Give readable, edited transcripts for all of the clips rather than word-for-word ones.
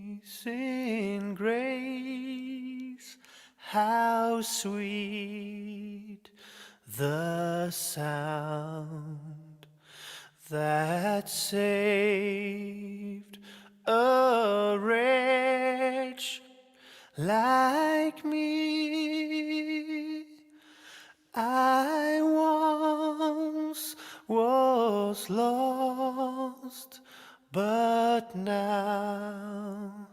Amazing grace, how sweet the sound that saved a wretch like me. I once was lost, but now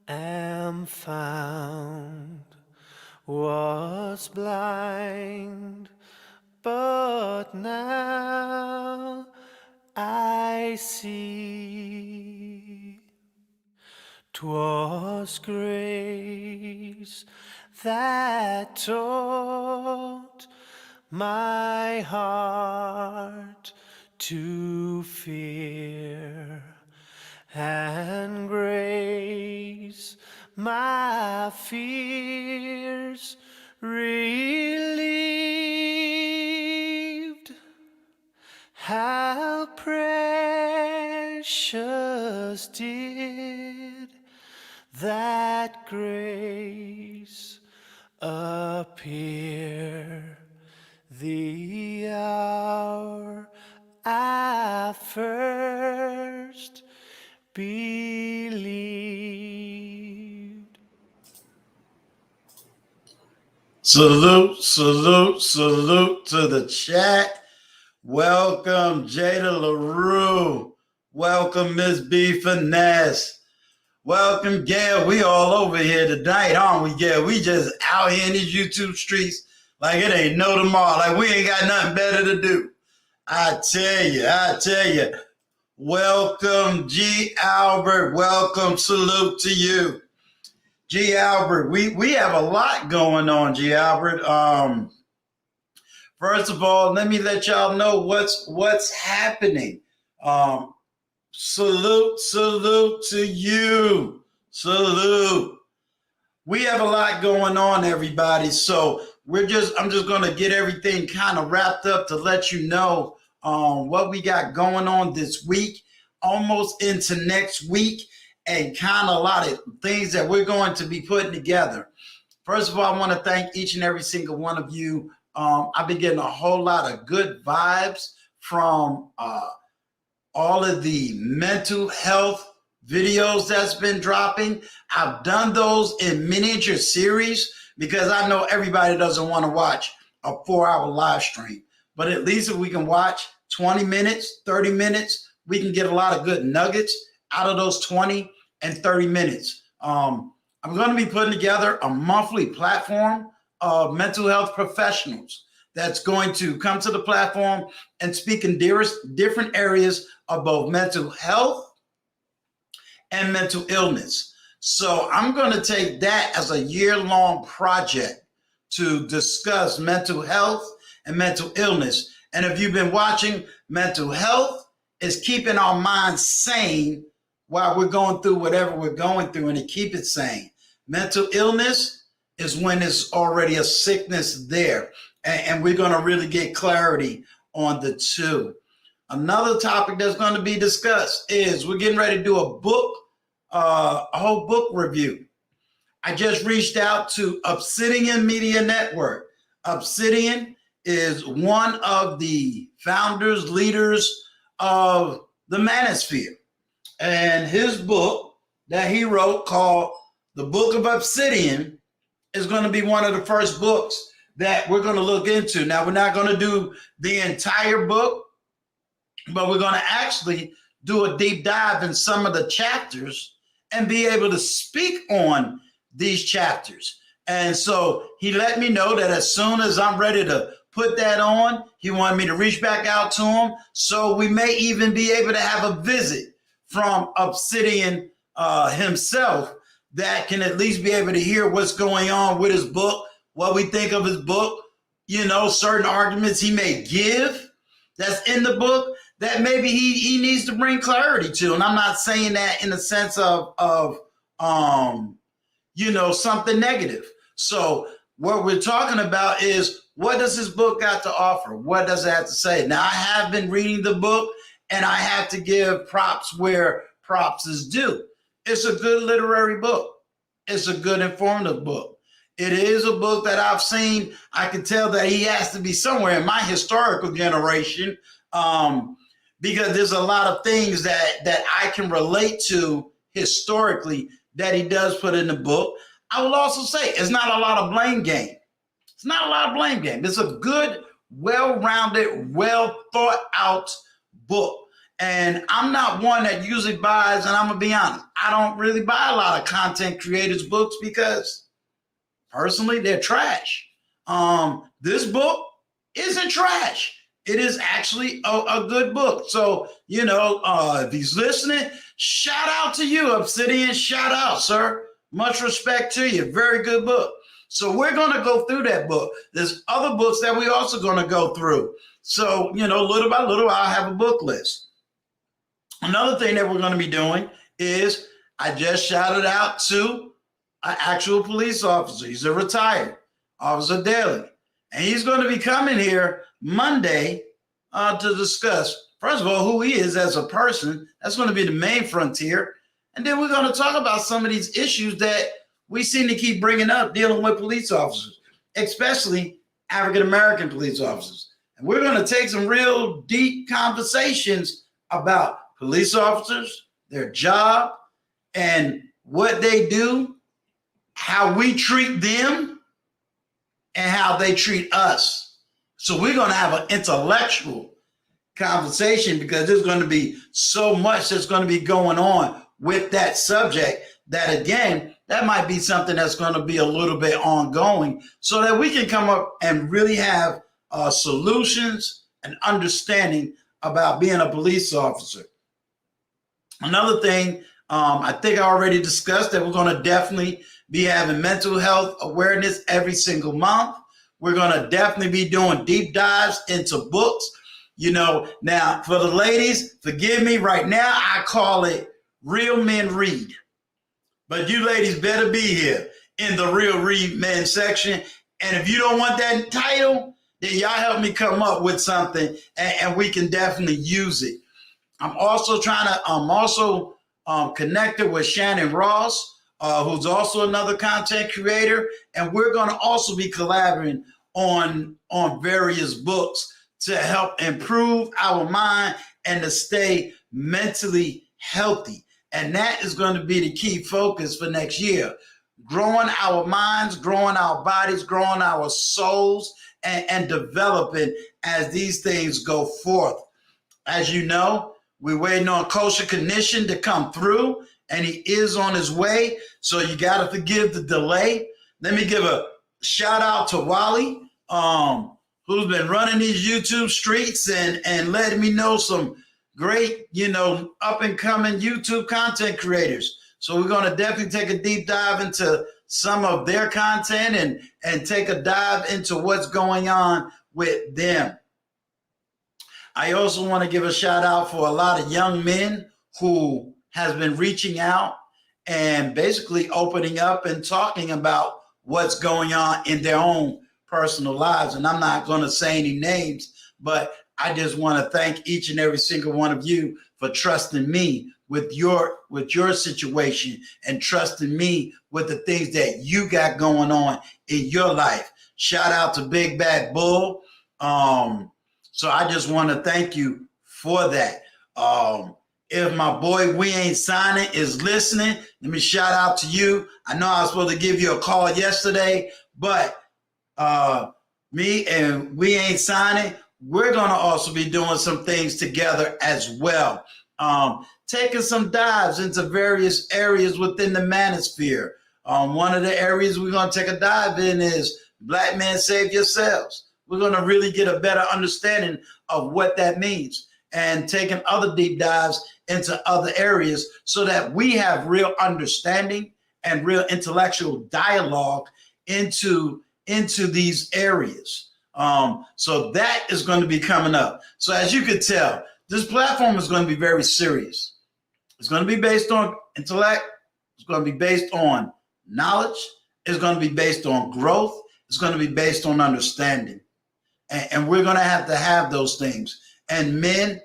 am found. Was blind, but now I see. 'Twas grace that taught my heart to fear, and grace my fears relieved. How precious did that grace appear the hour I first believed. Salute, salute, salute to the chat. Welcome, Jada LaRue. Welcome, Miss B Finesse. Welcome, Gail. We all over here tonight, aren't we, Gail? We just out here in these YouTube streets like it ain't no tomorrow. Like we ain't got nothing better to do. I tell you. Welcome, G. Albert. Welcome, salute to you. G. Albert, we have a lot going on, G. Albert. First of all, let me let y'all know what's happening. Salute to you. Salute. We have a lot going on, everybody. So I'm just gonna get everything kind of wrapped up to let you know what we got going on this week. almost into next week and kind of a lot of things that we're going to be putting together. First of all, I want to thank each and every single one of you. I've been getting a whole lot of good vibes from all of the mental health videos that's been dropping. I've done those in miniature series because I know everybody doesn't want to watch a 4-hour live stream. But at least if we can watch 20 minutes, 30 minutes, we can get a lot of good nuggets out of those 20 and 30 minutes. I'm going to be putting together a monthly platform of mental health professionals that's going to come to the platform and speak in different areas of both mental health and mental illness. So I'm going to take that as a year-long project to discuss mental health and mental illness. And if you've been watching, mental health is keeping our minds sane while we're going through whatever we're going through, and to keep it sane. Mental illness is when it's already a sickness there. And we're going to really get clarity on the two. Another topic that's going to be discussed is we're getting ready to do a whole book review. I just reached out to Obsidian Media Network. Obsidian is one of the founders, leaders of the Manosphere. And his book that he wrote called The Book of Obsidian is going to be one of the first books that we're going to look into. Now, we're not going to do the entire book, but we're going to actually do a deep dive in some of the chapters and be able to speak on these chapters. And so he let me know that as soon as I'm ready to put that on, he wanted me to reach back out to him. So we may even be able to have a visit from Obsidian himself that can at least be able to hear what's going on with his book, what we think of his book, certain arguments he may give that's in the book that maybe he needs to bring clarity to. And I'm not saying that in the sense of something negative. So what we're talking about is, what does this book got to offer? What does it have to say? Now, I have been reading the book, and I have to give props where props is due. It's a good literary book. It's a good informative book. It is a book that I've seen. I can tell that he has to be somewhere in my historical generation, because there's a lot of things that I can relate to historically that he does put in the book. I will also say it's not a lot of blame game. It's not a lot of blame game. It's a good, well-rounded, well-thought-out book. And I'm not one that usually buys, and I'm going to be honest, I don't really buy a lot of content creators' books because, personally, they're trash. This book isn't trash. It is actually a good book. So, if he's listening, shout out to you, Obsidian. Shout out, sir. Much respect to you. Very good book. So we're going to go through that book. There's other books that we're also going to go through. So, little by little, I'll have a book list. Another thing that we're going to be doing is I just shouted out to an actual police officer. He's a retired Officer Daly. And he's going to be coming here Monday to discuss, first of all, who he is as a person. That's going to be the main frontier. And then we're going to talk about some of these issues that we seem to keep bringing up dealing with police officers, especially African-American police officers. And we're going to take some real deep conversations about police officers, their job, and what they do, how we treat them, and how they treat us. So we're going to have an intellectual conversation because there's going to be so much that's going to be going on with that subject that, again, that might be something that's going to be a little bit ongoing so that we can come up and really have solutions and understanding about being a police officer. Another thing, I think I already discussed that we're going to definitely be having mental health awareness every single month. We're going to definitely be doing deep dives into books. Now for the ladies, forgive me, right now I call it Real Men Read. But you ladies better be here in the Real Read Men section. And if you don't want that title, then y'all help me come up with something and we can definitely use it. I'm also connected with Shannon Ross, who's also another content creator, and we're going to also be collaborating on various books to help improve our mind and to stay mentally healthy. And that is going to be the key focus for next year. Growing our minds, growing our bodies, growing our souls, and developing as these things go forth. As you know, we're waiting on Kosher Clinician to come through, and he is on his way. So you got to forgive the delay. Let me give a shout out to Wally, who's been running these YouTube streets and letting me know some great, up and coming YouTube content creators. So we're going to definitely take a deep dive into some of their content and take a dive into what's going on with them. I also want to give a shout out for a lot of young men who has been reaching out and basically opening up and talking about what's going on in their own personal lives. And I'm not going to say any names, but I just want to thank each and every single one of you for trusting me with your situation and trusting me with the things that you got going on in your life. Shout out to Big Bad Bull. So I just want to thank you for that. If my boy We Ain't Signing is listening, let me shout out to you. I know I was supposed to give you a call yesterday, but me and We Ain't Signing, we're going to also be doing some things together as well. Taking some dives into various areas within the manosphere. One of the areas we're going to take a dive in is Black Men Save Yourselves. We're going to really get a better understanding of what that means and taking other deep dives into other areas so that we have real understanding and real intellectual dialogue into these areas. So that is going to be coming up. So as you can tell, this platform is going to be very serious. It's going to be based on intellect. It's going to be based on knowledge. It's going to be based on growth. It's going to be based on understanding. And we're going to have those things. And men,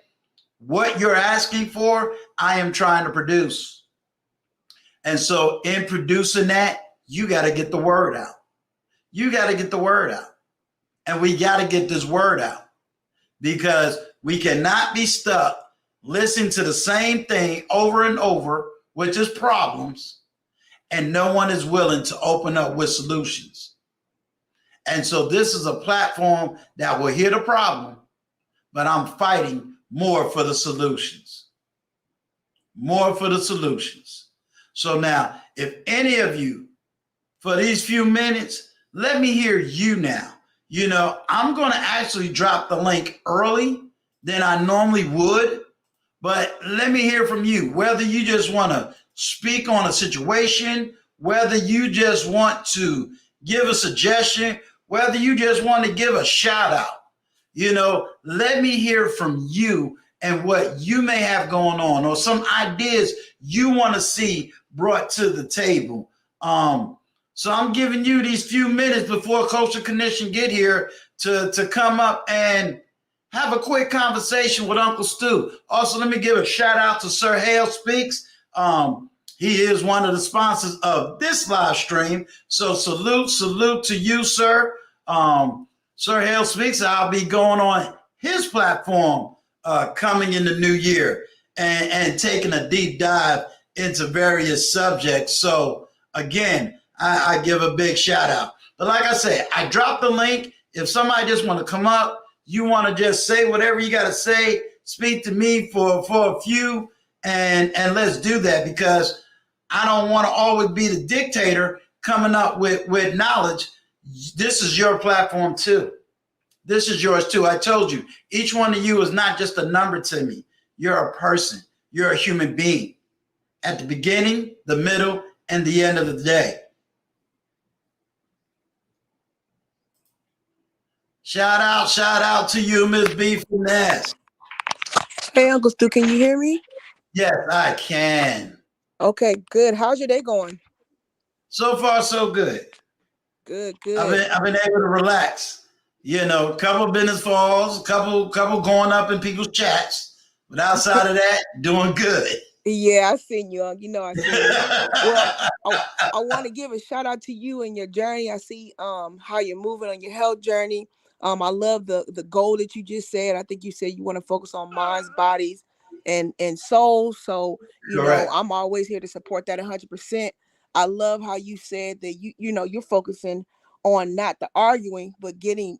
what you're asking for, I am trying to produce. And so in producing that, you got to get the word out. You got to get the word out. And we got to get this word out because we cannot be stuck listening to the same thing over and over, which is problems, and no one is willing to open up with solutions. And so this is a platform that will hear the problem, but I'm fighting more for the solutions. More for the solutions. So now, if any of you, for these few minutes, let me hear you now. I'm going to actually drop the link early than I normally would, but let me hear from you, whether you just want to speak on a situation, whether you just want to give a suggestion, whether you just want to give a shout out. Let me hear from you and what you may have going on or some ideas you want to see brought to the table. So I'm giving you these few minutes before Kosher Clinician get here to come up and have a quick conversation with Uncle Stu. Also, let me give a shout out to Sir Hale Speaks. He is one of the sponsors of this live stream. So salute to you, sir. Sir Hale Speaks. I'll be going on his platform coming in the new year and taking a deep dive into various subjects. So again, I give a big shout out. But like I said, I dropped the link. If somebody just want to come up, you want to just say whatever you got to say, speak to me for a few, and let's do that because I don't want to always be the dictator coming up with knowledge. This is your platform too. This is yours too. I told you, each one of you is not just a number to me. You're a person. You're a human being at the beginning, the middle, and the end of the day. Shout out to you, Miss B. Finesse. Hey, Uncle Stu, can you hear me? Yes, I can. Okay, good. How's your day going? So far, so good. Good. I've been able to relax. Couple business calls, couple going up in people's chats. But outside of that, doing good. Yeah, I seen you. You know, I seen you. Well, I want to give a shout out to you and your journey. I see how you're moving on your health journey. I love the goal that you just said. I think you said you want to focus on minds, bodies, and souls. So you know, Correct. I'm always here to support that 100%. I love how you said that you know you're focusing on not the arguing, but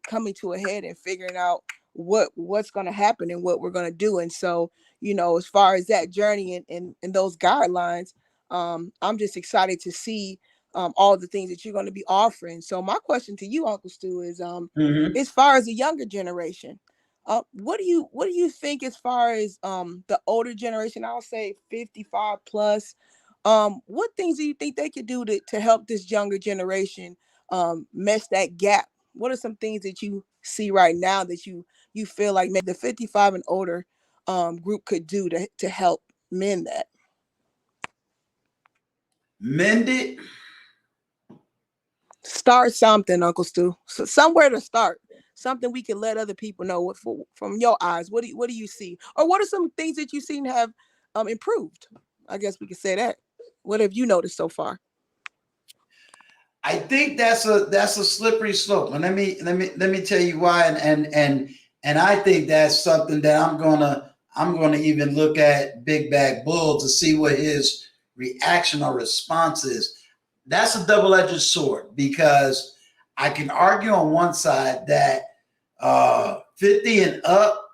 coming to a head and figuring out what's going to happen and what we're going to do. And so you know, as far as that journey and those guidelines, I'm just excited to see all the things that you're going to be offering. So my question to you, Uncle Stu, is Mm-hmm. as far as the younger generation, what do you think as far as the older generation? I'll say 55 plus. What things do you think they could do to help this younger generation mesh that gap? What are some things that you see right now that you feel like maybe the 55 and older group could do to help mend that? Mend it. Start something, Uncle Stu. So somewhere to start. Something we can let other people know from your eyes. What do you see? Or what are some things that you've seen have improved? I guess we could say that. What have you noticed so far? I think that's a slippery slope. And let me tell you why. And I think that's something that I'm gonna even look at Big Bag Bull to see what his reaction or response is. That's a double-edged sword because I can argue on one side that 50 and up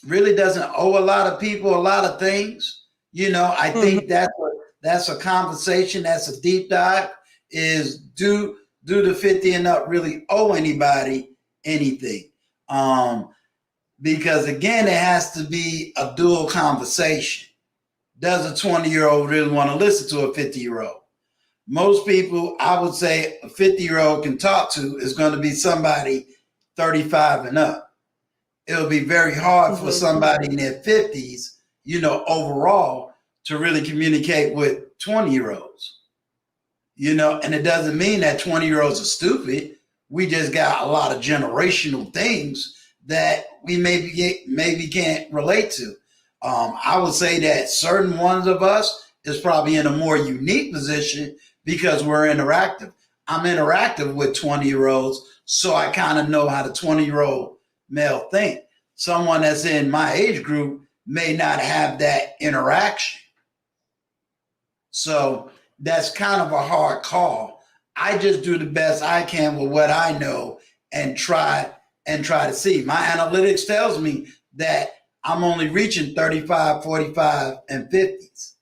really doesn't owe a lot of people a lot of things. I Mm-hmm. think that's a conversation, that's a deep dive. Is do the 50 and up really owe anybody anything? Because again, it has to be a dual conversation. Does a 20-year-old really want to listen to a 50-year-old? Most people, I would say, a 50-year-old can talk to is going to be somebody 35 and up. It'll be very hard for Mm-hmm. somebody in their 50s, overall, to really communicate with 20-year-olds. And it doesn't mean that 20-year-olds are stupid. We just got a lot of generational things that we maybe can't relate to. I would say that certain ones of us is probably in a more unique position because we're interactive. I'm interactive with 20-year-olds, so I kind of know how the 20-year-old male think. Someone that's in my age group may not have that interaction. So that's kind of a hard call. I just do the best I can with what I know and try to see. My analytics tells me that I'm only reaching 35, 45, and 50s.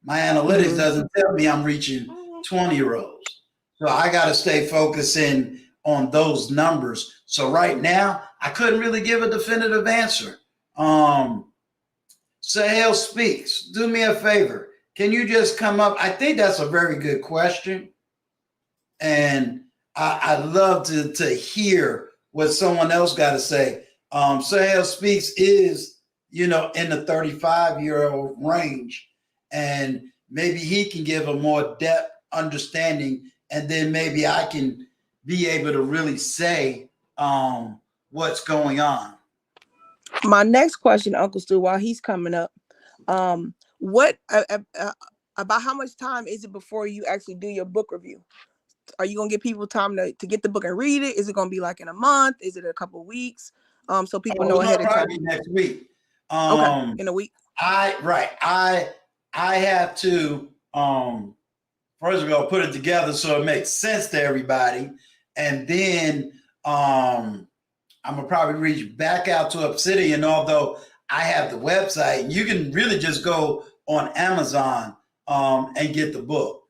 My analytics Mm-hmm. doesn't tell me I'm reaching 20-year-olds. So I got to stay focusing on those numbers. So right now, I couldn't really give a definitive answer. Sahel Speaks, do me a favor. Can you just come up? I think that's a very good question. And I'd love to hear what someone else got to say. Sahel Speaks is, in the 35-year-old range. And maybe he can give a more depth understanding. And then maybe I can be able to really say what's going on. My next question, Uncle Stu, while he's coming up, what about how much time is it before you actually do your book review? Are you gonna give people time to get the book and read it? Is it gonna be like in a month? Is it a couple of weeks? So people Oh, know it's gonna ahead of time. probably be next week. Okay, in a week. I have to first of all put it together so it makes sense to everybody, and then I'm gonna probably reach back out to Obsidian, although I have the website. You can really just go on Amazon and get the book.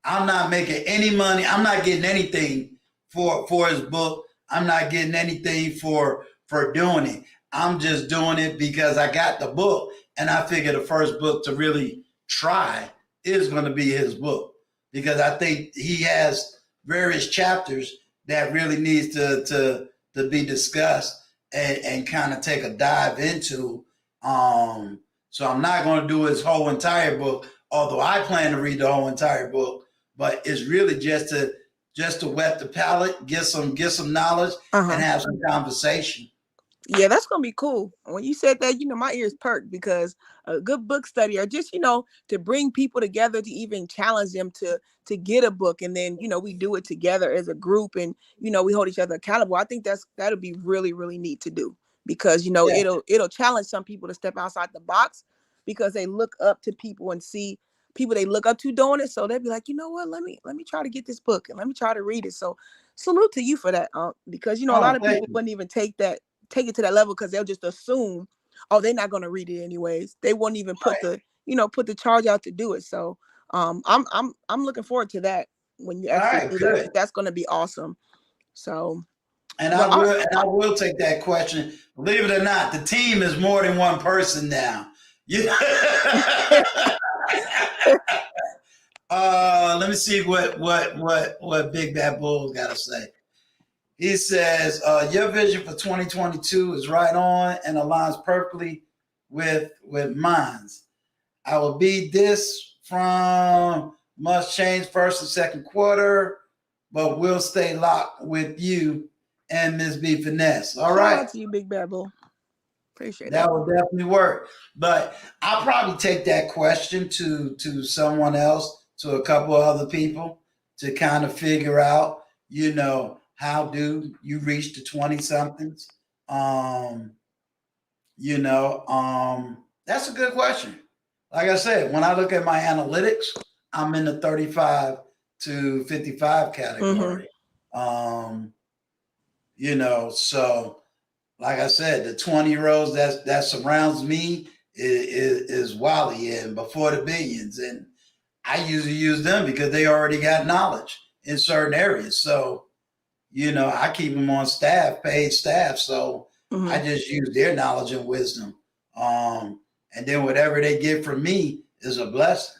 I'm not making any money. I'm not getting anything for his book. I'm not getting anything for doing it. I'm just doing it because I got the book, and I figure the first book to really try is going to be his book because I think he has various chapters that really needs to be discussed and kind of take a dive into. So I'm not going to do his whole entire book, although I plan to read the whole entire book. But it's really just to whet the palate, get some knowledge, Uh-huh. and have some conversation. Yeah, that's gonna be cool. When you said that, my ears perked because a good book study, or just to bring people together to even challenge them to get a book, and then we do it together as a group, and we hold each other accountable. I think that'll be really really neat to do, because Yeah. it'll challenge some people to step outside the box, because they look up to people and see people they look up to doing it, so they'll be like, what, let me try to get this book and let me try to read it. So salute to you for that, because a Oh, lot of thank people you. wouldn't even take it to that level, because they'll just assume, oh, they're not going to read it anyways. They won't even put the charge out to do it. So I'm looking forward to that when you All actually right, do that. I good. think that's going to be awesome. So, And well, I will take that question. Believe it or not, the team is more than one person now. Yeah. Let me see what Big Bad Bull got to say. He says, your vision for 2022 is right on and aligns perfectly with mine's. I will be this from must change first and second quarter, but we'll stay locked with you and Miss B Finesse. All shout right. out to you, Big Bad Bull. Appreciate That that. will definitely work. But I'll probably take that question to someone else, to a couple of other people, to kind of figure out, how do you reach the 20 somethings? Um, that's a good question. Like I said, when I look at my analytics, I'm in the 35 to 55 Mm-hmm. category. Um, so like I said, the 20-year-olds that surrounds me is Wally and Before the Billions. And I usually use them because they already got knowledge in certain areas. So, I keep them on staff, paid staff. So Mm-hmm. I just use their knowledge and wisdom. And then whatever they get from me is a blessing.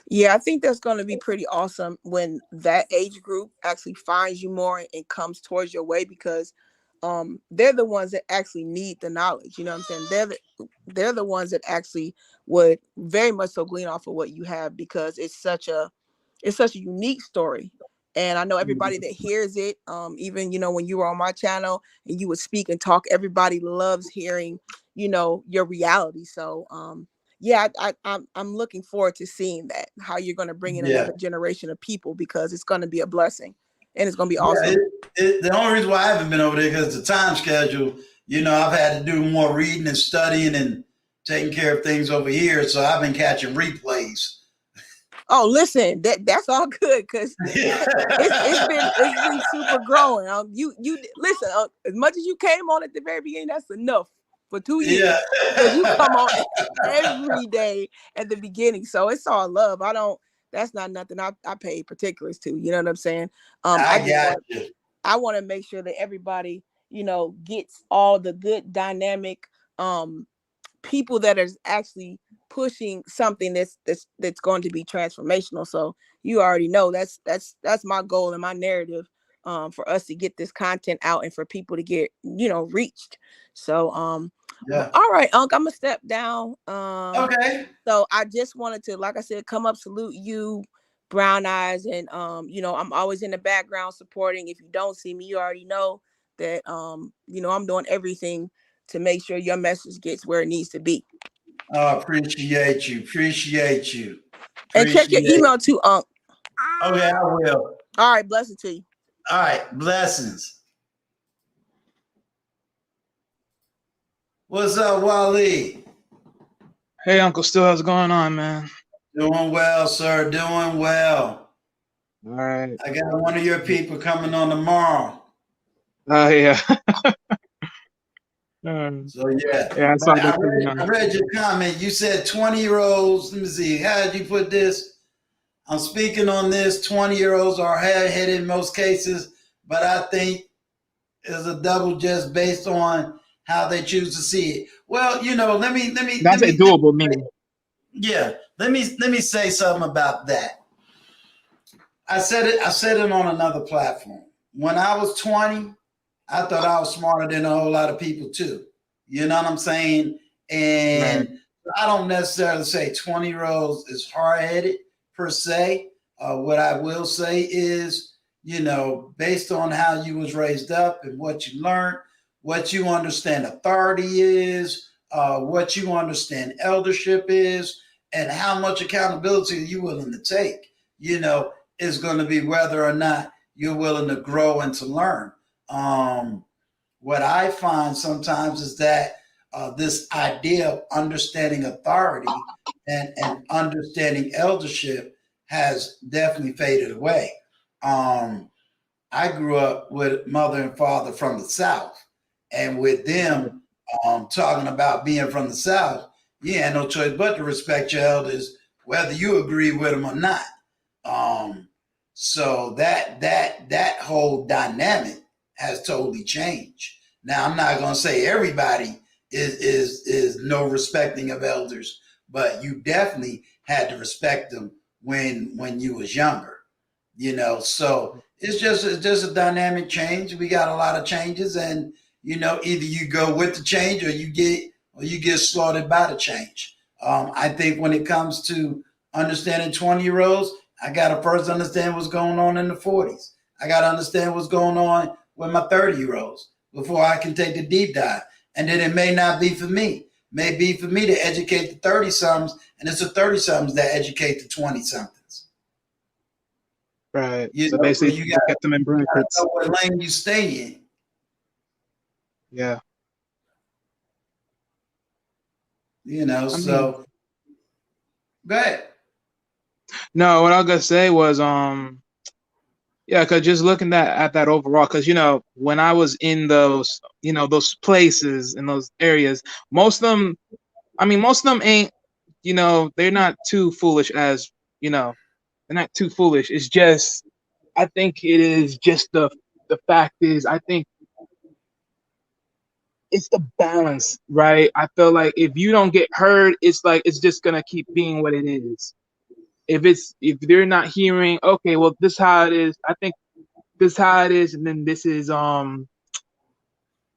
Yeah, I think that's going to be pretty awesome when that age group actually finds you more and comes towards your way, because they're the ones that actually need the knowledge. You know what I'm saying? They're the ones that actually would very much so glean off of what you have, because it's such a unique story. And I know everybody that hears it, even when you were on my channel and you would speak and talk, everybody loves hearing your reality. So yeah, I'm looking forward to seeing that, how you're going to bring in Yeah. another generation of people, because it's going to be a blessing and it's going to be Yeah, awesome. the only reason why I haven't been over there because the time schedule. I've had to do more reading and studying and taking care of things over here, so I've been catching replays. Oh, listen, that's all good, because it's been super growing. You listen, as much as you came on at the very beginning, that's enough for 2 years, Yeah, because you come on every day at the beginning. So it's all love. I don't. That's not nothing I pay particulars to. You know what I'm saying? I I just got want you. I want to make sure that everybody gets all the good dynamic people that are actually pushing something that's going to be transformational. So you already know that's my goal and my narrative, for us to get this content out and for people to get reached. So but Yeah. all right, Unc, I'm gonna step down. Okay. So I just wanted to, like I said, come up, salute you, Brown Eyes, and I'm always in the background supporting. If you don't see me, you already know that I'm doing everything to make sure your message gets where it needs to be. Oh, appreciate you. Appreciate you. And check your Appreciate. email too, Unc. Okay, I will. All right, blessings to you. All right. Blessings. What's up, Wally? Hey, Uncle Stu, how's it going on, man? Doing well, sir. Doing well. All right. I got one of your people coming on tomorrow. Yeah. So yeah, Yeah, I but saw that too, I read your comment. You said 20-year-olds. Let me see. How did you put this? I'm speaking on this. 20-year-olds are hard-headed in most cases, but I think it's a double just based on how they choose to see it. Well, That's a doable meaning. yeah, let me say something about that. I said it on another platform. When I was 20, I thought I was smarter than a whole lot of people too. You know what I'm saying? Right. And I don't necessarily say 20-year-olds is hard-headed per se. What I will say is, based on how you was raised up and what you learned, what you understand authority is, what you understand eldership is, and how much accountability are you willing to take, is going to be whether or not you're willing to grow and to learn. What I find sometimes is that this idea of understanding authority and understanding eldership has definitely faded away. I grew up with mother and father from the South, and with them talking about being from the South, you had no choice but to respect your elders, whether you agree with them or not. Um, so that whole dynamic has totally changed. Now, I'm not going to say everybody is no respecting of elders, but you definitely had to respect them when you was younger. So it's just a dynamic change. We got a lot of changes, and either you go with the change or you get slaughtered by the change. I think when it comes to understanding 20-year-olds, I gotta first understand what's going on in the 40s. I gotta understand what's going on with my 30-year-olds before I can take the deep dive. And then it may not be for me. It may be for me to educate the 30-somethings, and it's the 30-somethings that educate the 20-somethings. Right. You So know, so basically, you just gotta, get them in you gotta brackets. know what lane you stay in. Yeah. I mean, So go ahead. no, what I was gonna say was, yeah, because just looking at that overall, because when I was in those, those places in those areas, most of them, I mean, most of them ain't, they're not too foolish as, they're not too foolish. It's just, I think it is just the fact is, I think it's the balance, right? I feel like if you don't get heard, it's like it's just gonna keep being what it is. If they're not hearing, okay, well, this is how it is. I think this is how it is, and then this is and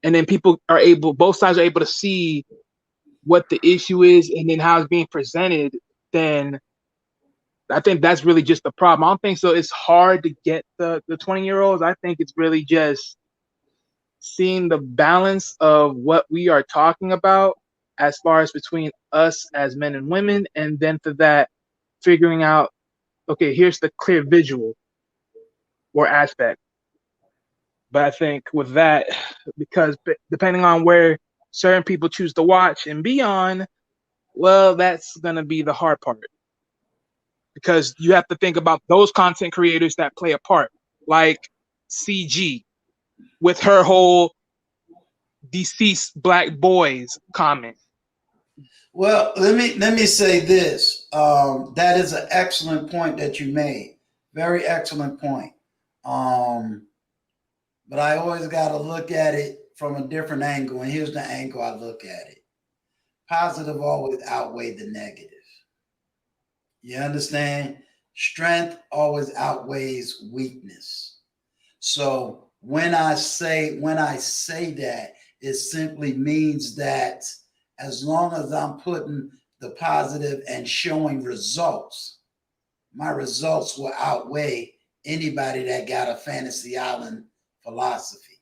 then both sides are able to see what the issue is and then how it's being presented, then I think that's really just the problem. I don't think so it's hard to get the 20-year-olds. I think it's really just seeing the balance of what we are talking about as far as between us as men and women, and then for that figuring out, okay, here's the clear visual or aspect. But I think with that, because depending on where certain people choose to watch and be on, well, that's gonna be the hard part, because you have to think about those content creators that play a part, like CG with her whole deceased black boys comment. Well, let me say this. That is an excellent point that you made. Very excellent point. Um, but I always got to look at it from a different angle, and here's the angle I look at it. Positive always outweigh the negative. You understand? Strength always outweighs weakness. So when I say that, it simply means that as long as I'm putting the positive and showing results, my results will outweigh anybody that got a fantasy island philosophy.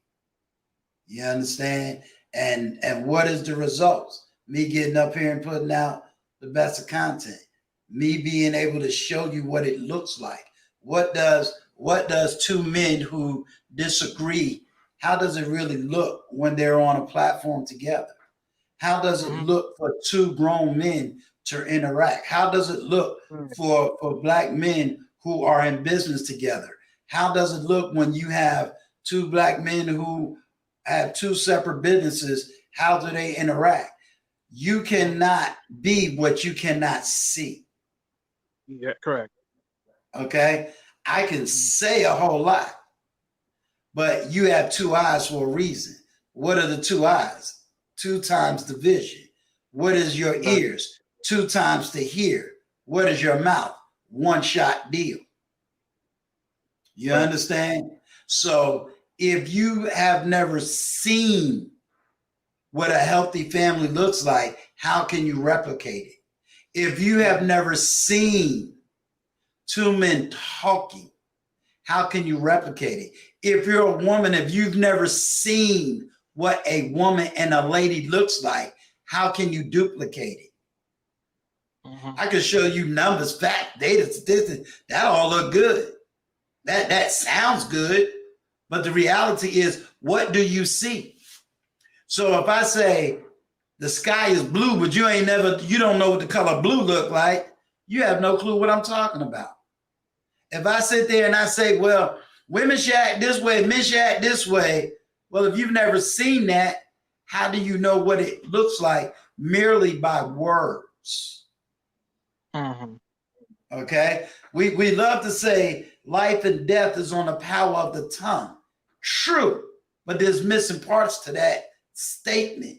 You understand? And what is the results? Me getting up here and putting out the best of content. Me being able to show you what it looks like. What does two men who disagree, how does it really look when they're on a platform together? How does it Mm-hmm. look for two grown men to interact? How does it look Right. for black men who are in business together? How does it look when you have two black men who have two separate businesses? How do they interact? You cannot be what you cannot see. Yeah, correct. Okay. I can Mm-hmm. say a whole lot, but you have two eyes for a reason. What are the two eyes? Two times the vision. What is your Right. ears? Two times the hear. What is your mouth? One shot deal. You Right. understand? So if you have never seen what a healthy family looks like, how can you replicate it? If you have never seen two men talking, how can you replicate it? If you're a woman, if you've never seen what a woman and a lady looks like, how can you duplicate it? I can show you numbers, fact, data, statistics. That all look good. That sounds good, but the reality is, what do you see? So if I say the sky is blue, but you don't know what the color blue look like, you have no clue what I'm talking about. If I sit there and I say, well, women should act this way, men should act this way. Well, if you've never seen that, how do you know what it looks like merely by words? Okay? We love to say life and death is on the power of the tongue. True, but there's missing parts to that statement.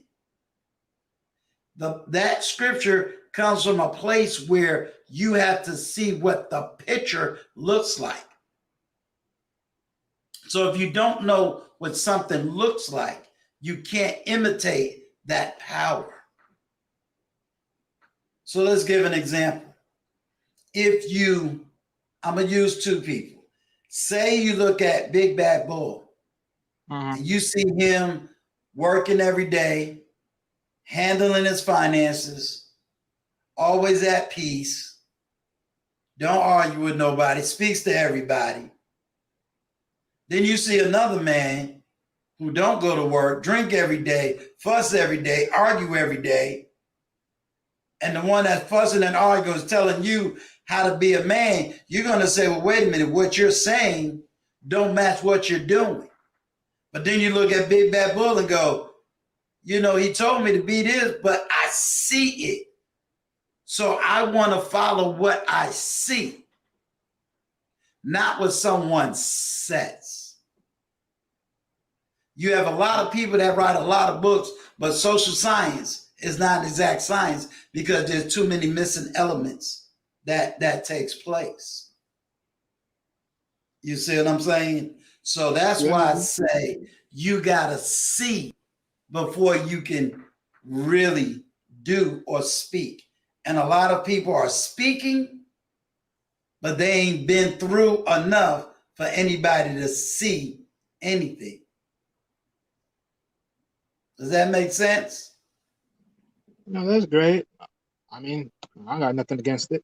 That scripture comes from a place where you have to see what the picture looks like. So if you don't know what something looks like, you can't imitate that power. So let's give an example. I'm going to use two people. Say you look at Big Bad Bull, and you see him working every day, handling his finances, always at peace, don't argue with nobody, speaks to everybody. Then you see another man who don't go to work, drink every day, fuss every day, argue every day. And the one that's fussing and arguing is telling you how to be a man. You're going to say, well, wait a minute, what you're saying don't match what you're doing. But then you look at Big Bad Bull and go, he told me to be this, but I see it. So I want to follow what I see, not what someone says. You have a lot of people that write a lot of books, but social science is not exact science because there's too many missing elements that takes place. You see what I'm saying? So that's why I say you got to see before you can really do or speak. And a lot of people are speaking, but they ain't been through enough for anybody to see anything. Does that make sense? No, that's great. I mean, I got nothing against it.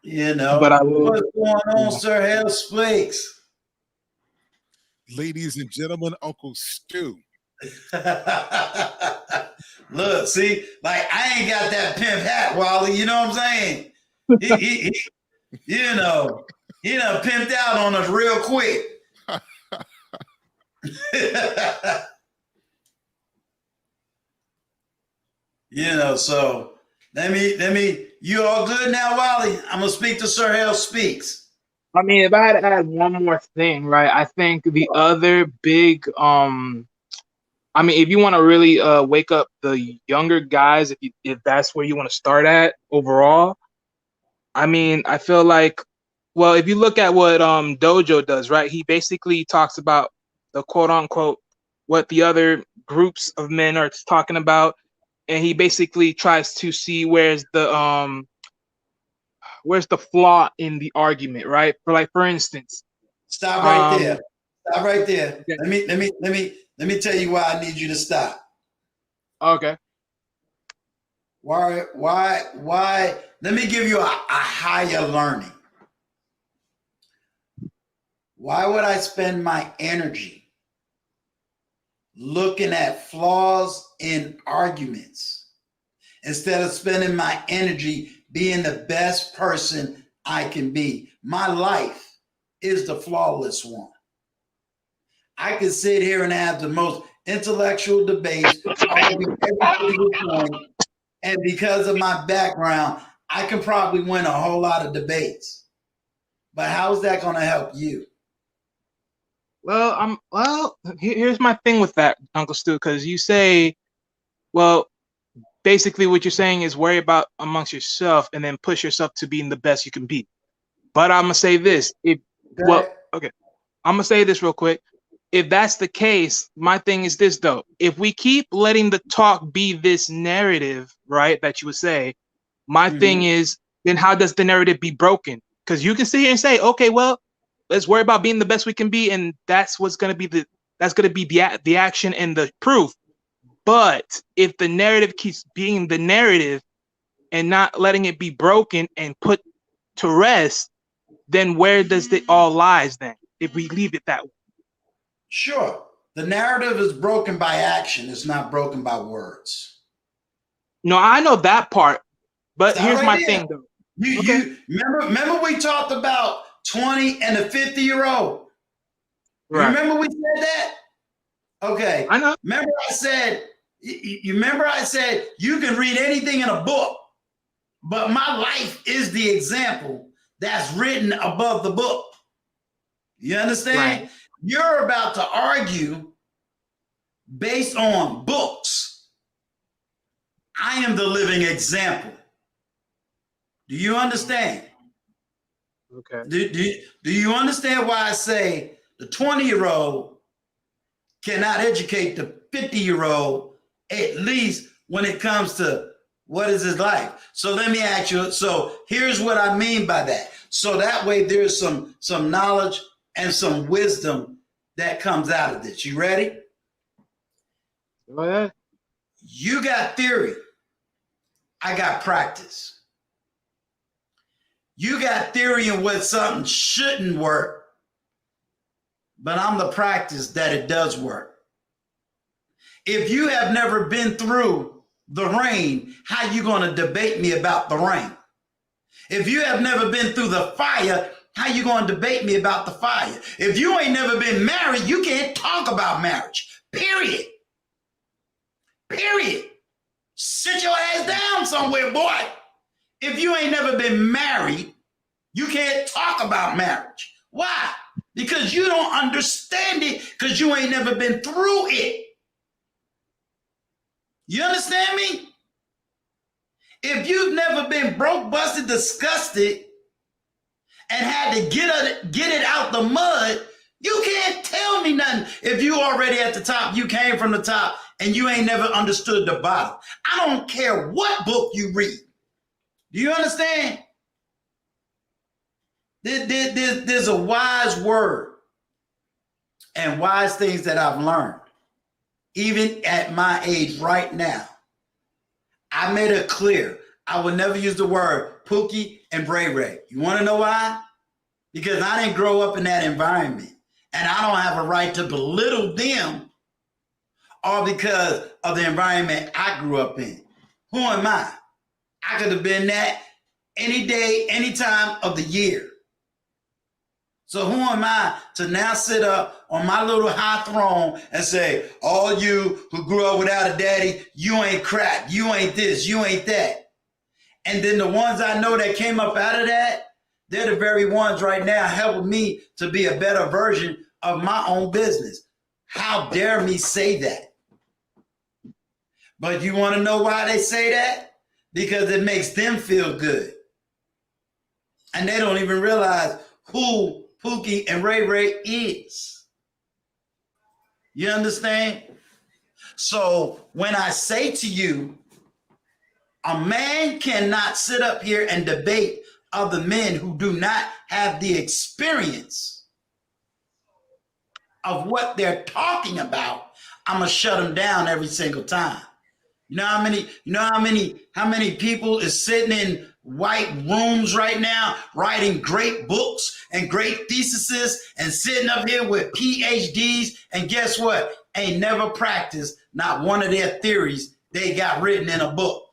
But I will. What's going on, Sir Hale Speaks? Ladies and gentlemen, Uncle Stu. Look, see, like I ain't got that pimp hat, Wally. You know what I'm saying? He done pimped out on us real quick. So let me, you all good now, Wally? I'm gonna speak to Sir Hale Speaks. I mean, if I had to add one more thing, right? I think the other big, if you want to really wake up the younger guys, if that's where you want to start at overall, I feel like, well, if you look at what Dojo does, right? He basically talks about the quote unquote what the other groups of men are talking about, and he basically tries to see where's the flaw in the argument, right? For instance, stop right there. Stop right there. Okay. Let me tell you why I need you to stop. Okay. Why? Let me give you a higher learning. Why would I spend my energy looking at flaws in arguments instead of spending my energy being the best person I can be? My life is the flawless one. I could sit here and have the most intellectual debates, argue every single point, and because of my background, I can probably win a whole lot of debates. But how is that going to help you? Well, here's my thing with that, Uncle Stu, because you say, well, basically what you're saying is worry about amongst yourself and then push yourself to being the best you can be. But I'm gonna say this, I'm gonna say this real quick. If that's the case, my thing is this though. If we keep letting the talk be this narrative, right, that you would say, my thing is, then how does the narrative be broken? Because you can sit here and say, okay, well, let's worry about being the best we can be, and that's what's gonna be That's going to be the action and the proof. But if the narrative keeps being the narrative and not letting it be broken and put to rest, then where does it all lies then, if we leave it that way? Sure. The narrative is broken by action. It's not broken by words. No, I know that part, but Stop here's right my there. thing though. You remember we talked about 20 and the 50-year-old? You Right. remember we said that? Okay. I know. Remember I said, you remember I said you can read anything in a book, but my life is the example that's written above the book. You understand? Right. You're about to argue based on books. I am the living example. Do you understand? Okay. Do you understand why I say the 20-year-old cannot educate the 50-year-old, at least when it comes to what is his life? So let me ask you, so here's what I mean by that. So that way there's some knowledge and some wisdom that comes out of this. You ready? Go ahead. You got theory. I got practice. You got theory in what something shouldn't work, but I'm the practice that it does work. If you have never been through the rain, how you going to debate me about the rain? If you have never been through the fire, how you going to debate me about the fire? If you ain't never been married, you can't talk about marriage. Period. Period. Sit your ass down somewhere, boy. If you ain't never been married, you can't talk about marriage. Why? Because you don't understand it, because you ain't never been through it. You understand me? If you've never been broke, busted, disgusted, and had to get it out the mud, you can't tell me nothing. If you already at the top, you came from the top, and you ain't never understood the bottom. I don't care what book you read. Do you understand? There's a wise word and wise things that I've learned, even at my age right now. I made it clear I would never use the word Pookie and Bray Ray. You want to know why? Because I didn't grow up in that environment, and I don't have a right to belittle them, all because of the environment I grew up in. Who am I? I could have been that any day, any time of the year. So who am I to now sit up on my little high throne and say, all you who grew up without a daddy, you ain't crap, you ain't this, you ain't that. And then the ones I know that came up out of that, they're the very ones right now helping me to be a better version of my own business. How dare me say that? But you want to know why they say that? Because it makes them feel good. And they don't even realize who Pookie and Ray Ray is. You understand? So when I say to you, a man cannot sit up here and debate other men who do not have the experience of what they're talking about, I'm gonna shut them down every single time. You know how many people is sitting in white rooms right now writing great books and great theses and sitting up here with PhDs, and guess what? Ain't never practiced not one of their theories they got written in a book.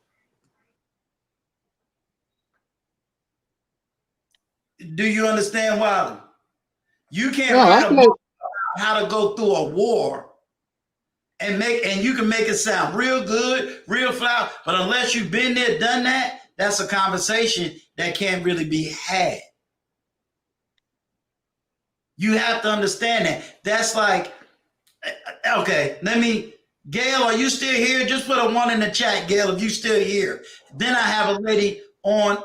Do you understand, Wiley? You can't write a book about how to go through a war and you can make it sound real good, real flower, but unless you've been there, done that, that's a conversation that can't really be had. You have to understand that. That's like, okay, Gail, are you still here? Just put a 1 in the chat, Gail, if you still here. Then I have a lady on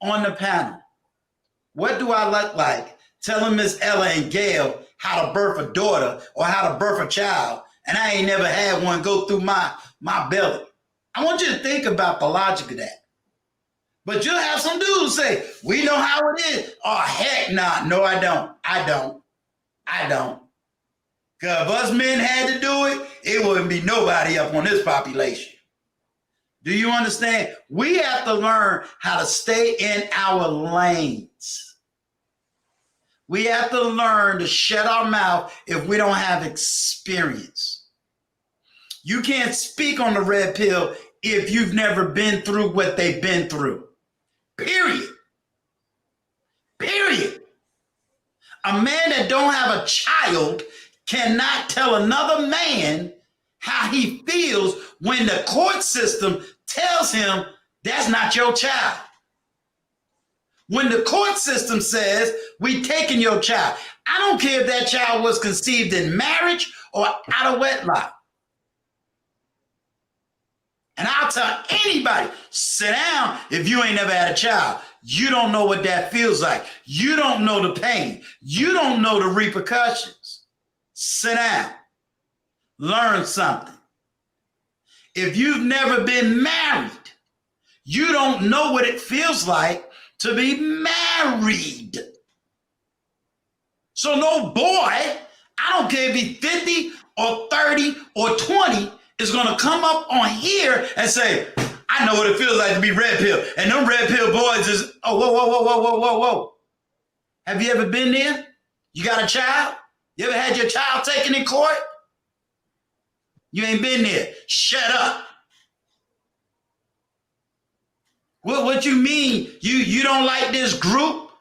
the panel. What do I look like telling Miss Ella and Gail how to birth a daughter or how to birth a child, and I ain't never had one go through my belly? I want you to think about the logic of that. But you'll have some dudes say, we know how it is. Oh, heck nah. No, I don't. Because if us men had to do it, it wouldn't be nobody up on this population. Do you understand? We have to learn how to stay in our lanes. We have to learn to shut our mouth if we don't have experience. You can't speak on the red pill if you've never been through what they've been through. Period. Period. A man that don't have a child cannot tell another man how he feels when the court system tells him that's not your child. When the court system says we taking your child, I don't care if that child was conceived in marriage or out of wedlock. And I'll tell anybody, sit down if you ain't never had a child. You don't know what that feels like. You don't know the pain. You don't know the repercussions. Sit down. Learn something. If you've never been married, you don't know what it feels like to be married. So no boy, I don't care if he's 50 or 30 or 20, is going to come up on here and say, I know what it feels like to be red pill. And them red pill boys is, oh, whoa. Have you ever been there? You got a child? You ever had your child taken in court? You ain't been there. Shut up. What you mean? You don't like this group?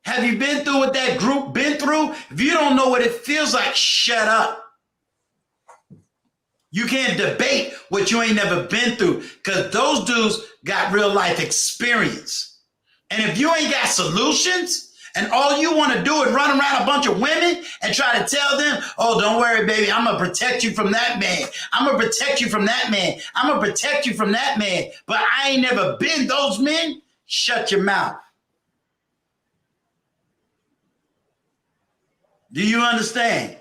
Have you been through what that group been through? If you don't know what it feels like, shut up. You can't debate what you ain't never been through because those dudes got real life experience. And if you ain't got solutions and all you want to do is run around a bunch of women and try to tell them, oh, don't worry, baby, I'm going to protect you from that man. I'm going to protect you from that man. I'm going to protect you from that man. But I ain't never been those men. Shut your mouth. Do you understand?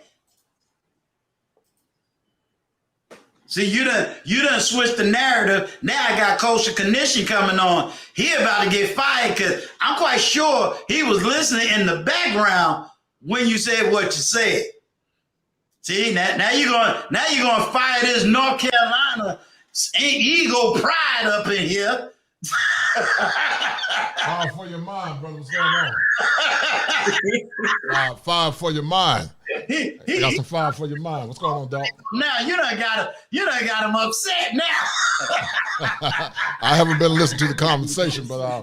See, you done switched the narrative. Now I got Kosher Clinician coming on. He about to get fired because I'm quite sure he was listening in the background when you said what you said. See, now you're gonna fire this North Carolina ego pride up in here. Fire for your mind, brother. What's going on? Fire for your mind. I got some fire for your mind. What's going on, dog? Now you done got him upset now. I haven't been listening to the conversation, but I'm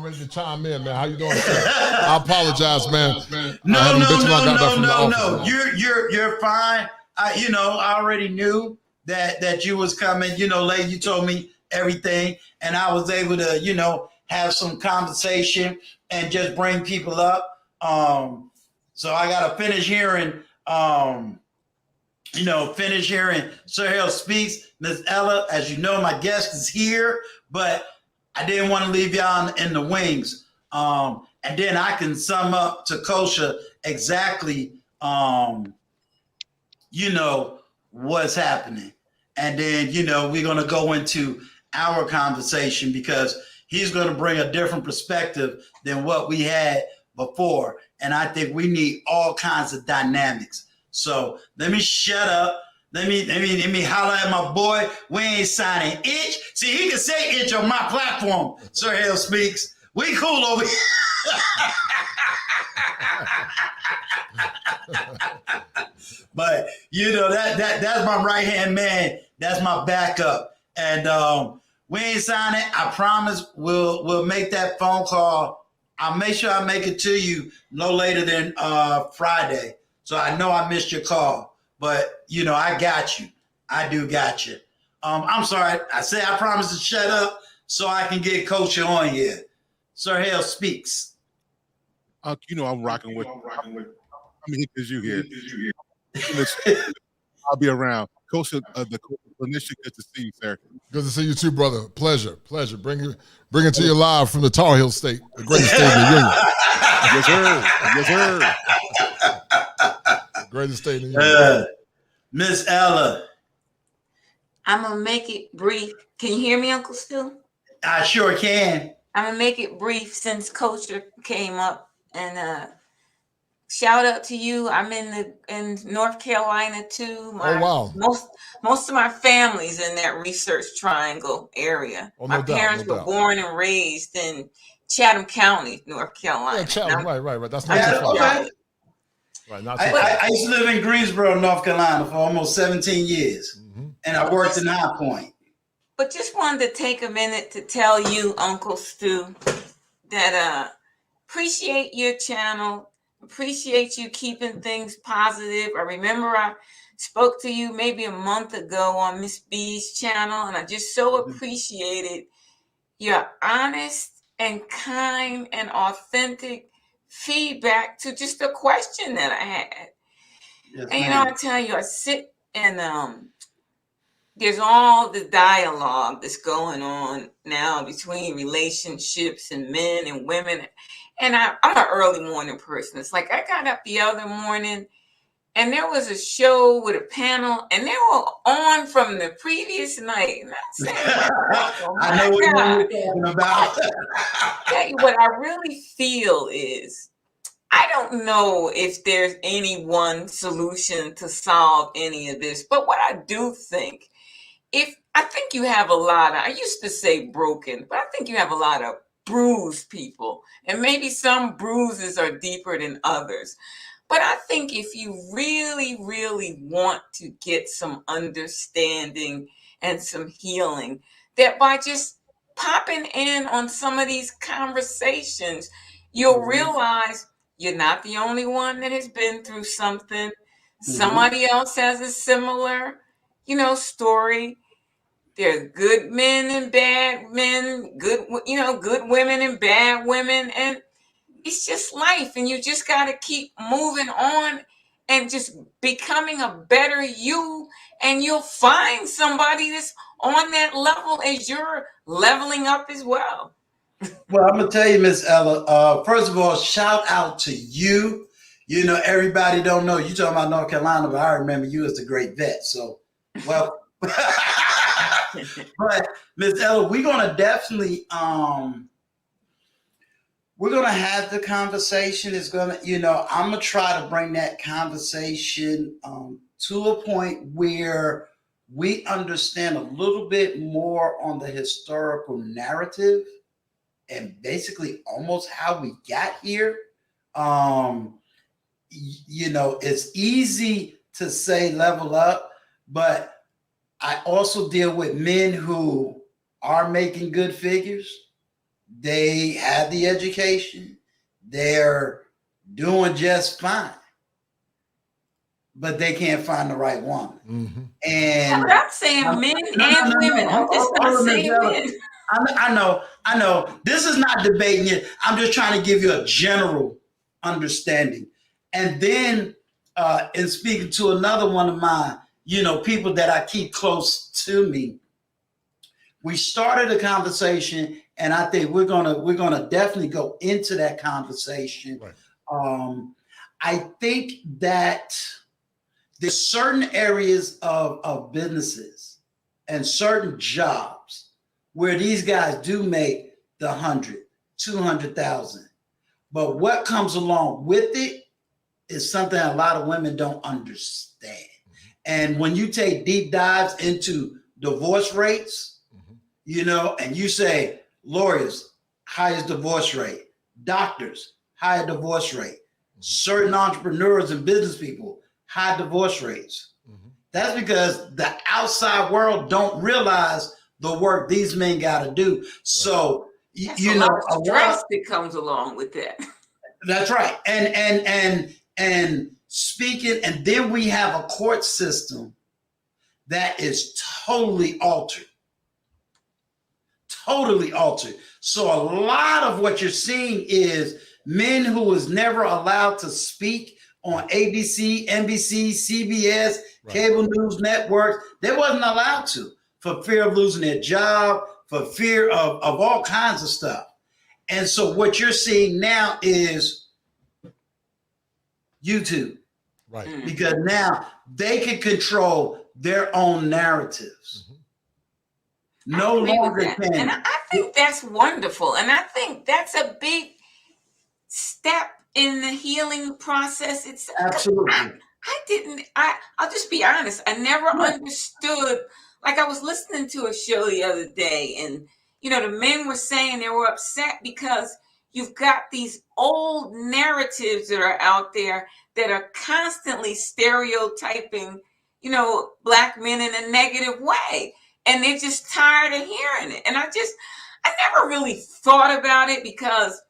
ready to chime in, man. How you doing, sir? I apologize, man. No. You're fine. I already knew that you was coming. Lady, you told me everything, and I was able to, have some conversation and just bring people up. So I got to finish hearing, Sir Hale Speaks. Ms. Ella, as you know, my guest is here, but I didn't want to leave y'all in the wings. And then I can sum up to Kosher exactly, what's happening. And then, we're going to go into our conversation because he's going to bring a different perspective than what we had before. And I think we need all kinds of dynamics. So let me shut up. Let me holler at my boy. We ain't signing itch. See, he can say itch on my platform. Sir Hale Speaks. We cool over here. But that's my right-hand man. That's my backup. And we ain't signing. I promise we'll make that phone call. I'll make sure I make it to you no later than Friday. So I know I missed your call, but I got you. I do got you. I'm sorry. I said I promised to shut up so I can get Kosher on here. Sir Hale Speaks. I'm rocking with. I'm because you here. I'll be around. Kosher, the clinician. Good to see you, sir. Good to see you too, brother. Pleasure. Bring it to you live from the Tar Heel State, the greatest state in the union. Yes, sir. Greatest state in the union. Miss Ella. I'm gonna make it brief. Can you hear me, Uncle Stu? I sure can. I'm gonna make it brief since Kosher came up, and shout out to you. I'm in North Carolina too. Wow. Most of my family's in that Research Triangle area. Oh, My no doubt, parents no were doubt. born and raised in Chatham County, North Carolina. Yeah, Chatham, right. That's not Yeah, too far. okay. Right, not too far. I used to live in Greensboro, North Carolina for almost 17 years. And I worked in High Point. But just wanted to take a minute to tell you, Uncle Stu, that appreciate your channel, appreciate you keeping things positive. I remember I spoke to you maybe a month ago on Miss B's channel, and I just so appreciated your honest and kind and authentic feedback to just a question that I had. Yes, And ma'am. I tell you, I sit and there's all the dialogue that's going on now between relationships and men and women. And I'm an early morning person. It's like I got up the other morning and there was a show with a panel and they were on from the previous night. And I said, oh I know what you're talking about. tell you what I really feel is I don't know if there's any one solution to solve any of this, but what I do think, I think you have a lot of, I used to say broken, but I think you have a lot of bruised people, and maybe some bruises are deeper than others. But I think if you really, really want to get some understanding and some healing, that by just popping in on some of these conversations, you'll realize you're not the only one that has been through something. Somebody else has a similar, story. There are good men and bad men, good women and bad women. And it's just life. And you just got to keep moving on and just becoming a better you. And you'll find somebody that's on that level as you're leveling up as well. Well, I'm going to tell you, Miss Ella, first of all, shout out to you. Everybody don't know. You talking about North Carolina, but I remember you as the great vet. So, well, but Miss Ella, we're going to definitely, we're going to have the conversation. It's going to, I'm going to try to bring that conversation to a point where we understand a little bit more on the historical narrative and basically almost how we got here. It's easy to say level up, but I also deal with men who are making good figures. They have the education. They're doing just fine, but they can't find the right woman. And but I'm saying men and women. I'm just not saying men. I know. This is not debating it. I'm just trying to give you a general understanding. And then in speaking to another one of my, people that I keep close to me, we started a conversation, and I think we're gonna definitely go into that conversation. Right. I think that there's certain areas of businesses and certain jobs where these guys do make the 100, 200,000. But what comes along with it is something a lot of women don't understand. And when you take deep dives into divorce rates, and you say lawyers, highest divorce rate, doctors, higher divorce rate, certain entrepreneurs and business people, high divorce rates. That's because the outside world don't realize the work these men got to do. So, That's a lot of stress that comes along with that. That's right. And speaking, and then we have a court system that is totally altered. Totally altered. So a lot of what you're seeing is men who was never allowed to speak on ABC, NBC, CBS, cable news networks. They wasn't allowed to for fear of losing their job, for fear of all kinds of stuff. And so what you're seeing now is YouTube. Right. Because now they can control their own narratives. No longer can. And I think that's wonderful. And I think that's a big step in the healing process itself? Absolutely. I'll just be honest. I never Right. understood. Like, I was listening to a show the other day, and the men were saying they were upset because you've got these old narratives that are out there that are constantly stereotyping, Black men in a negative way. And they're just tired of hearing it. And I never really thought about it because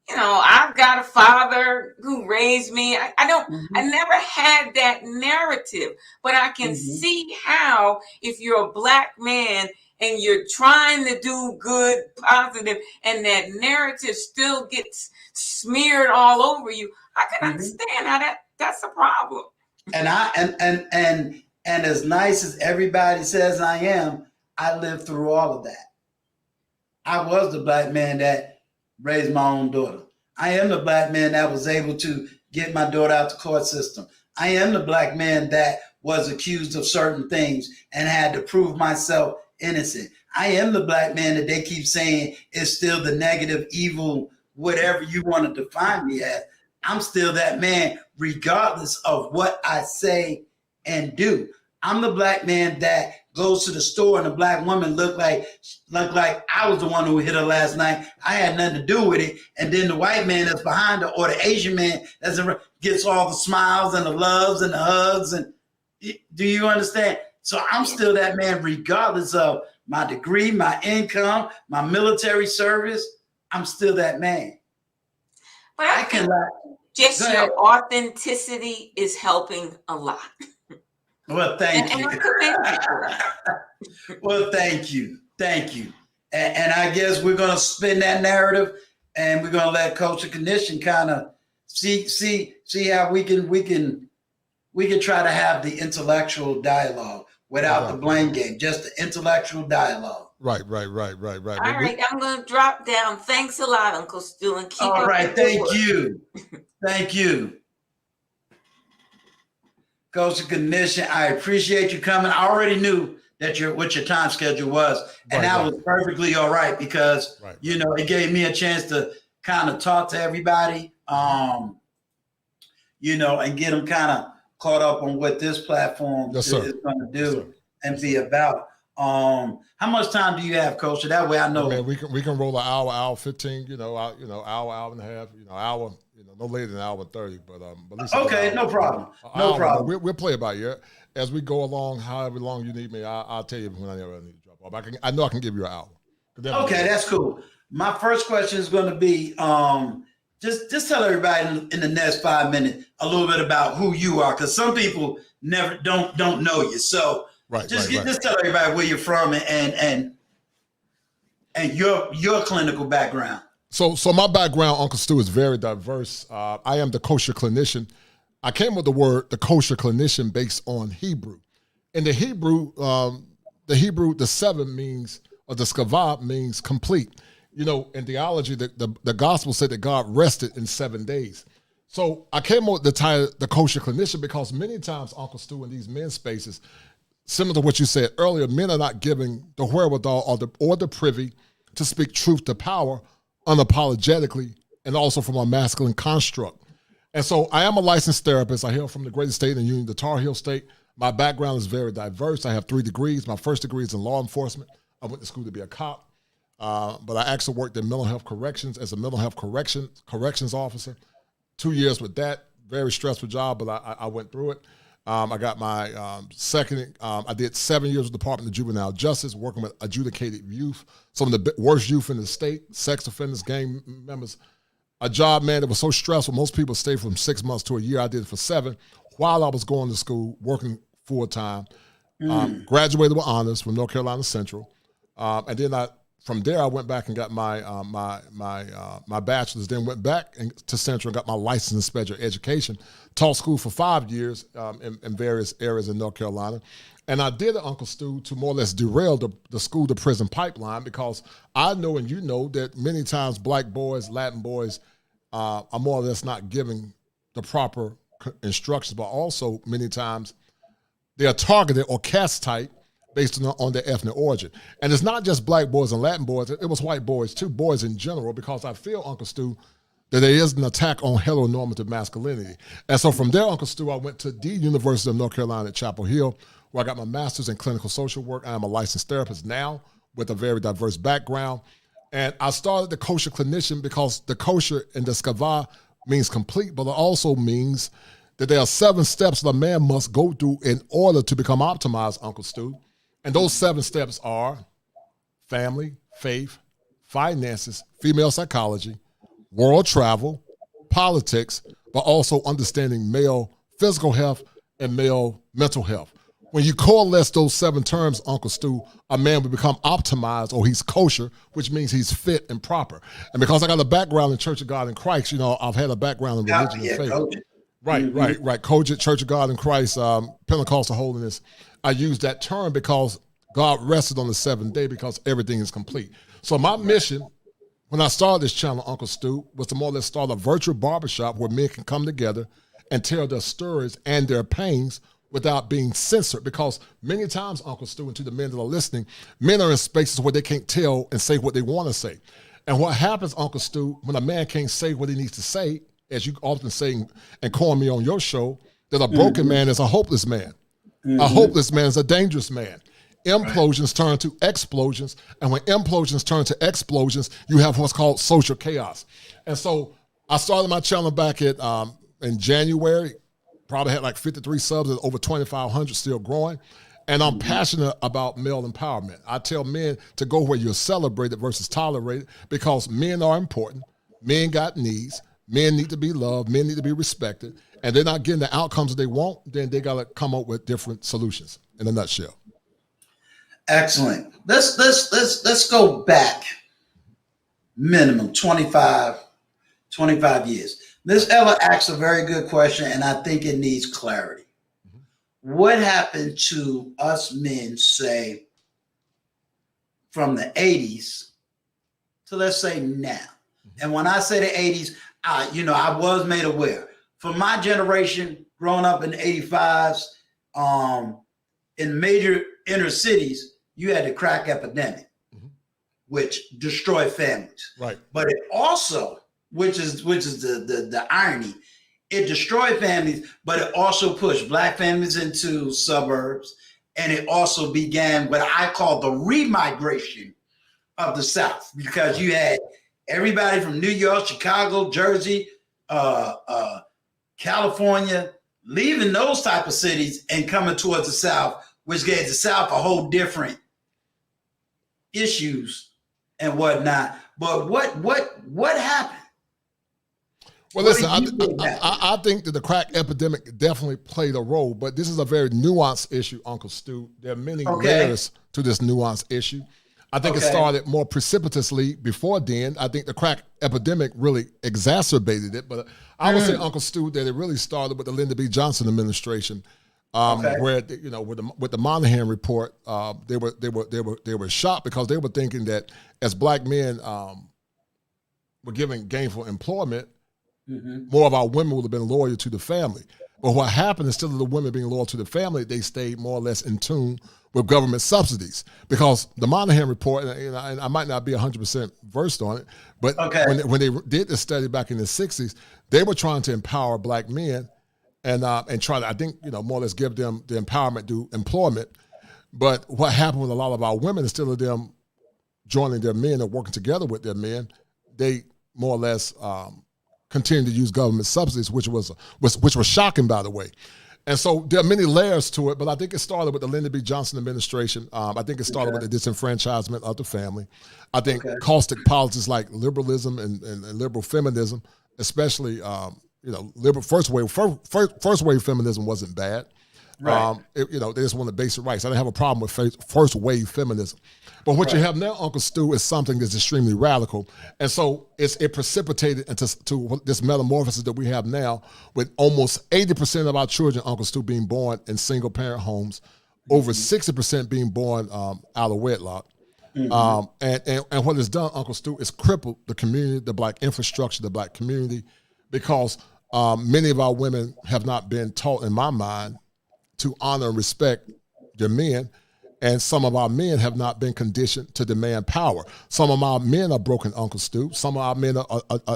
I've got a father who raised me. I never had that narrative, but I can see how if you're a Black man and you're trying to do good, positive, and that narrative still gets smeared all over you, I can understand how that's a problem. And and as nice as everybody says I am, I lived through all of that. I was the Black man that raised my own daughter. I am the Black man that was able to get my daughter out the court system. I am the Black man that was accused of certain things and had to prove myself innocent. I am the Black man that they keep saying is still the negative, evil, whatever you want to define me as. I'm still that man, regardless of what I say and do. I'm the Black man that goes to the store and the Black woman look like I was the one who hit her last night. I had nothing to do with it. And then the white man that's behind her, or the Asian man gets all the smiles and the loves and the hugs. And do you understand? So I'm still that man, regardless of my degree, my income, my military service. I'm still that man. But I think just your authenticity is helping a lot. Well, thank you. Well, thank you. Thank you. And I guess we're going to spin that narrative, and we're going to let Kosher Clinician kind of see how we can try to have the intellectual dialogue without the blame game, just the intellectual dialogue. Right. All right, I'm going to drop down. Thanks a lot, Uncle Stu, and keep all up right, thank you. Thank you. Kosher Clinician, I appreciate you coming. I already knew that what your time schedule was, and that was perfectly all right because it gave me a chance to kind of talk to everybody, and get them kind of caught up on what this platform is going to do and be about. How much time do you have, Kosher? That way I know. Man, we can roll an hour 15, hour and a half, hour. No later than an hour and 30, but at least okay, no problem. No problem. We'll play about you as we go along. However long you need me, I'll tell you when I need to drop off. I know I can give you an hour. Okay, that's cool. My first question is going to be just tell everybody in the next 5 minutes a little bit about who you are, because some people don't know you. So just tell everybody where you're from and your clinical background. So my background, Uncle Stu, is very diverse. I am the Kosher Clinician. I came with the Kosher Clinician based on Hebrew. In the Hebrew, the seven means, or the skavah means complete. In theology, the gospel said that God rested in 7 days. So I came up with the title, the Kosher Clinician, because many times, Uncle Stu, in these men's spaces, similar to what you said earlier, men are not giving the wherewithal or the privy to speak truth to power unapologetically, and also from a masculine construct. And so I am a licensed therapist. I hail from the greatest state in the Union, the Tar Heel State. My background is very diverse. I have 3 degrees. My first degree is in law enforcement. I went to school to be a cop, but I actually worked in mental health corrections as a mental health corrections officer. 2 years with that, very stressful job, but I went through it. I got my second, I did 7 years with the Department of Juvenile Justice, working with adjudicated youth, some of the worst youth in the state, sex offenders, gang members. A job, man, that was so stressful. Most people stay from 6 months to a year. I did it for 7 while I was going to school, working full time. Graduated with honors from North Carolina Central. And then from there, I went back and got my bachelor's, then went back to Central and got my license in special education. Taught school for 5 years in various areas in North Carolina. And I did it, Uncle Stu, to more or less derail the school-to-prison pipeline, because I know and you know that many times Black boys, Latin boys are more or less not giving the proper instructions, but also many times they are targeted or caste type based on their ethnic origin. And it's not just Black boys and Latin boys. It was white boys too, boys in general, because I feel, Uncle Stu, that there is an attack on heteronormative masculinity. And so from there, Uncle Stu, I went to the University of North Carolina at Chapel Hill, where I got my master's in clinical social work. I am a licensed therapist now with a very diverse background. And I started the Kosher Clinician because the kosher in the skava means complete, but it also means that there are 7 steps that a man must go through in order to become optimized, Uncle Stu. And those 7 steps are family, faith, finances, female psychology, world travel, politics, but also understanding male physical health and male mental health. When you coalesce those 7 terms, Uncle Stu, a man will become optimized, or he's kosher, which means he's fit and proper. And because I got a background in Church of God in Christ, I've had a background in religion and faith. Right. Cogent, Church of God in Christ, Pentecostal holiness. I use that term because God rested on the 7th day because everything is complete. So my mission, when I started this channel, Uncle Stu, was to more or less start a virtual barbershop where men can come together and tell their stories and their pains without being censored, because many times, Uncle Stu, and to the men that are listening, men are in spaces where they can't tell and say what they want to say. And what happens, Uncle Stu, when a man can't say what he needs to say, as you often say and call me on your show, that a broken man is a hopeless man. A hopeless man is a dangerous man. Implosions turn to explosions, and when implosions turn to explosions, you have what's called social chaos. And so I started my channel back in January. Probably had like 53 subs and over 2,500 still growing. And I'm passionate about male empowerment. I tell men to go where you're celebrated versus tolerated, because men are important. Men got needs. Men need to be loved. Men need to be respected. And they're not getting the outcomes that they want, then they got to come up with different solutions in a nutshell. Excellent. Let's go back minimum 25 years. Miss Ella asks a very good question, and I think it needs clarity. What happened to us men, say, from the 80s to, let's say, now? And when I say the 80s, I was made aware. For my generation, growing up in the 85s, in major inner cities, you had the crack epidemic, which destroyed families. Right. But it also, which is the irony, it destroyed families, but it also pushed Black families into suburbs, and it also began what I call the remigration of the South, because you had everybody from New York, Chicago, Jersey, California, leaving those type of cities and coming towards the South, which gave the South a whole different issues and whatnot. But what happened? Well, listen, I think that the crack epidemic definitely played a role, but this is a very nuanced issue, Uncle Stu. There are many layers to this nuanced issue. I think it started more precipitously before then. I think the crack epidemic really exacerbated it, but I would say, Uncle Stu, that it really started with the Lyndon B. Johnson administration, where with the Monahan report, they were shocked because they were thinking that as Black men were given gainful employment, more of our women would have been loyal to the family. But what happened, instead of the women being loyal to the family, they stayed more or less in tune with government subsidies. Because the Monahan report, and I might not be 100% versed on it, but when they did this study back in the 60s, they were trying to empower Black men and try to, I think, more or less give them the empowerment through employment. But what happened with a lot of our women, instead of them joining their men or working together with their men, they more or less continue to use government subsidies, which was shocking, by the way. And so there are many layers to it, but I think it started with the Lyndon B. Johnson administration. I think it started with the disenfranchisement of the family. I think caustic politics like liberalism and liberal feminism, especially liberal first wave feminism wasn't bad. Right. They just wanted basic rights. I didn't have a problem with first wave feminism. But what you have now, Uncle Stu, is something that's extremely radical. And so it precipitated into this metamorphosis that we have now, with almost 80% of our children, Uncle Stu, being born in single parent homes, over 60% being born out of wedlock. And what it's done, Uncle Stu, is crippled the community, the Black infrastructure, the Black community, because many of our women have not been taught, in my mind, to honor and respect their men. And some of our men have not been conditioned to demand power. Some of our men are broken, Uncle Stu. Some of our men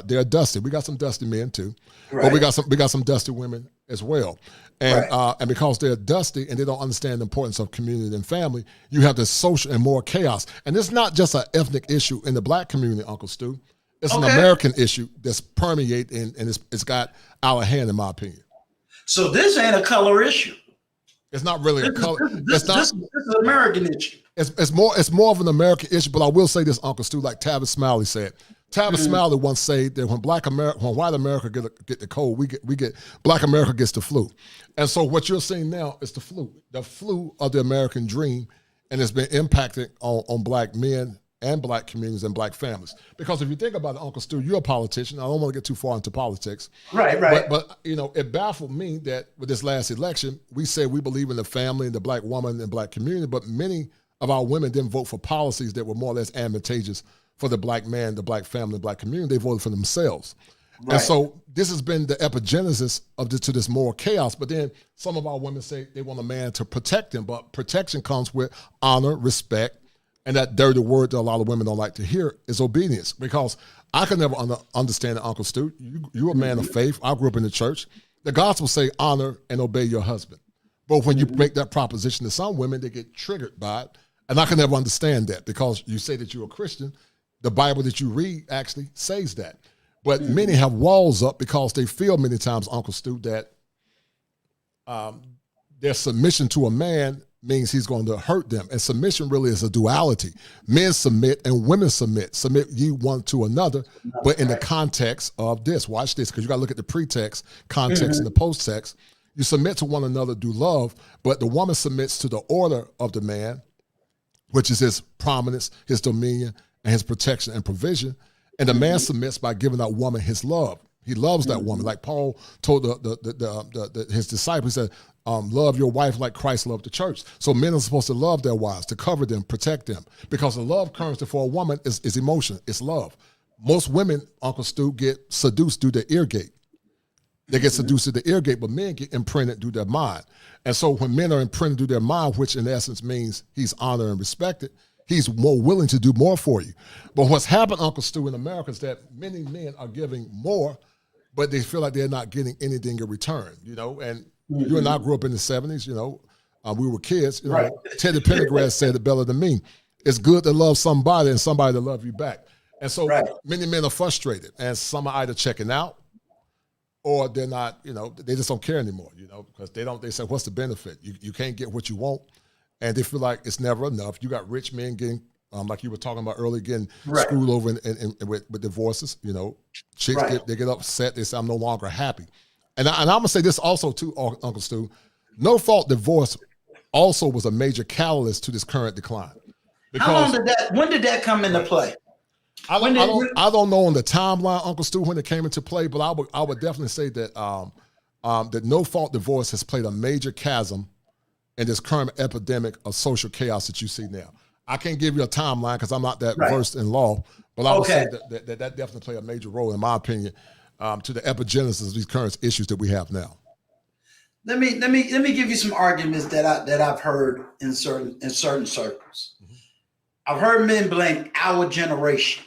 they're dusty. We got some dusty men too, but we got some dusty women as well. And and because they're dusty and they don't understand the importance of community and family, you have this social and moral chaos. And it's not just an ethnic issue in the black community, Uncle Stu. It's an American issue that's permeating and it's got out of hand, in my opinion. So this ain't a color issue. It's not really a color. This is an American issue. It's more of an American issue. But I will say this, Uncle Stu, like Tavis Smiley said. Tavis Smiley once said that when white America get the cold, we get Black America gets the flu. And so what you're seeing now is the flu of the American dream, and it's been impacting on Black men and Black communities and Black families. Because if you think about it, Uncle Stu, you're a politician. I don't want to get too far into politics. Right. But it baffled me that with this last election, we said we believe in the family and the Black woman and Black community, but many of our women didn't vote for policies that were more or less advantageous for the Black man, the Black family, the Black community. They voted for themselves. Right. And so this has been the epigenesis to this moral chaos. But then some of our women say they want a man to protect them, but protection comes with honor, respect, and that dirty word that a lot of women don't like to hear is obedience. Because I can never understand it, Uncle Stu. You're a man of faith. I grew up in the church. The gospel say honor and obey your husband. But when you make that proposition to some women, they get triggered by it. And I can never understand that because you say that you're a Christian. The Bible that you read actually says that. But many have walls up because they feel many times, Uncle Stu, that their submission to a man means he's going to hurt them. And submission really is a duality. Men submit and women submit. Submit ye one to another, but in the context of this. Watch this, because you got to look at the pretext, context, and the post-text. You submit to one another, do love, but the woman submits to the order of the man, which is his prominence, his dominion, and his protection and provision. And the man submits by giving that woman his love. He loves that woman. Like Paul told his disciples, he said, love your wife like Christ loved the church. So men are supposed to love their wives, to cover them, protect them. Because the love currency for a woman is emotion, it's love. Most women, Uncle Stu, get seduced through the ear gate. They get seduced through the ear gate, but men get imprinted through their mind. And so when men are imprinted through their mind, which in essence means he's honored and respected, he's more willing to do more for you. But what's happened, Uncle Stu, in America is that many men are giving more, but they feel like they're not getting anything in return, and you and I grew up in the 70s, we were kids, right. Teddy Pendergrass said it better than me. It's good to love somebody and somebody to love you back. And so many men are frustrated, and some are either checking out or they're not, they just don't care anymore, because they say, what's the benefit? You can't get what you want. And they feel like it's never enough. You got rich men getting, like you were talking about earlier, getting screwed over with divorces. Chicks they get upset. They say, I'm no longer happy. And I'm gonna say this also too, Uncle Stu. No fault divorce also was a major catalyst to this current decline. Because when did that come into play? I don't know on the timeline, Uncle Stu, when it came into play, but I would definitely say that that no fault divorce has played a major chasm in this current epidemic of social chaos that you see now. I can't give you a timeline because I'm not that versed in law, but I would say that definitely played a major role, in my opinion, to the epigenesis of these current issues that we have now. Let me give you some arguments that I've heard in certain circles. Mm-hmm. I've heard men blame our generation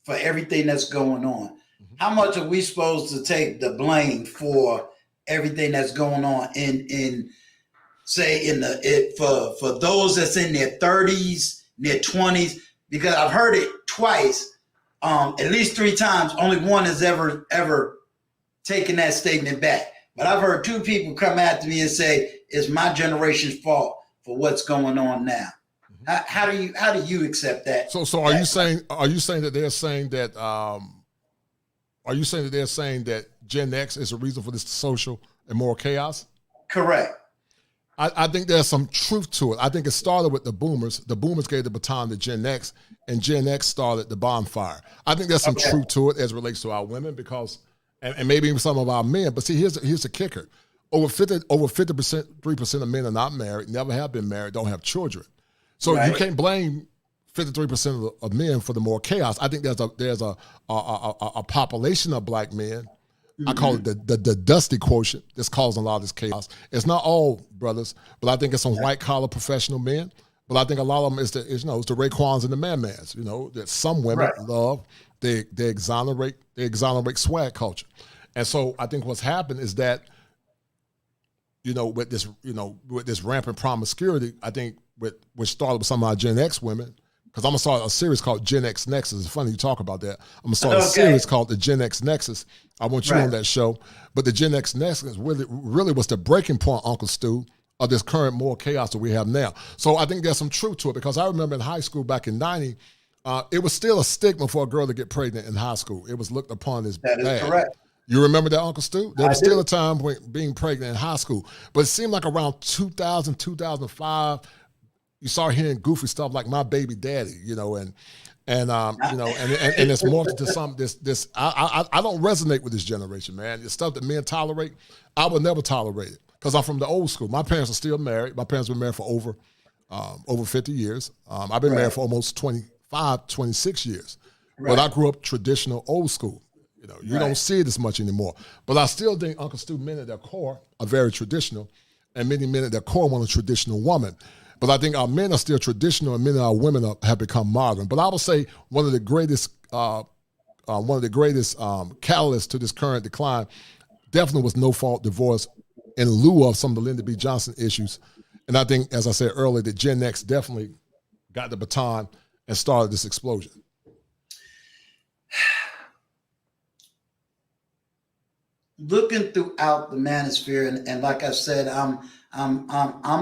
for everything that's going on. Mm-hmm. How much are we supposed to take the blame for everything that's going on in for those that's in their 30s, their 20s? Because I've heard it twice, at least 3 times. Only one has ever taken that statement back. But I've heard 2 people come after me and say, it's my generation's fault for what's going on now. Mm-hmm. How do you accept that? So are you saying that they're saying that Gen X is a reason for this social and moral chaos? Correct. I think there's some truth to it. I think it started with the boomers. The boomers gave the baton to Gen X, and Gen X started the bonfire. I think there's some truth to it as it relates to our women, because, and maybe even some of our men. But see, here's the kicker: over 53% of men are not married, never have been married, don't have children. So you can't blame 53% of men for the moral chaos. I think there's a population of black men. I call it the dusty quotient that's causing a lot of this chaos. It's not all brothers, but I think it's some white collar professional men. But I think a lot of them is the Raekwons and the Man-Mans, that some women love, they exonerate swag culture. And so I think what's happened is that, with this rampant promiscuity, I think which started with some of our Gen X women, because I'm going to start a series called Gen X Nexus. It's funny you talk about that. I'm going to start a series called the Gen X Nexus. I want you on that show. But the Gen X Nexus really was the breaking point, Uncle Stu, of this current moral chaos that we have now. So I think there's some truth to it, because I remember in high school back in 90, it was still a stigma for a girl to get pregnant in high school. It was looked upon as bad. That is correct. You remember that, Uncle Stu? There was still a time when being pregnant in high school. But it seemed like around 2000, 2005, you start hearing goofy stuff like "my baby daddy," and it's morphed into some this. I don't resonate with this generation, man. The stuff that men tolerate, I would never tolerate it, because I'm from the old school. My parents are still married. My parents been married for over 50 years. I've been married for almost 25, 26 years. But I grew up traditional, old school. You don't see it as much anymore. But I still think Uncle Stu, men at their core are very traditional, and many men at their core want a traditional woman. But I think our men are still traditional, and many of our women have become modern. But I would say one of the greatest catalysts to this current decline definitely was no-fault divorce, in lieu of some of the Lyndon B. Johnson issues. And I think, as I said earlier, that Gen X definitely got the baton and started this explosion. Looking throughout the manosphere, and like I said, I'm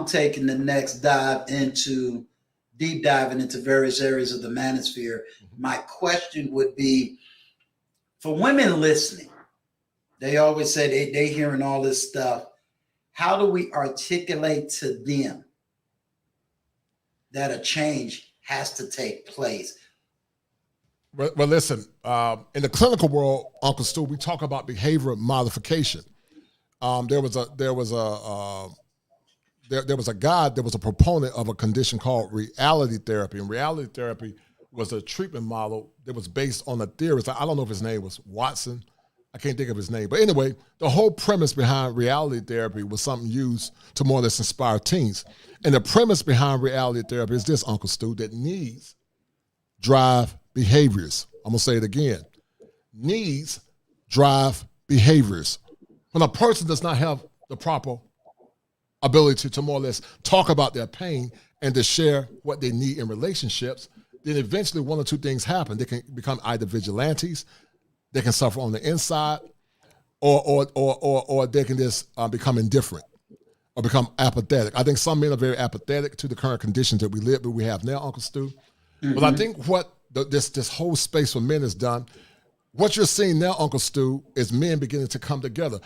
taking the next deep diving into various areas of the manosphere. My question would be, for women listening, they always say they hearing all this stuff. How do we articulate to them that a change has to take place? Well, listen, in the clinical world, Uncle Stu, we talk about behavior modification. There was a guy that was a proponent of a condition called reality therapy, and reality therapy was a treatment model that was based on a theorist. I don't know if his name was Watson. I can't think of his name. But anyway, the whole premise behind reality therapy was something used to more or less inspire teens. And the premise behind reality therapy is this, Uncle Stu, that needs drive behaviors. I'm going to say it again. Needs drive behaviors. When a person does not have the proper ability to more or less talk about their pain and to share what they need in relationships, then eventually one or two things happen. They can become either vigilantes, they can suffer on the inside, or they can just become indifferent or become apathetic. I think some men are very apathetic to the current conditions that we have now, Uncle Stu. Mm-hmm. But I think what this whole space for men has done, what you're seeing now, Uncle Stu, is men beginning to come together.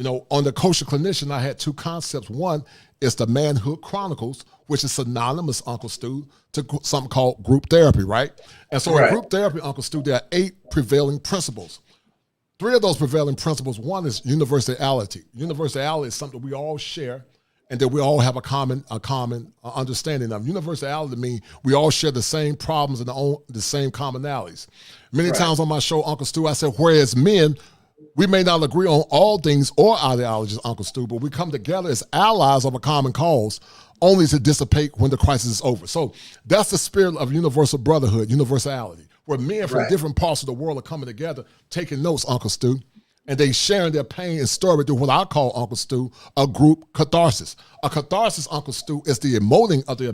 On the Kosher Clinician, I had two concepts. One is the Manhood Chronicles, which is synonymous, Uncle Stu, to something called group therapy, right? And so in group therapy, Uncle Stu, there are 8 prevailing principles. 3 of those prevailing principles, one is universality. Universality is something we all share and that we all have a common understanding of. Universality means we all share the same problems and the same commonalities. Many times on my show, Uncle Stu, I said, whereas men, we may not agree on all things or ideologies, Uncle Stu, but we come together as allies of a common cause, only to dissipate when the crisis is over. So that's the spirit of universal brotherhood, universality, where men from different parts of the world are coming together, taking notes, Uncle Stu, and they sharing their pain and story through what I call, Uncle Stu, a group catharsis. A catharsis, Uncle Stu, is the emoting of the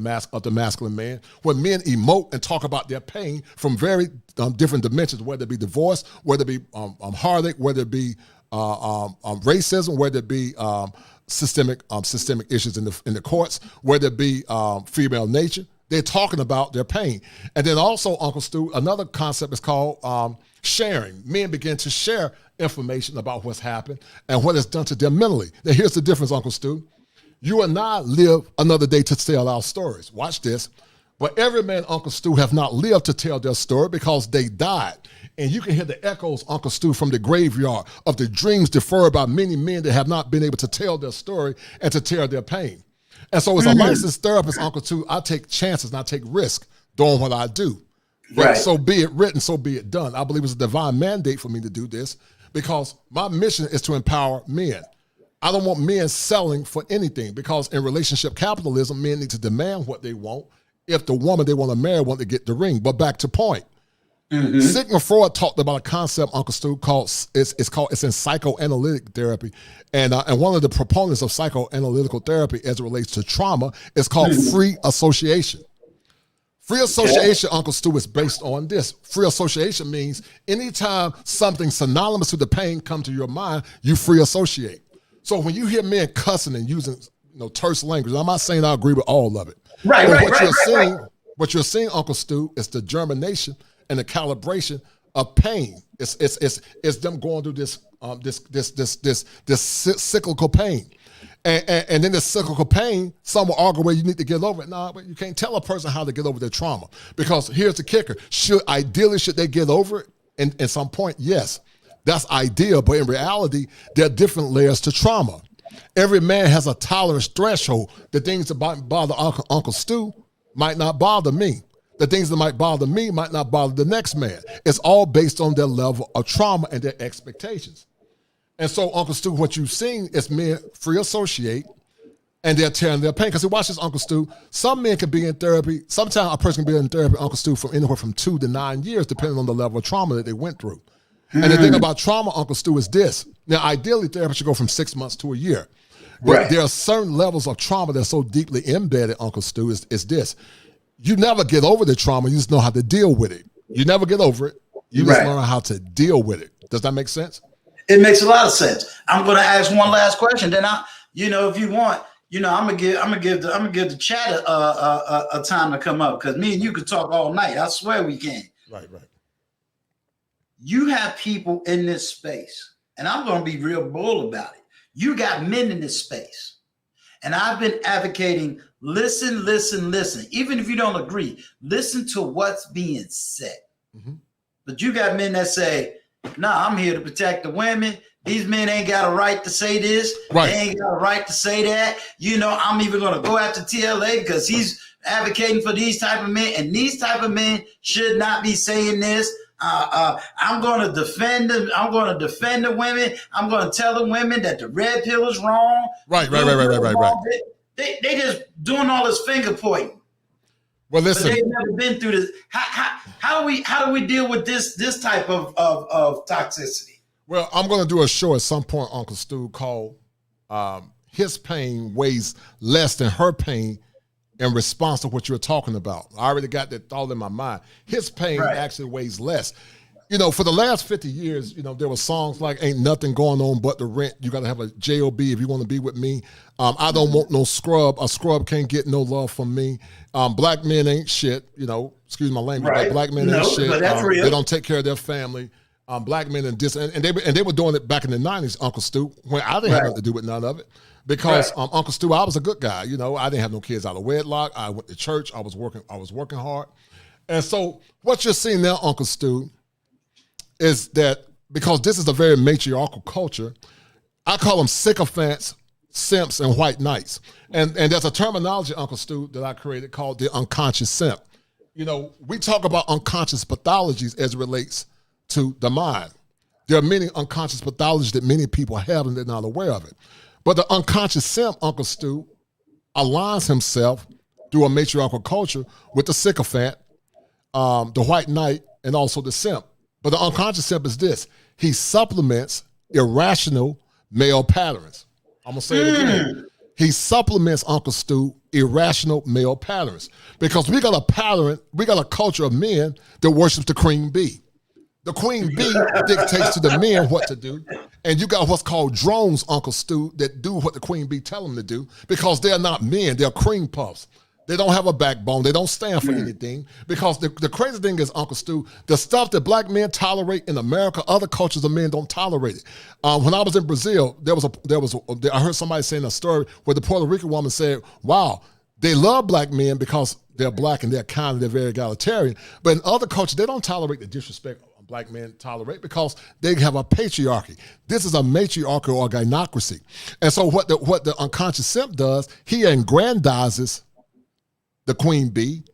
masculine man, where men emote and talk about their pain from very different dimensions, whether it be divorce, whether it be heartache, whether it be racism, whether it be systemic issues in the courts, whether it be female nature. They're talking about their pain. And then also, Uncle Stu, another concept is called sharing. Men begin to share information about what's happened and what it's done to them mentally. Now, here's the difference, Uncle Stu. You and I live another day to tell our stories. Watch this. But every man, Uncle Stu, have not lived to tell their story because they died. And you can hear the echoes, Uncle Stu, from the graveyard of the dreams deferred by many men that have not been able to tell their story and to tell their pain. And so as a licensed therapist, Uncle Stu, I take chances and I take risks doing what I do. Right. So be it written, so be it done. I believe it's a divine mandate for me to do this because my mission is to empower men. I don't want men selling for anything because in relationship capitalism, men need to demand what they want if the woman they want to marry want to get the ring. But back to point. Sigmund Freud talked about a concept, Uncle Stu, called it's in psychoanalytic therapy, and one of the proponents of psychoanalytical therapy as it relates to trauma is called free association. Free association, Uncle Stu, is based on this. Free association means anytime something synonymous with the pain comes to your mind, you free associate. So when you hear men cussing and using terse language, I'm not saying I agree with all of it. What you're seeing, Uncle Stu, is the germination and the calibration of pain. It's them going through this cyclical pain. And then the cyclical pain, some will argue, well, you need to get over it. No, but you can't tell a person how to get over their trauma. Because here's the kicker. Should they get over it? And at some point, yes. That's ideal, but in reality, there are different layers to trauma. Every man has a tolerance threshold. The things that bother Uncle Stu might not bother me. The things that might bother me might not bother the next man. It's all based on their level of trauma and their expectations. And so, Uncle Stu, what you've seen is men free associate, and they're tearing their pain. Because watch this, Uncle Stu. Some men can be in therapy. Sometimes a person can be in therapy, Uncle Stu, from anywhere from 2 to 9 years, depending on the level of trauma that they went through. And the thing about trauma, Uncle Stu, is this. Now, ideally, therapy should go from 6 months to a year. But there are certain levels of trauma that's so deeply embedded, Uncle Stu, is this. You never get over the trauma. You just know how to deal with it. You never get over it. You just learn how to deal with it. Does that make sense? It makes a lot of sense. I'm going to ask one last question. Then if you want, I'm gonna give the chat a time to come up, because me and you could talk all night. I swear we can. Right. You have people in this space, and I'm going to be real bold about it. You got men in this space, and I've been advocating. Listen. Even if you don't agree, listen to what's being said. But you got men that say, nah, I'm here to protect the women. These men ain't got a right to say this. Right. They ain't got a right to say that. I'm even going to go after TLA because he's advocating for these type of men, and these type of men should not be saying this. I'm going to defend them. I'm going to defend the women. I'm going to tell the women that the red pill is wrong. Right. They just doing all this finger pointing. Well, listen. But they've never been through this. How do we deal with this type of toxicity? Well, I'm going to do a show at some point, Uncle Stu, called "His Pain Weighs Less Than Her Pain" in response to what you're talking about. I already got that thought in my mind. His pain actually weighs less. For the last 50 years, there were songs like "Ain't Nothing Going On But the Rent." You got to have a JOB if you want to be with me. I don't want no scrub. A scrub can't get no love from me. Black men ain't shit. Excuse my language. But black men ain't shit. They don't take care of their family. Black men and they were doing it back in the 90s, Uncle Stu, when I didn't have nothing to do with none of it. Because Uncle Stu, I was a good guy. I didn't have no kids out of wedlock. I went to church. I was working hard. And so what you're seeing now, Uncle Stu, is that because this is a very matriarchal culture, I call them sycophants, simps, and white knights. And there's a terminology, Uncle Stu, that I created called the unconscious simp. We talk about unconscious pathologies as it relates to the mind. There are many unconscious pathologies that many people have and they're not aware of it. But the unconscious simp, Uncle Stu, aligns himself through a matriarchal culture with the sycophant, the white knight, and also the simp. But the unconscious simp is this. He supplements irrational male patterns. I'm going to say it again. He supplements, Uncle Stu, irrational male patterns. Because we got a culture of men that worships the queen bee. The queen bee dictates to the men what to do. And you got what's called drones, Uncle Stu, that do what the queen bee tell them to do because they're not men. They're cream puffs. They don't have a backbone. They don't stand for anything. Because the crazy thing is, Uncle Stu, the stuff that black men tolerate in America, other cultures of men don't tolerate it. When I was in Brazil, I heard somebody saying a story where the Puerto Rican woman said, wow, they love black men because they're black and they're kind and they're very egalitarian. But in other cultures, they don't tolerate the disrespect black men tolerate because they have a patriarchy. This is a matriarchal or gynocracy. And so what the unconscious simp does, he aggrandizes the queen bee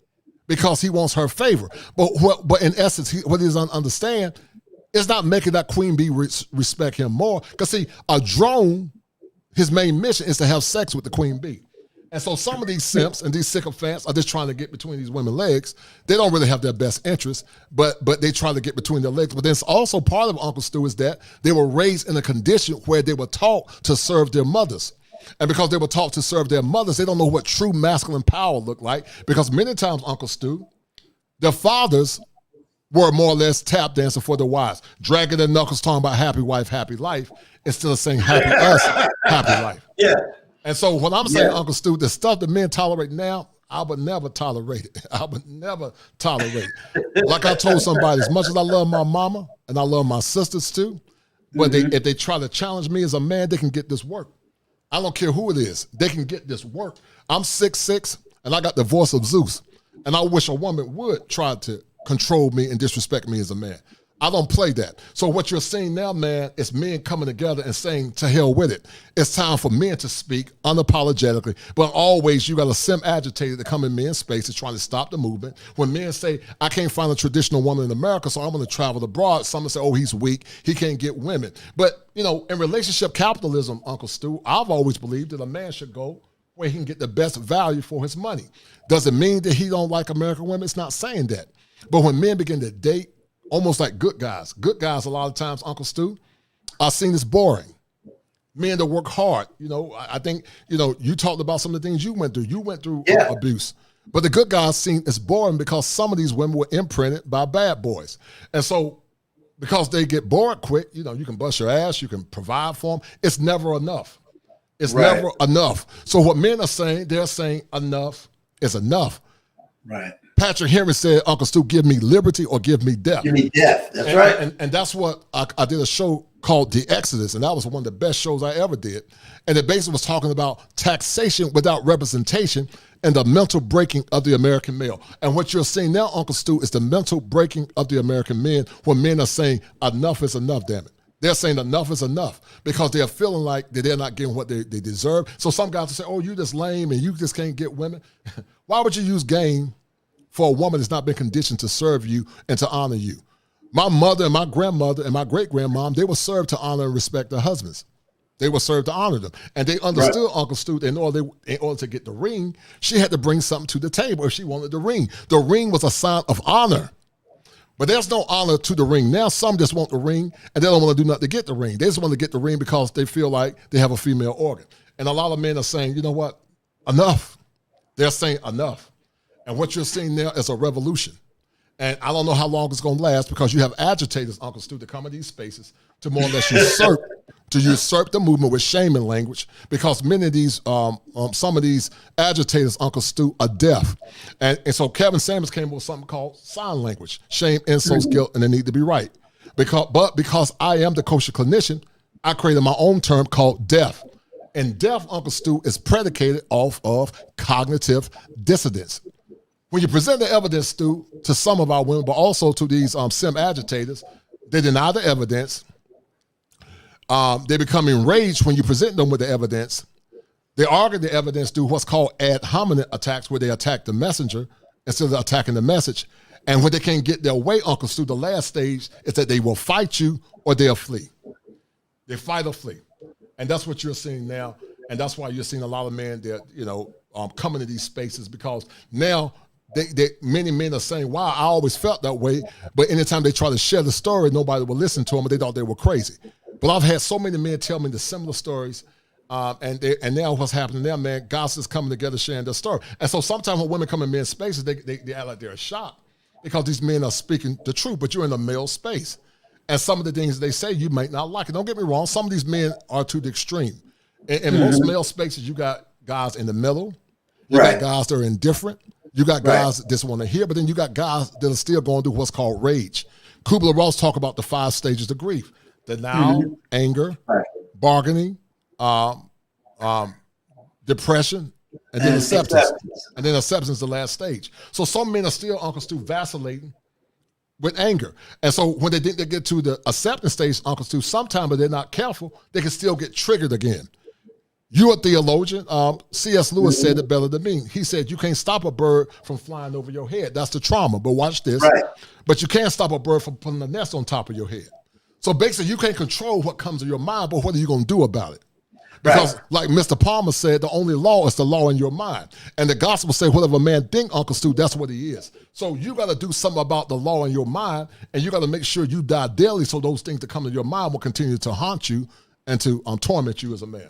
because he wants her favor. But in essence, what he doesn't understand is not making that queen bee respect him more. Because see, a drone, his main mission is to have sex with the queen bee. And so some of these simps and these sycophants are just trying to get between these women's legs. They don't really have their best interest, but they try to get between their legs. But then it's also part of Uncle Stu is that they were raised in a condition where they were taught to serve their mothers. And because they were taught to serve their mothers, they don't know what true masculine power looked like. Because many times, Uncle Stu, their fathers were more or less tap dancing for their wives, dragging their knuckles, talking about happy wife, happy life, instead of saying happy us, happy life. Yeah. And so what I'm saying, Uncle Stu, the stuff that men tolerate now, I would never tolerate it. I would never tolerate it. Like I told somebody, as much as I love my mama and I love my sisters too, but if they try to challenge me as a man, they can get this work. I don't care who it is. They can get this work. I'm 6'6", and I got the voice of Zeus. And I wish a woman would try to control me and disrespect me as a man. I don't play that. So what you're seeing now, man, is men coming together and saying, to hell with it. It's time for men to speak unapologetically, but always you got a sim agitator to come in men's spaces trying to stop the movement. When men say, I can't find a traditional woman in America, so I'm going to travel abroad, some say, oh, he's weak, he can't get women. But, you know, in relationship capitalism, Uncle Stu, I've always believed that a man should go where he can get the best value for his money. Does it mean that he don't like American women? It's not saying that. But when men begin to date, almost like good guys a lot of times, Uncle Stu, are seen as boring. Men that work hard, you know, I think, you know, you talked about some of the things you went through. You went through abuse. But the good guys seen as boring because some of these women were imprinted by bad boys. And so because they get bored quick, you know, you can bust your ass, you can provide for them. It's never enough. It's never enough. So what men are saying, they're saying enough is enough. Right. Patrick Henry said, Uncle Stu, give me liberty or give me death. Give me death. That's right. And that's what I did a show called The Exodus, and that was one of the best shows I ever did. And it basically was talking about taxation without representation and the mental breaking of the American male. And what you're seeing now, Uncle Stu, is the mental breaking of the American men when men are saying enough is enough, damn it. They're saying enough is enough because they're feeling like that they're not getting what they deserve. So some guys will say, oh, you just lame and you just can't get women. Why would you use game for a woman that's not been conditioned to serve you and to honor you? My mother and my grandmother and my great-grandmom, they were served to honor and respect their husbands. They were served to honor them. And they understood, Uncle Stu, in order to get the ring, she had to bring something to the table if she wanted the ring. The ring was a sign of honor. But there's no honor to the ring. Now some just want the ring and they don't want to do nothing to get the ring. They just want to get the ring because they feel like they have a female organ. And a lot of men are saying, you know what, enough. They're saying enough. And what you're seeing now is a revolution. And I don't know how long it's going to last because you have agitators, Uncle Stu, to come in these spaces to more or less usurp the movement with shame and language because many of these, some of these agitators, Uncle Stu, are deaf. And so Kevin Samuels came up with something called sign language, shame, insults, guilt, and the need to be right. Because I am the kosher clinician, I created my own term called deaf. And deaf, Uncle Stu, is predicated off of cognitive dissonance. When you present the evidence, Stu, to some of our women, but also to these sim agitators, they deny the evidence. They become enraged when you present them with the evidence. They argue the evidence through what's called ad hominem attacks, where they attack the messenger instead of attacking the message. And when they can't get their way, Uncle Stu, the last stage is that they will fight you or they'll flee. They fight or flee. And that's what you're seeing now. And that's why you're seeing a lot of men that, you know, coming to these spaces because now many men are saying, wow, I always felt that way. But anytime they try to share the story, nobody will listen to them. They thought they were crazy. But I've had so many men tell me the similar stories. And now what's happening now, man, guys is coming together sharing their story. And so sometimes when women come in men's spaces, they act like they're shocked because these men are speaking the truth, but you're in a male space. And some of the things they say, you might not like it. Don't get me wrong. Some of these men are to the extreme. In most male spaces, you got guys in the middle. You got guys that are indifferent. You got guys that just want to hear, but then you got guys that are still going through what's called rage. Kubler-Ross talk about the 5 stages of grief: denial, anger, bargaining, depression, and then acceptance. And then acceptance is the last stage. So some men are still, Uncle Stu, vacillating with anger. And so when they think they get to the acceptance stage, Uncle Stu, sometimes if they're not careful, they can still get triggered again. You're a theologian. C.S. Lewis said it better than me. He said, you can't stop a bird from flying over your head. That's the trauma. But watch this. But you can't stop a bird from putting a nest on top of your head. So basically, you can't control what comes to your mind, but what are you going to do about it? Because Right. like Mr. Palmer said, the only law is the law in your mind. And the gospel say whatever a man think, Uncle Stu, that's what he is. So you got to do something about the law in your mind, and you got to make sure you die daily so those things that come to your mind will continue to haunt you and to torment you as a man.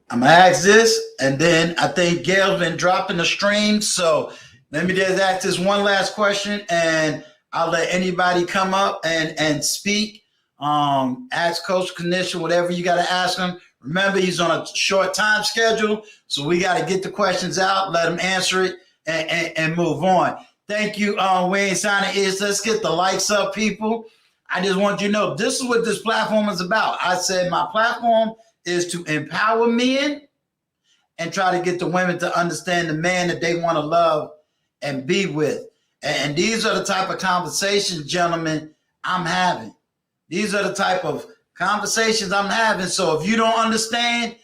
I'm gonna ask this, and then I think Gail's been dropping the stream. So let me just ask this one last question, and I'll let anybody come up and speak. Ask Coach Clinician whatever you got to ask him. Remember, he's on a short time schedule, so we got to get the questions out, let him answer it, and move on. Thank you. We ain't signing is. Let's get the likes up, people. I just want you to know this is what this platform is about. I said my platform is to empower men and try to get the women to understand the man that they want to love and be with. And these are the type of conversations, gentlemen, I'm having. These are the type of conversations I'm having. So if you don't understand,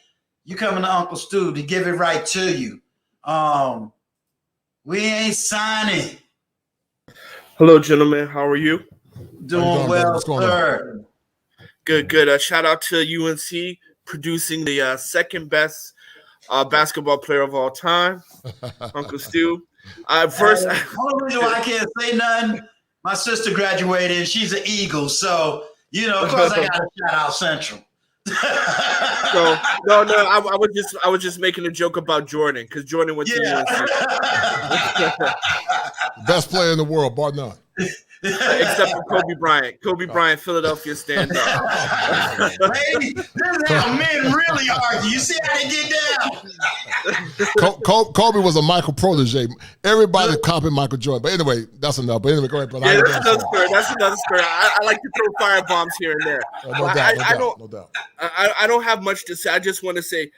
you coming to Uncle Stu to give it right to you. We ain't signing. Hello, gentlemen. How are you? Doing well, sir. Good. Shout out to UNC producing the second best basketball player of all time, Uncle Stu. First, the only reason why I can't say nothing, my sister graduated and she's an Eagle, so of course I got to shout out Central. So no, I was just making a joke about Jordan because Jordan went to UNC. Best player in the world, bar none. Except for Kobe Bryant. Kobe Bryant, Philadelphia stand up. Lady, this is how men really argue. You see how they get down? Kobe was a Michael protege. Everybody copied Michael Jordan. But anyway, that's enough. But anyway, go ahead. Yeah, that's another story. I like to throw firebombs here and there. No doubt. I don't have much to say. I just want to say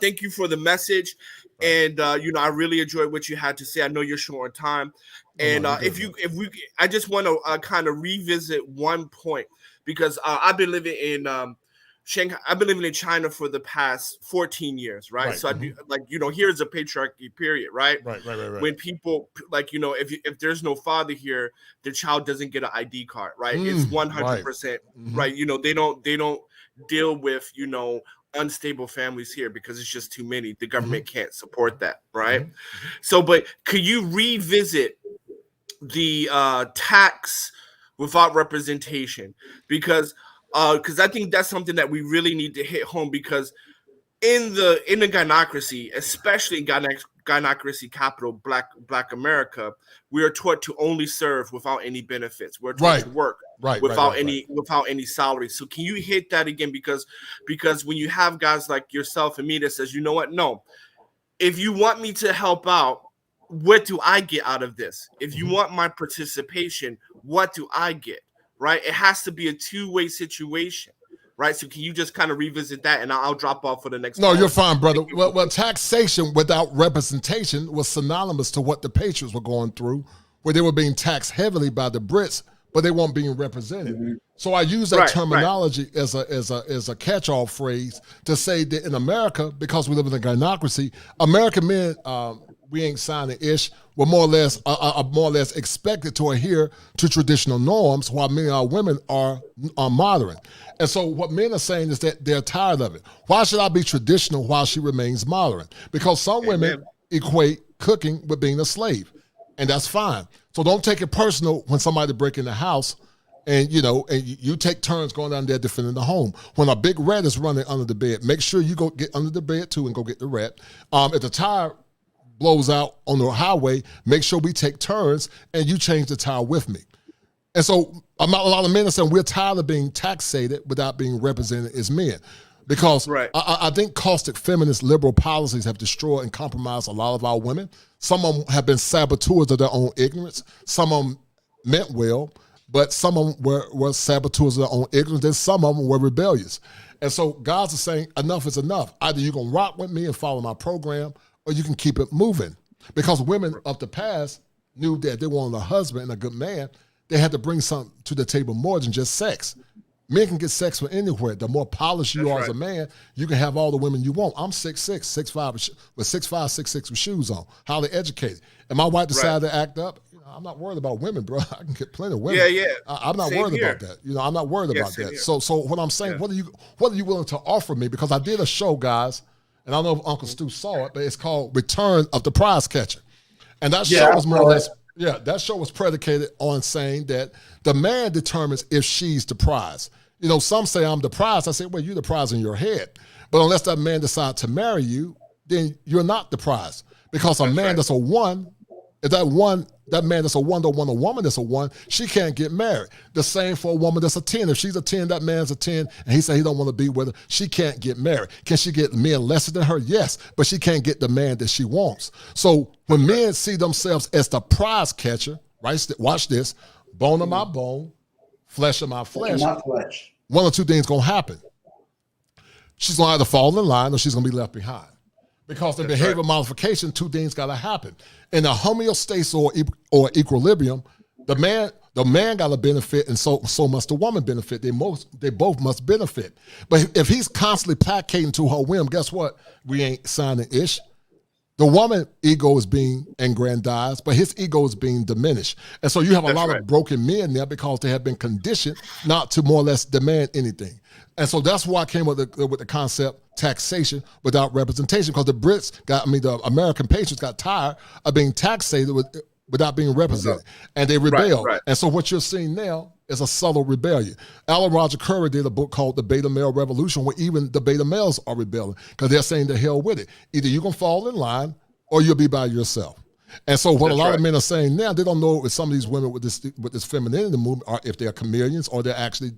thank you for the message. And I really enjoyed what you had to say. I know you're short on time. And I just want to kind of revisit one point because I've been living in Shanghai. I've been living in China for the past 14 years, right? So here's a patriarchy period, right? Right. When people if there's no father here, the child doesn't get an ID card, right? It's 100%, right? They don't deal with unstable families here because it's just too many. The government can't support that, right? So, but could you revisit the tax without representation? Because I think that's something that we really need to hit home, because in the gynocracy, especially in gynocracy capital Black America, we are taught to only serve without any benefits. We're taught to work without any salary. So can you hit that again? Because when you have guys like yourself and me that says, you know what? No, if you want me to help out, what do I get out of this? If you want my participation, what do I get? Right? It has to be a two-way situation. Right, so can you just kind of revisit that, and I'll drop off for the next. No, you're fine, brother. Well, taxation without representation was synonymous to what the Patriots were going through, where they were being taxed heavily by the Brits, but they weren't being represented. So I use that terminology as a catch-all phrase to say that in America, because we live in a gynocracy, American men, we ain't signing ish, were more or less expected to adhere to traditional norms, while many of our women are modern. And so what men are saying is that they're tired of it. Why should I be traditional while she remains modern? Because some women equate cooking with being a slave, and that's fine. So don't take it personal when somebody break in the house and you take turns going down there defending the home. When a big rat is running under the bed, make sure you go get under the bed too and go get the rat. If the tire blows out on the highway, make sure we take turns and you change the tire with me. And so a lot of men are saying we're tired of being taxated without being represented as men. Because I think caustic feminist liberal policies have destroyed and compromised a lot of our women. Some of them have been saboteurs of their own ignorance. Some of them meant well, but some of them were saboteurs of their own ignorance, and some of them were rebellious. And so guys are saying enough is enough. Either you're going to rock with me and follow my program, or you can keep it moving. Because women of the past knew that they wanted a husband and a good man. They had to bring something to the table more than just sex. Men can get sex from anywhere. The more polished you are as a man, you can have all the women you want. I'm 6'6", 6'5", with 6'5", 6'6", with shoes on. Highly educated. And my wife decided to act up, I'm not worried about women, bro. I can get plenty of women. Yeah, yeah. I'm not Same worried here. about that. You know, I'm not worried Yeah, about same that. here. So what I'm saying, what are you willing to offer me? Because I did a show, guys, and I don't know if Uncle Stu saw it, but it's called Return of the Prize Catcher. And that show was more or less, that show was predicated on saying that the man determines if she's the prize. You know, some say I'm the prize. I say, well, you're the prize in your head. But unless that man decides to marry you, then you're not the prize. Because a man that's a one, if that man that's a one don't want a woman that's a one, she can't get married. The same for a woman that's a 10. If she's a 10, that man's a 10, and he say he don't want to be with her, she can't get married. Can she get men lesser than her? Yes, but she can't get the man that she wants. So when men see themselves as the prize catcher, right? Watch this, bone of my bone, flesh of my flesh. One or two things gonna happen. She's gonna either fall in line or she's gonna be left behind. Because the behavior modification, two things got to happen. In a homeostasis or equilibrium, the man got to benefit, and so must the woman benefit. They both must benefit. But if he's constantly placating to her whim, guess what? We ain't signing ish. The woman ego is being aggrandized, but his ego is being diminished. And so you have a lot of broken men there because they have been conditioned not to more or less demand anything. And so that's why I came with the concept taxation without representation, because the American patients got tired of being taxated without being represented. And they rebelled. Right. And so what you're seeing now is a subtle rebellion. Alan Roger Curry did a book called The Beta Male Revolution, where even the beta males are rebelling because they're saying the hell with it. Either you're going to fall in line or you'll be by yourself. And so what a lot of men are saying now, they don't know if some of these women with this femininity movement are if they're chameleons or they're actually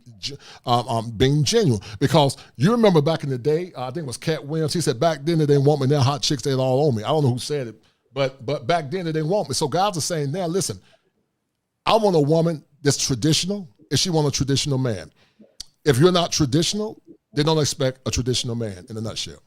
being genuine. Because you remember back in the day, I think it was Cat Williams, he said back then they didn't want me, now hot chicks, they all on me. I don't know who said it, but back then they didn't want me. So guys are saying now, listen, I want a woman that's traditional if she want a traditional man. If you're not traditional, they don't expect a traditional man in a nutshell.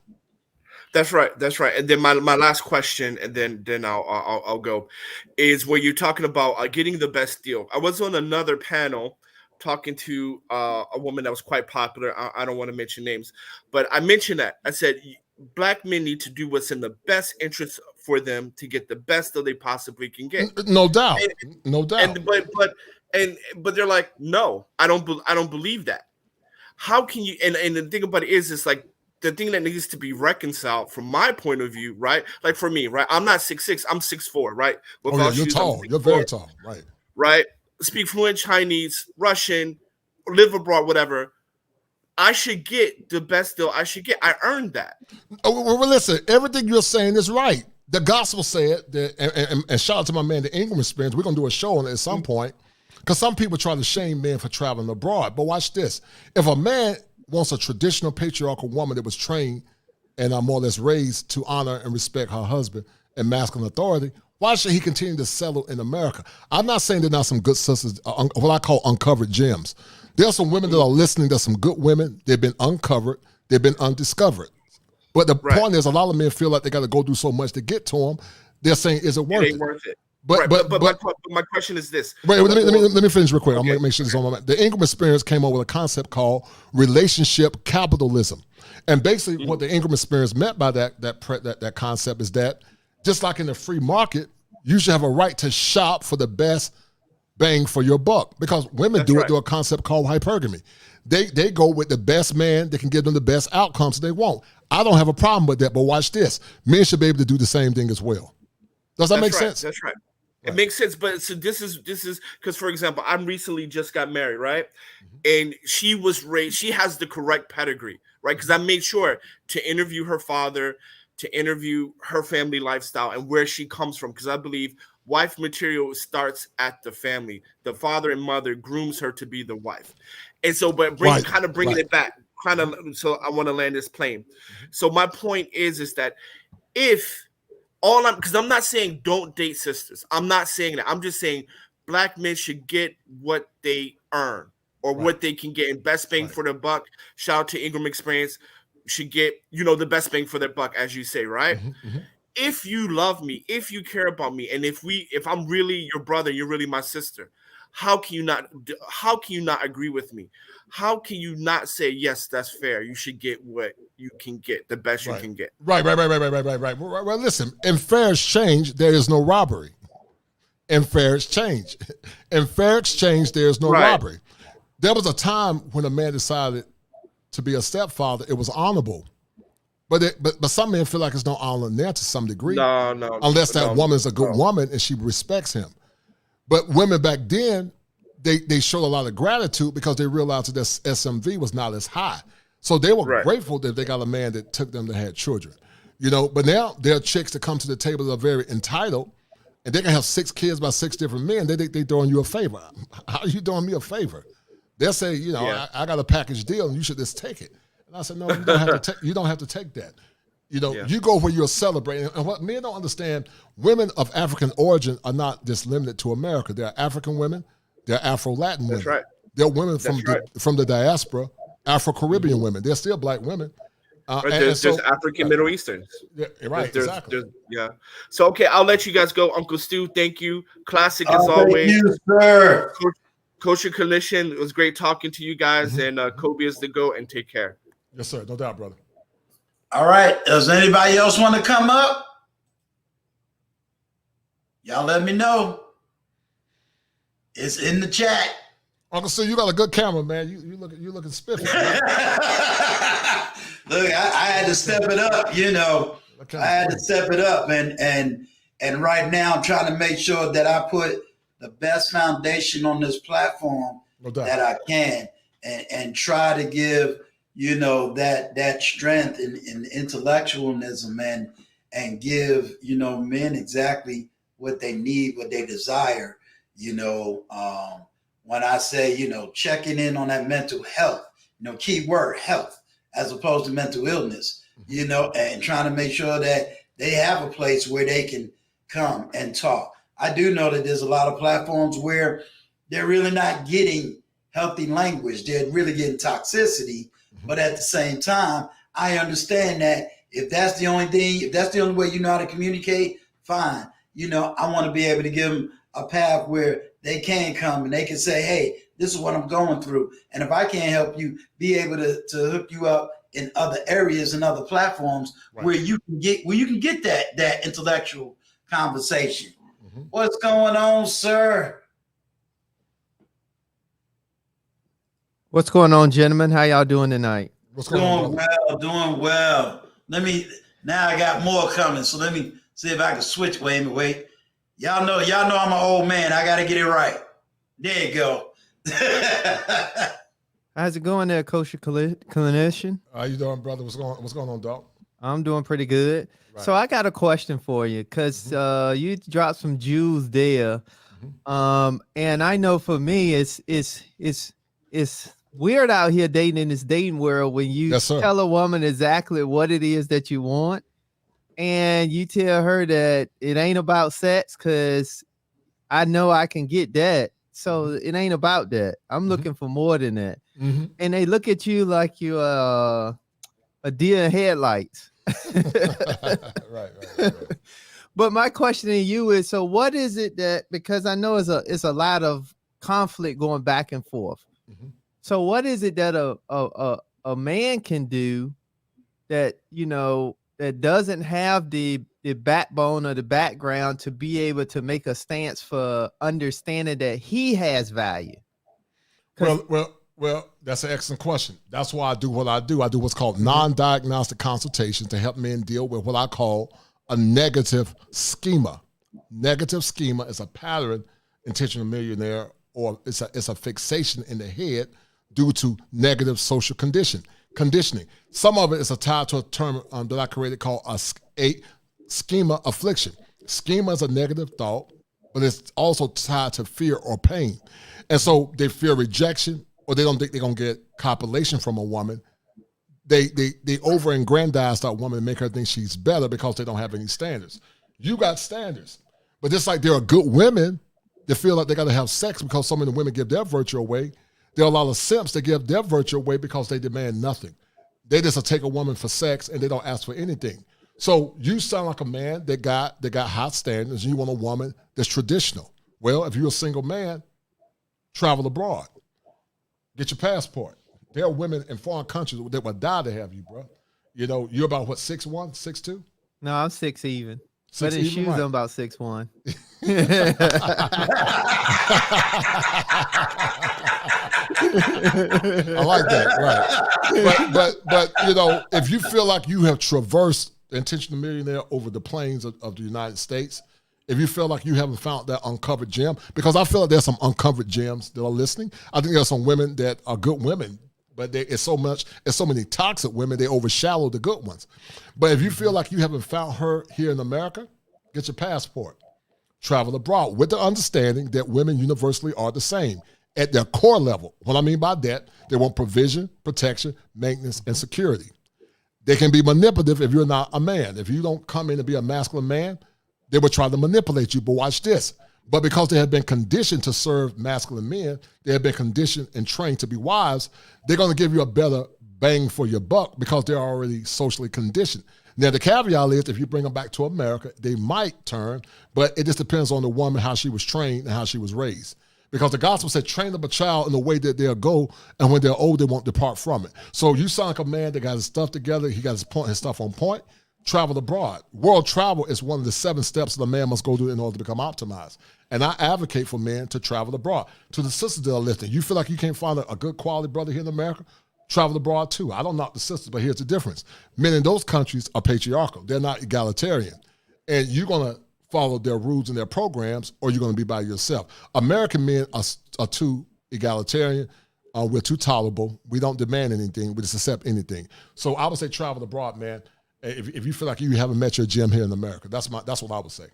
That's right. And then my last question, and then I'll go, is where you're talking about getting the best deal. I was on another panel talking to a woman that was quite popular. I don't want to mention names, but I mentioned that. I said, Black men need to do what's in the best interest for them to get the best that they possibly can get. No doubt. No doubt. But they're like, no, I don't believe that. How can you? And the thing about it is like, the thing that needs to be reconciled from my point of view, right? Like for me, right? I'm not 6'6", I'm 6'4", right? You're tall. You're very tall, right? Right? Speak fluent Chinese, Russian, live abroad, whatever. I should get the best deal I should get. I earned that. Well, listen, everything you're saying is right. The gospel said that, and shout out to my man, the Ingram Experience. We're going to do a show on it at some point, because some people try to shame men for traveling abroad. But watch this. If a man wants a traditional patriarchal woman that was trained and more or less raised to honor and respect her husband and masculine authority, why should he continue to settle in America? I'm not saying there are not some good sisters, what I call uncovered gems. There are some women that are listening. There's some good women. They've been uncovered. They've been undiscovered. But the point is, a lot of men feel like they got to go through so much to get to them. They're saying, is it worth it? It ain't worth it. But my question is this. Wait, let me finish real quick. I'm going to make sure this is on my mind. The Ingram Experience came up with a concept called relationship capitalism. And basically what the Ingram Experience meant by that concept is that just like in the free market, you should have a right to shop for the best bang for your buck, because women do it through a concept called hypergamy. They go with the best man that can give them the best outcomes they want. I don't have a problem with that, but watch this. Men should be able to do the same thing as well. Does that make sense? That's right. It makes sense, but so this is because, for example, I'm recently just got married, right? And she was raised, she has the correct pedigree, right? Because I made sure to interview her father, to interview her family lifestyle and where she comes from, because I believe wife material starts at the family. The father and mother grooms her to be the wife. And so, but bringing it back, so I want to land this plane. So my point is that if because I'm not saying don't date sisters. I'm not saying that. I'm just saying Black men should get what they earn or what they can get in best bang for their buck. Shout out to Ingram Experience. Should get, the best bang for their buck, as you say, right? If you love me, if you care about me, and if I'm really your brother, you're really my sister, how can you not agree with me? How can you not say, yes, that's fair? You should get what you can get, the best you can get. Right. Well, listen, in fair exchange, there is no robbery. and fair exchange. In fair exchange, there's no robbery. There was a time when a man decided to be a stepfather, it was honorable. But some men feel like it's no honor in there to some degree. No. Unless that woman's a good woman and she respects him. But women back then, they showed a lot of gratitude because they realized that their SMV was not as high. So they were grateful that they got a man that took them to have children. You know, but now there are chicks that come to the table that are very entitled, and they can have 6 kids by 6 different men. They doing you a favor. How are you doing me a favor? They'll say, you know, I got a package deal and you should just take it. And I said, no, you don't have to take. You don't have to take that. You know, you go where you're celebrating. And what men don't understand, women of African origin are not just limited to America. There are African women. There are Afro-Latin women. That's right. There are women from the diaspora, Afro-Caribbean women. They're still black women. There's African Middle Easterns. Yeah, right, exactly. Yeah. So, okay, I'll let you guys go. Uncle Stu, thank you. Classic as always. Thank you, sir. Kosher Clinician, it was great talking to you guys. And Kobe is the GOAT, and take care. Yes, sir. No doubt, brother. All right. Does anybody else want to come up? Y'all let me know. It's in the chat. Uncle Stu, you got a good camera, man. You looking spiffy. Look, I had to step it up, you know. I had to step it up, and right now I'm trying to make sure that I put the best foundation on this platform that I can, and try to give, you know, that strength and intellectualism, and give, you know, men exactly what they need, what they desire, you know. When I say, you know, checking in on that mental health, you know, key word health, as opposed to mental illness, you know, and trying to make sure that they have a place where they can come and talk. I do know that there's a lot of platforms where they're really not getting healthy language. They're really getting toxicity. But at the same time, I understand that if that's the only thing, if that's the only way you know how to communicate, fine. You know, I want to be able to give them a path where they can come and they can say, hey, this is what I'm going through. And if I can't help you, be able to hook you up in other areas and other platforms where you can get that intellectual conversation. What's going on, sir? What's going on, gentlemen? How y'all doing tonight? Doing well. Now I got more coming. So let me see if I can switch. Wait. Y'all know I'm an old man. I got to get it right. There you go. How's it going there, Kosher Clinician? How you doing, brother? What's going on, dog? I'm doing pretty good. Right. So I got a question for you, because you dropped some jewels there. And I know for me, it's weird out here dating in this dating world when you tell a woman exactly what it is that you want. And you tell her that it ain't about sex because I know I can get that. So it ain't about that. I'm looking for more than that. And they look at you like you a deer in headlights. Right. But my question to you is, so what is it that, because I know it's a lot of conflict going back and forth. So what is it that a man can do that, you know, that doesn't have the backbone or the background to be able to make a stance for understanding that he has value? Well, that's an excellent question. That's why I do what I do. I do what's called non-diagnostic consultations to help men deal with what I call a negative schema. Negative schema is a pattern, intentional millionaire, or it's a fixation in the head due to negative social conditioning. Some of it is tied to a term that I created called a schema affliction. Schema is a negative thought, but it's also tied to fear or pain. And so they fear rejection, or they don't think they're going to get copulation from a woman. They over-aggrandize that woman and make her think she's better because they don't have any standards. You got standards. But just like there are good women that feel like they got to have sex because so many women give their virtue away, there are a lot of simps that give their virtue away because they demand nothing. They just take a woman for sex and they don't ask for anything. So you sound like a man that got high standards, and you want a woman that's traditional. Well, if you're a single man, travel abroad. Get your passport. There are women in foreign countries that would die to have you, bro. You know, you're about, what, 6'1", 6'2"? No, I'm 6 even. But his shoes right. on about 6'1". I like that, right? But you know, if you feel like you have traversed the intentional millionaire over the plains of the United States, if you feel like you haven't found that uncovered gem, because I feel like there's some uncovered gems that are listening. I think there's some women that are good women, but it's so many toxic women, they overshadow the good ones. But if you feel like you haven't found her here in America, get your passport. Travel abroad with the understanding that women universally are the same at their core level. What I mean by that, they want provision, protection, maintenance, and security. They can be manipulative if you're not a man. If you don't come in to be a masculine man, they will try to manipulate you. But watch this. But because they have been conditioned to serve masculine men, they have been conditioned and trained to be wives, they're going to give you a better bang for your buck because they're already socially conditioned. Now, the caveat is if you bring them back to America, they might turn, but it just depends on the woman, how she was trained and how she was raised. Because the gospel said, train up a child in the way that they'll go, and when they're old, they won't depart from it. So you sound like a man that got his stuff together, he got his stuff on point, travel abroad. World travel is one of the 7 steps that a man must go through in order to become optimized. And I advocate for men to travel abroad. To the sisters that are listening, you feel like you can't find a good quality brother here in America? Travel abroad too. I don't knock the sisters, but here's the difference. Men in those countries are patriarchal. They're not egalitarian. And you're going to follow their rules and their programs, or you're going to be by yourself. American men are too egalitarian. We're too tolerable. We don't demand anything. We just accept anything. So I would say travel abroad, man. If you feel like you haven't met your gem here in America, that's what I would say.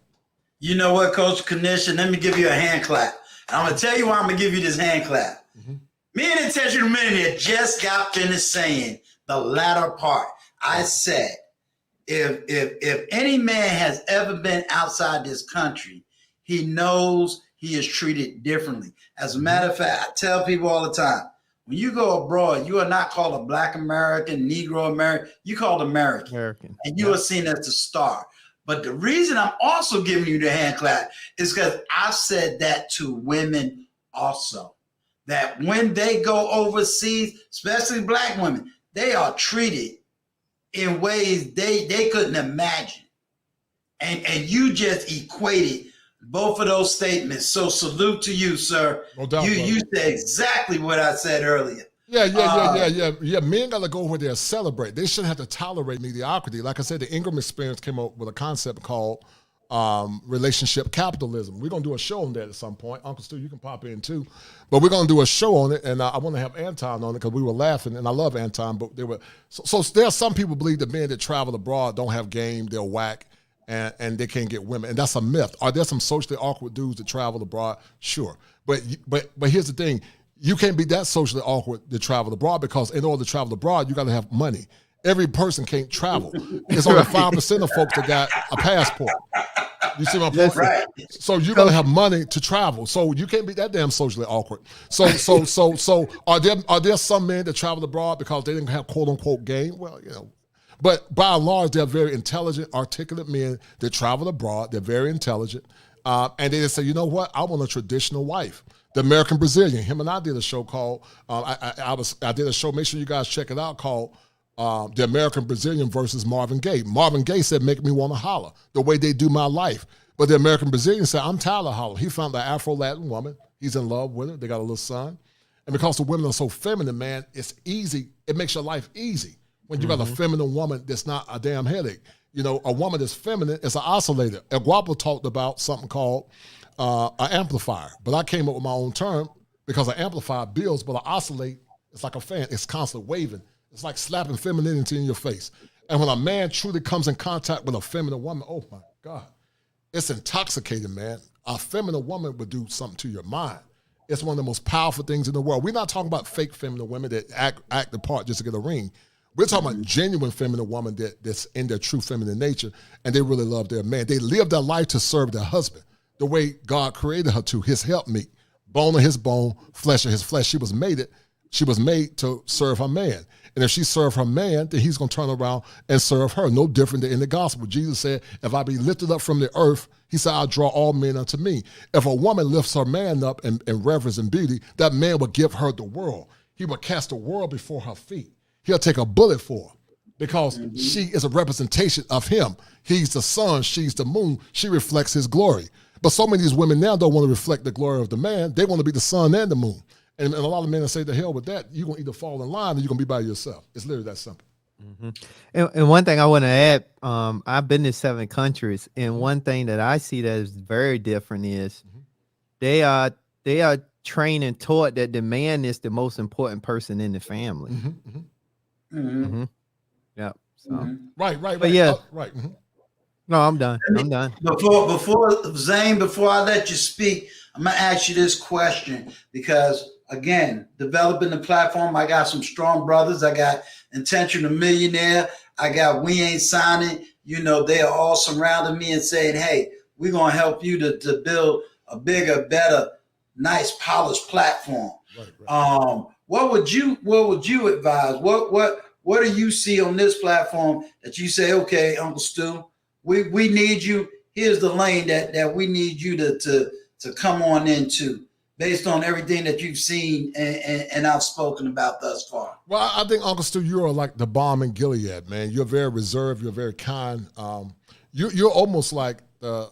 You know what, Kosher Clinician? Let me give you a hand clap. And I'm going to tell you why I'm going to give you this hand clap. Mm-hmm. Me and Intentional Millionaire just got finished saying the latter part. I said, if any man has ever been outside this country, he knows he is treated differently. As a matter of fact, I tell people all the time, when you go abroad, you are not called a Black American, Negro American. You called American. And you are seen as the star. But the reason I'm also giving you the hand clap is because I've said that to women also. That when they go overseas, especially Black women, they are treated in ways they couldn't imagine. And you just equated both of those statements. So salute to you, sir. No doubt, you said exactly what I said earlier. Yeah. Men gotta go where they're celebrate. They shouldn't have to tolerate mediocrity. Like I said, the Ingram experience came up with a concept called relationship capitalism. We're gonna do a show on that at some point. Uncle Stu, you can pop in too. But we're gonna do a show on it, and I want to have Anton on it because we were laughing, and I love Anton. But they were so there are some people believe that men that travel abroad don't have game, they're whack, and they can't get women, and that's a myth. Are there some socially awkward dudes that travel abroad? Sure, but here's the thing. You can't be that socially awkward to travel abroad because in order to travel abroad, you got to have money. Every person can't travel. It's only 5% of folks that got a passport. You see my point? Right. So you got to have money to travel. So you can't be that damn socially awkward. So are there some men that travel abroad because they didn't have quote unquote game? Well, you know. But by and large, they're very intelligent, articulate men that travel abroad. They're very intelligent. And they just say, you know what? I want a traditional wife. The American Brazilian. Him and I did a show called, I did a show, make sure you guys check it out, called The American Brazilian versus Marvin Gaye. Marvin Gaye said, make me want to holler, the way they do my life. But the American Brazilian said, I'm tired of hollering. He found the Afro-Latin woman. He's in love with her. They got a little son. And because the women are so feminine, man, it's easy. It makes your life easy when you got a feminine woman that's not a damn headache. You know, a woman that's feminine is an oscillator. El Guapo talked about something called an amplifier, but I came up with my own term because an amplifier builds, but an oscillate, it's like a fan. It's constantly waving. It's like slapping femininity in your face. And when a man truly comes in contact with a feminine woman, oh my God, it's intoxicating, man. A feminine woman would do something to your mind. It's one of the most powerful things in the world. We're not talking about fake feminine women that act the part just to get a ring. We're talking about genuine feminine woman that's in their true feminine nature, and they really love their man. They live their life to serve their husband the way God created her to, his helpmeet, bone of his bone, flesh of his flesh. She was made to serve her man. And if she served her man, then he's going to turn around and serve her. No different than in the gospel. Jesus said, if I be lifted up from the earth, he said, I'll draw all men unto me. If a woman lifts her man up in reverence and beauty, that man will give her the world. He will cast the world before her feet. He'll take a bullet for her. because she is a representation of him. He's the sun, she's the moon, she reflects his glory. But so many of these women now don't want to reflect the glory of the man. They want to be the sun and the moon. And a lot of men say, the hell with that. You're going to either fall in line or you're going to be by yourself. It's literally that simple. And one thing I want to add, I've been to 7 countries, and one thing that I see that is very different is they are trained and taught that the man is the most important person in the family. Yeah. So. Right. But yeah. Right. No, I'm done. I'm done. Before Zane, before I let you speak, I'm gonna ask you this question because again, developing the platform, I got some strong brothers. I got Intentional Millionaire. I got We Ain't Signing. You know, they are all surrounding me and saying, "Hey, we're gonna help you to build a bigger, better, nice, polished platform." Right. What would you advise? What do you see on this platform that you say, okay, Uncle Stu, we need you. Here's the lane that we need you to come on into based on everything that you've seen and I've spoken about thus far. Well, I think, Uncle Stu, you are like the bomb in Gilead, man. You're very reserved. You're very kind. You're almost like the,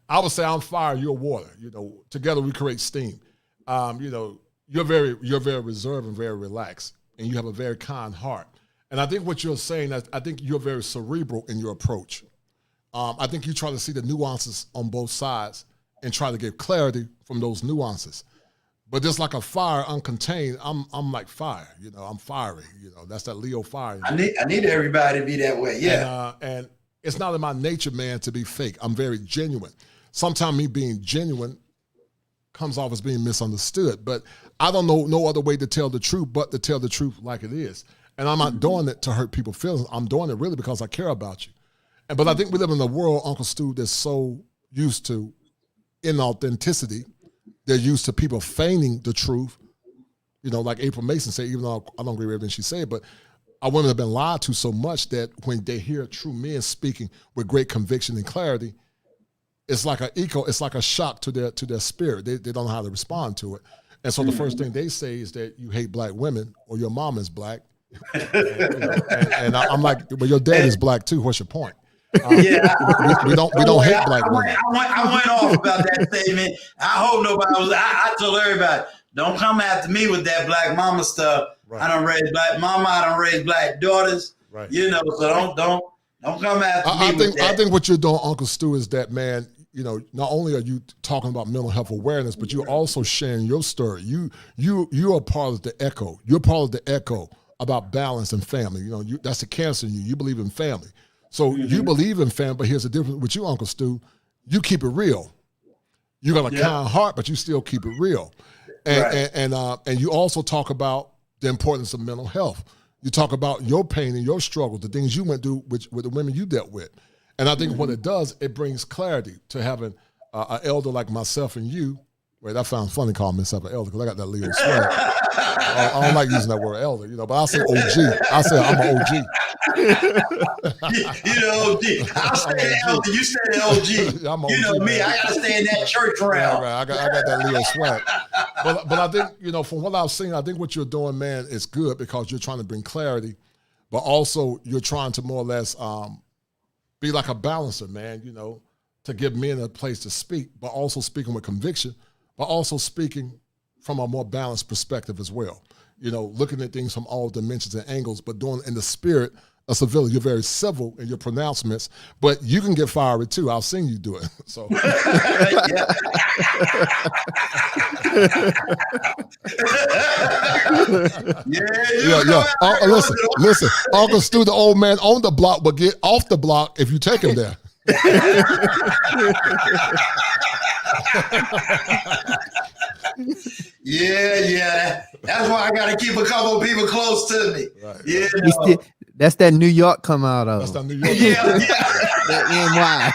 I would say I'm fire, you're water. Together we create steam. You're very reserved and very relaxed, and you have a very kind heart. And I think what you're saying, I think you're very cerebral in your approach. I think you try to see the nuances on both sides and try to get clarity from those nuances. But just like a fire uncontained, I'm like fire. I'm fiery. That's that Leo fire. I need everybody to be that way. Yeah. And it's not in my nature, man, to be fake. I'm very genuine. Sometimes me being genuine comes off as being misunderstood. But I don't know no other way to tell the truth but to tell the truth like it is. And I'm not doing it to hurt people's feelings. I'm doing it really because I care about you. But I think we live in a world, Uncle Stu, that's so used to inauthenticity. They're used to people feigning the truth. Like April Mason said, even though I don't agree with everything she said, but our women have been lied to so much that when they hear true men speaking with great conviction and clarity, it's like it's like a shock to their spirit. They don't know how to respond to it. And so the first thing they say is that you hate black women or your mom is black. and I'm like, well, your dad is black too. What's your point? We don't hate black women. I went off about that statement. I hope nobody was. I told everybody, don't come after me with that black mama stuff. Right. I don't raise black mama. I don't raise black daughters. Right. So don't come after me with that. I think what you're doing, Uncle Stu, is that, man. Not only are you talking about mental health awareness, but you're also sharing your story. You are part of the echo. You're part of the echo about balance and family. That's the cancer in you. You believe in family. So you believe in family, but here's the difference with you, Uncle Stu. You keep it real. You got a kind heart, but you still keep it real. And you also talk about the importance of mental health. You talk about your pain and your struggles, the things you went through with the women you dealt with. And I think what it does, it brings clarity to having an elder like myself and you. Wait, I found funny calling myself an elder because I got that Leo swag. I don't like using that word elder, but I say OG. I say I'm an OG. OG. I'll say elder. You say OG. I'm OG, me, man. I gotta stay in that church realm. Right. I got that Leo swag. But I think, from what I've seen, I think what you're doing, man, is good because you're trying to bring clarity, but also you're trying to more or less be like a balancer, man, to give men a place to speak, but also speaking with conviction, but also speaking from a more balanced perspective as well. Looking at things from all dimensions and angles, but doing in the spirit of civility. You're very civil in your pronouncements, but you can get fiery too. I've seen you do it. So. Listen. Uncle Stu, the old man on the block, but get off the block if you take him there. Yeah. That's why I got to keep a couple of people close to me. Right. Yeah. That's that New York come out of. That's that New York. That NY.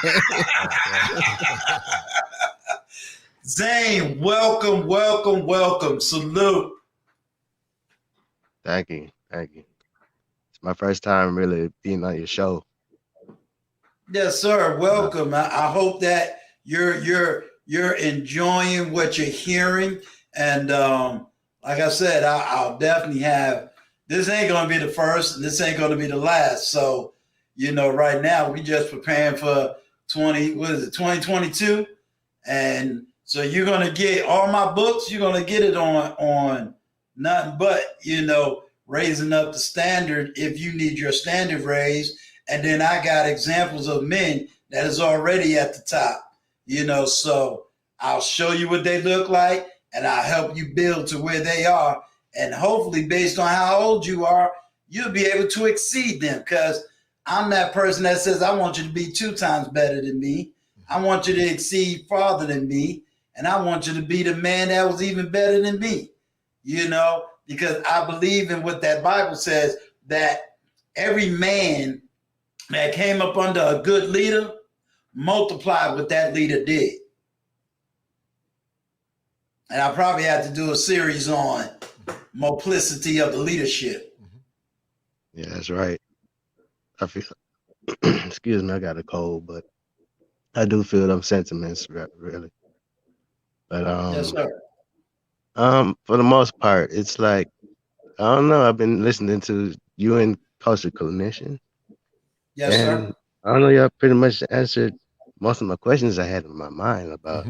Zane, welcome. Salute. Thank you. It's my first time really being on your show. Yes, sir. Welcome. I hope that you're enjoying what you're hearing, and like I said, I'll definitely have this ain't gonna be the first, and this ain't gonna be the last. So, right now we just preparing for 2022, and so you're gonna get all my books. You're gonna get it on nothing but raising up the standard if you need your standard raised, and then I got examples of men that is already at the top. So I'll show you what they look like, and I'll help you build to where they are. And hopefully, based on how old you are, you'll be able to exceed them. Because I'm that person that says, I want you to be 2 times better than me. I want you to exceed farther than me. And I want you to be the man that was even better than me. Because I believe in what that Bible says, that every man that came up under a good leader multiplied what that leader did. And I probably have to do a series on multiplicity of the leadership. Yeah, that's right. I feel, excuse me, I got a cold, but I do feel them sentiments really. But Yes, sir. for the most part, it's like, I don't know. I've been listening to you and Kosher Clinician. Yes, and sir. I don't know, y'all pretty much answered most of my questions I had in my mind about,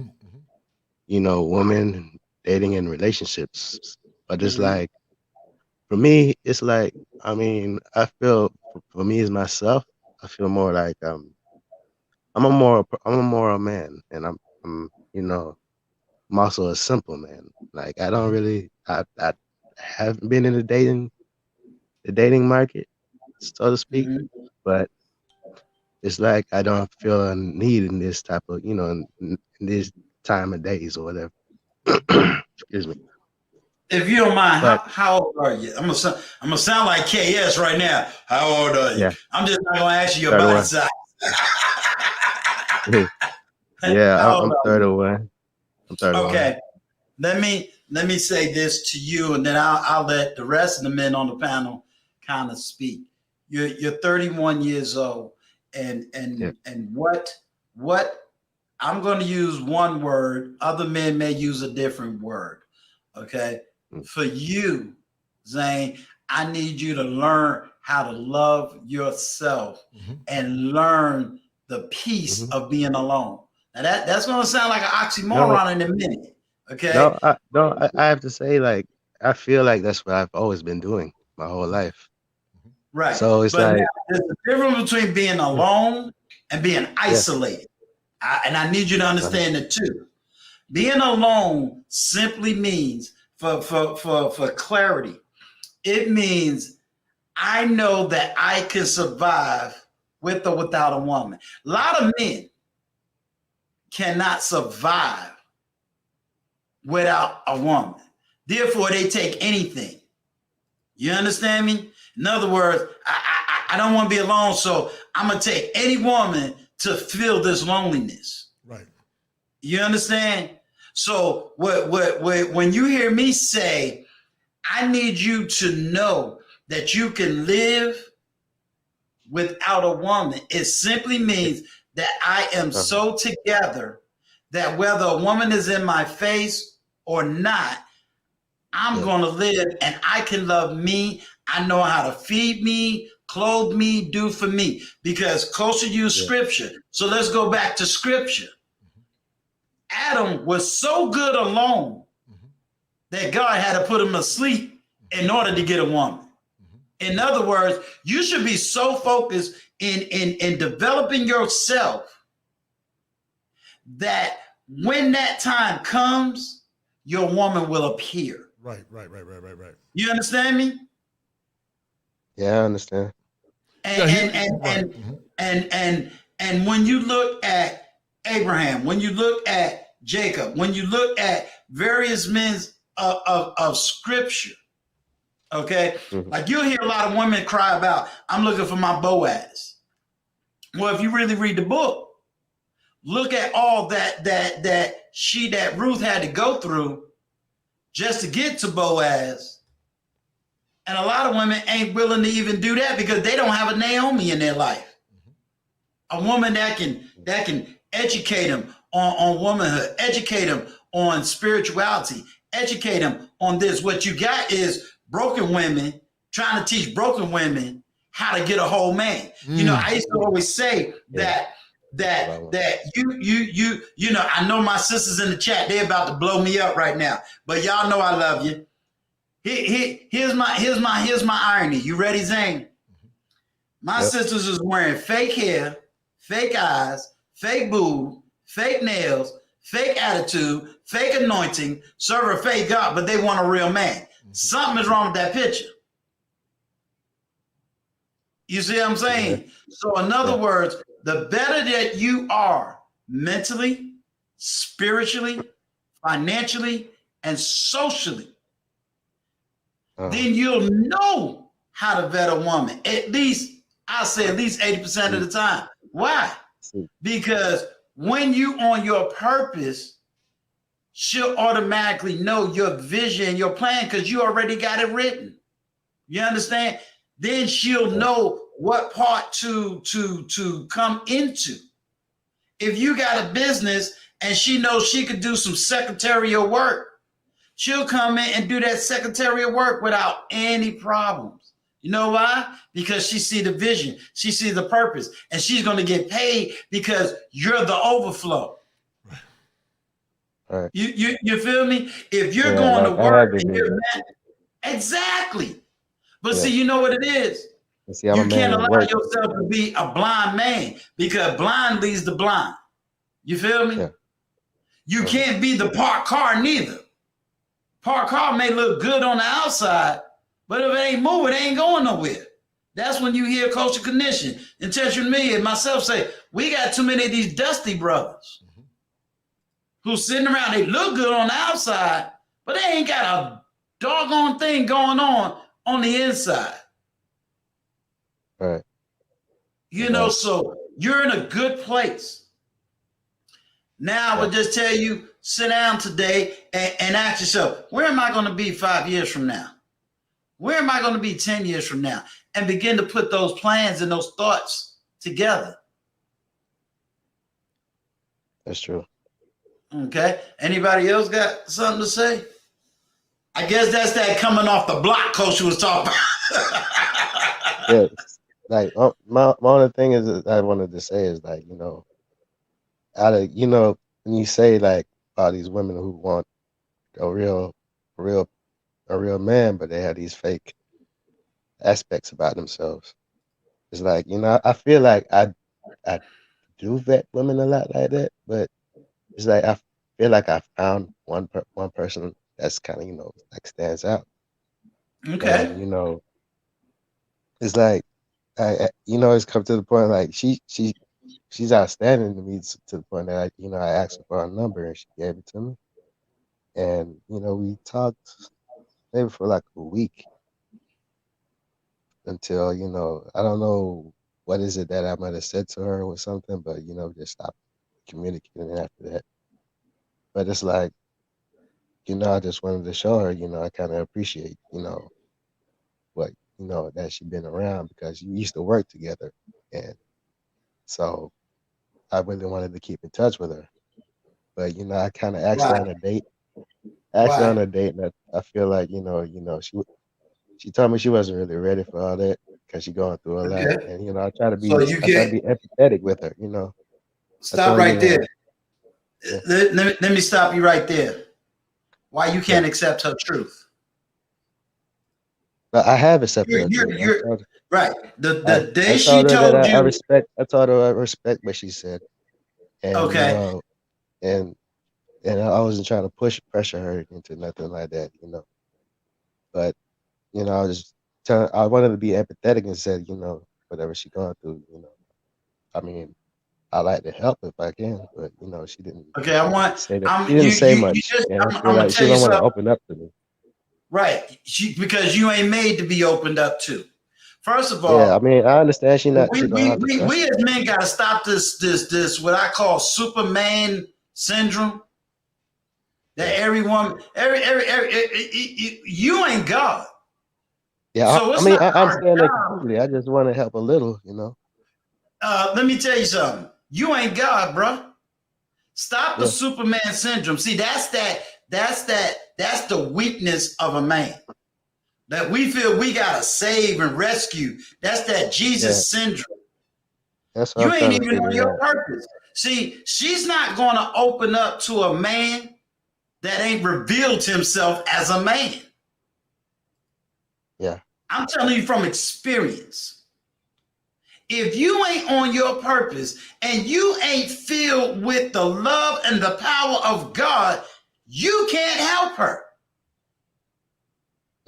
women dating and relationships. But it's like, for me, it's like, I feel for me as myself, I feel more like I'm a more a man, and I'm also a simple man. Like I don't really I haven't been in the dating market, so to speak, but it's like I don't feel a need in this type of in this time of days or whatever. Excuse me. If you don't mind, But how old are you? I'm gonna sound like KS right now. How old are you? yeah, I'm just not gonna ask you your body 31. size. Yeah, How old I'm are you? 31. I'm 31. Okay. Let me say this to you, and then I'll let the rest of the men on the panel kind of speak. You're 31 years old, and Yeah. what I'm going to use one word. Other men may use a different word. Okay. Mm. For you, Zane, I need you to learn how to love yourself and learn the peace of being alone. Now that's going to sound like an No, oxymoron in a minute. Okay. I have to say, like, I feel like that's what I've always been doing my whole life. Right. So it's But now like, there's a difference between being alone and being yeah. isolated. And I need you to Uh-huh. understand the two. Being alone simply means, for clarity, it means I know that I can survive with or without a woman. A lot of men cannot survive without a woman. Therefore, they take anything. You understand me? In other words, I don't want to be alone, so I'm going to take any woman to fill this loneliness. Right. You understand? So when you hear me say, I need you to know that you can live without a woman, it simply means that I am so together that whether a woman is in my face or not, I'm going to live and I can love me. I know how to feed me, clothe me, do for me, because Kosher used scripture. So let's go back to scripture. Adam was so good alone that God had to put him to sleep in order to get a woman. In other words, you should be so focused in developing yourself that when that time comes, your woman will appear. Right. You understand me? Yeah, I understand. And when you look at Abraham, when you look at Jacob, when you look at various men of scripture, okay, like you'll hear a lot of women cry about, I'm looking for my Boaz. Well, if you really read the book, look at all that Ruth had to go through just to get to Boaz. And a lot of women ain't willing to even do that because they don't have a Naomi in their life. A woman that can educate them on womanhood, educate them on spirituality, educate them on this. What you got is broken women trying to teach broken women how to get a whole man. You know, I used to always say that you know, I know my sisters in the chat, they're about to blow me up right now, but y'all know I love you. Here's my irony. You ready, Zane? My sisters is wearing fake hair, fake eyes, fake boob, fake nails, fake attitude, fake anointing, serve a fake God, but they want a real man. Something is wrong with that picture. You see what I'm saying? So in other words, the better that you are mentally, spiritually, financially, and socially, then you'll know how to vet a woman. At least, I'll say at least 80% of the time. Why? Because when you on your purpose, she'll automatically know your vision, your plan, because you already got it written. You understand? Then she'll know what part to come into. If you got a business and she knows she could do some secretarial work, she'll come in and do that secretarial work without any problems. You know why? Because she see the vision, she see the purpose, and she's going to get paid because you're the overflow. Right. You feel me? If you're going to work and you're exactly. But see, you know what it is? See, I'm you a man can't of allow work. yourself to be a blind man because blind leads the blind. You feel me? You can't be the parked car neither. Parked car may look good on the outside, but if it ain't moving, it ain't going nowhere. That's when you hear Kosher Clinician, Intentional Me, and myself say, we got too many of these dusty brothers who sitting around, they look good on the outside, but they ain't got a doggone thing going on the inside. Right. You know, so you're in a good place. Now I would just tell you, sit down today and ask yourself, where am I going to be 5 years from now? Where am I going to be 10 years from now? And begin to put those plans and those thoughts together. That's true. Okay. Anybody else got something to say? I guess that's that coming off the block Coach was talking about. Like my only thing is that I wanted to say is like, you know, when you say like about these women who want a real man, but they have these fake aspects about themselves. It's like, you know, I feel like I do vet women a lot like that, but it's like I feel like I found one person that's kind of, you know, like stands out. Okay. And you know, it's like you know, it's come to the point like she's outstanding to me to the point that I asked her for a number and she gave it to me. And you know, we talked maybe for like a week until, you know, I don't know what is it that I might have said to her or something, but you know, just stopped communicating after that. But it's like, you know, I just wanted to show her, you know, I kind of appreciate, you know, what, you know, that she's been around because you used to work together. And so I really wanted to keep in touch with her. But, you know, I kind of asked her on a date. Asked her on a date, and I feel like, you know, she told me she wasn't really ready for all that because she's going through a lot. And, you know, I try to be empathetic with her, you know. Stop right there. Let me stop you right there. Why you can't accept her truth? But I have accepted her truth. Right. The day she told you. I told her I respect what she said. And, you know, and I wasn't trying to pressure her into nothing like that, you know. But, you know, I wanted to be empathetic and said, you know, whatever she's going through, you know. I mean, I like to help if I can, but you know, she didn't. Okay, She didn't say much, and I feel like she don't want to open up to me. Right, because you ain't made to be opened up to. First of all, I mean, I understand she not. We as men got to stop this what I call Superman syndrome. That everyone, you ain't God. Yeah, so I mean, I understand that completely. I just want to help a little, you know. Let me tell you something. You ain't God, bro. Stop the Superman syndrome. See, that's the weakness of a man. that we feel we gotta save and rescue. That's that Jesus syndrome. That's what You I'm ain't trying to even on figure your out. purpose. See, she's not gonna open up to a man that ain't revealed himself as a man. Yeah. I'm telling you from experience. If you ain't on your purpose and you ain't filled with the love and the power of God, you can't help her.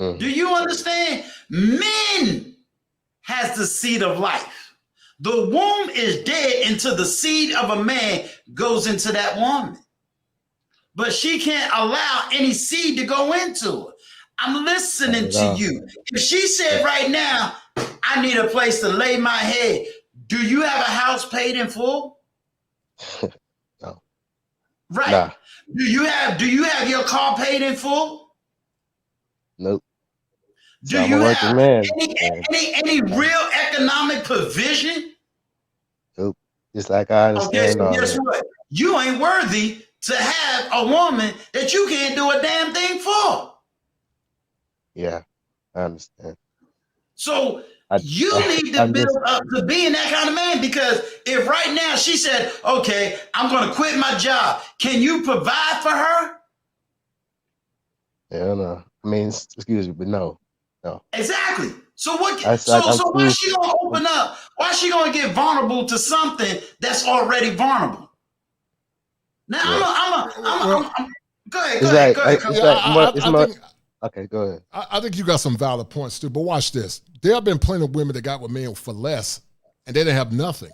Mm-hmm. Do you understand? Men has the seed of life. The womb is dead until the seed of a man goes into that woman. But she can't allow any seed to go into her. I'm listening to you. If she said right now, I need a place to lay my head, do you have a house paid in full? No. Right. Nah. Do you have your car paid in full? Nope. Do So I'm you a working have man. any real economic provision? Nope. Just like I understand all guess that. what? You ain't worthy to have a woman that you can't do a damn thing for. Yeah, I understand. So you need to build up to being that kind of man, because if right now she said, okay, I'm going to quit my job, can you provide for her? Yeah, no. I mean, excuse me, but no. Exactly. So what? So why is she gonna open up? Why is she gonna get vulnerable to something that's already vulnerable? Now I'm go ahead. Okay, go ahead. I think you got some valid points too, but watch this. There have been plenty of women that got with men for less, and they didn't have nothing.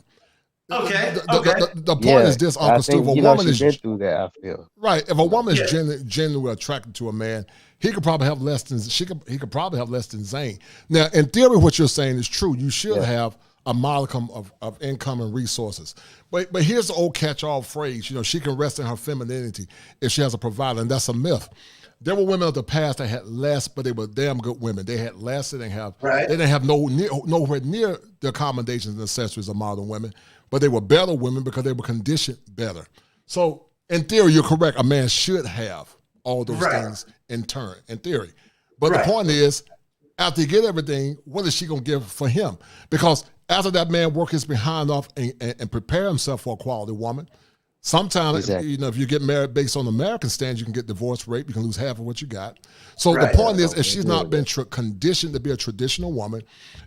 Okay. The point is this, Uncle Stu. If a woman is been through that, I feel. Right. If a woman is genuinely attracted to a man, he could probably have less than he could probably have less than Zane. Now, in theory, what you're saying is true. You should have a modicum of income and resources. But here's the old catch-all phrase. You know, she can rest in her femininity if she has a provider, and that's a myth. There were women of the past that had less, but they were damn good women. They had less. They didn't have nowhere near the accommodations and accessories of modern women, but they were better women because they were conditioned better. So in theory, you're correct. A man should have all those things in turn, in theory. But the point is, after you get everything, what is she going to give for him? Because after that man work his behind off and prepare himself for a quality woman, sometimes, if you get married based on American standards, you can get divorce rate. You can lose half of what you got. So the point is, if she's not been conditioned to be a traditional woman,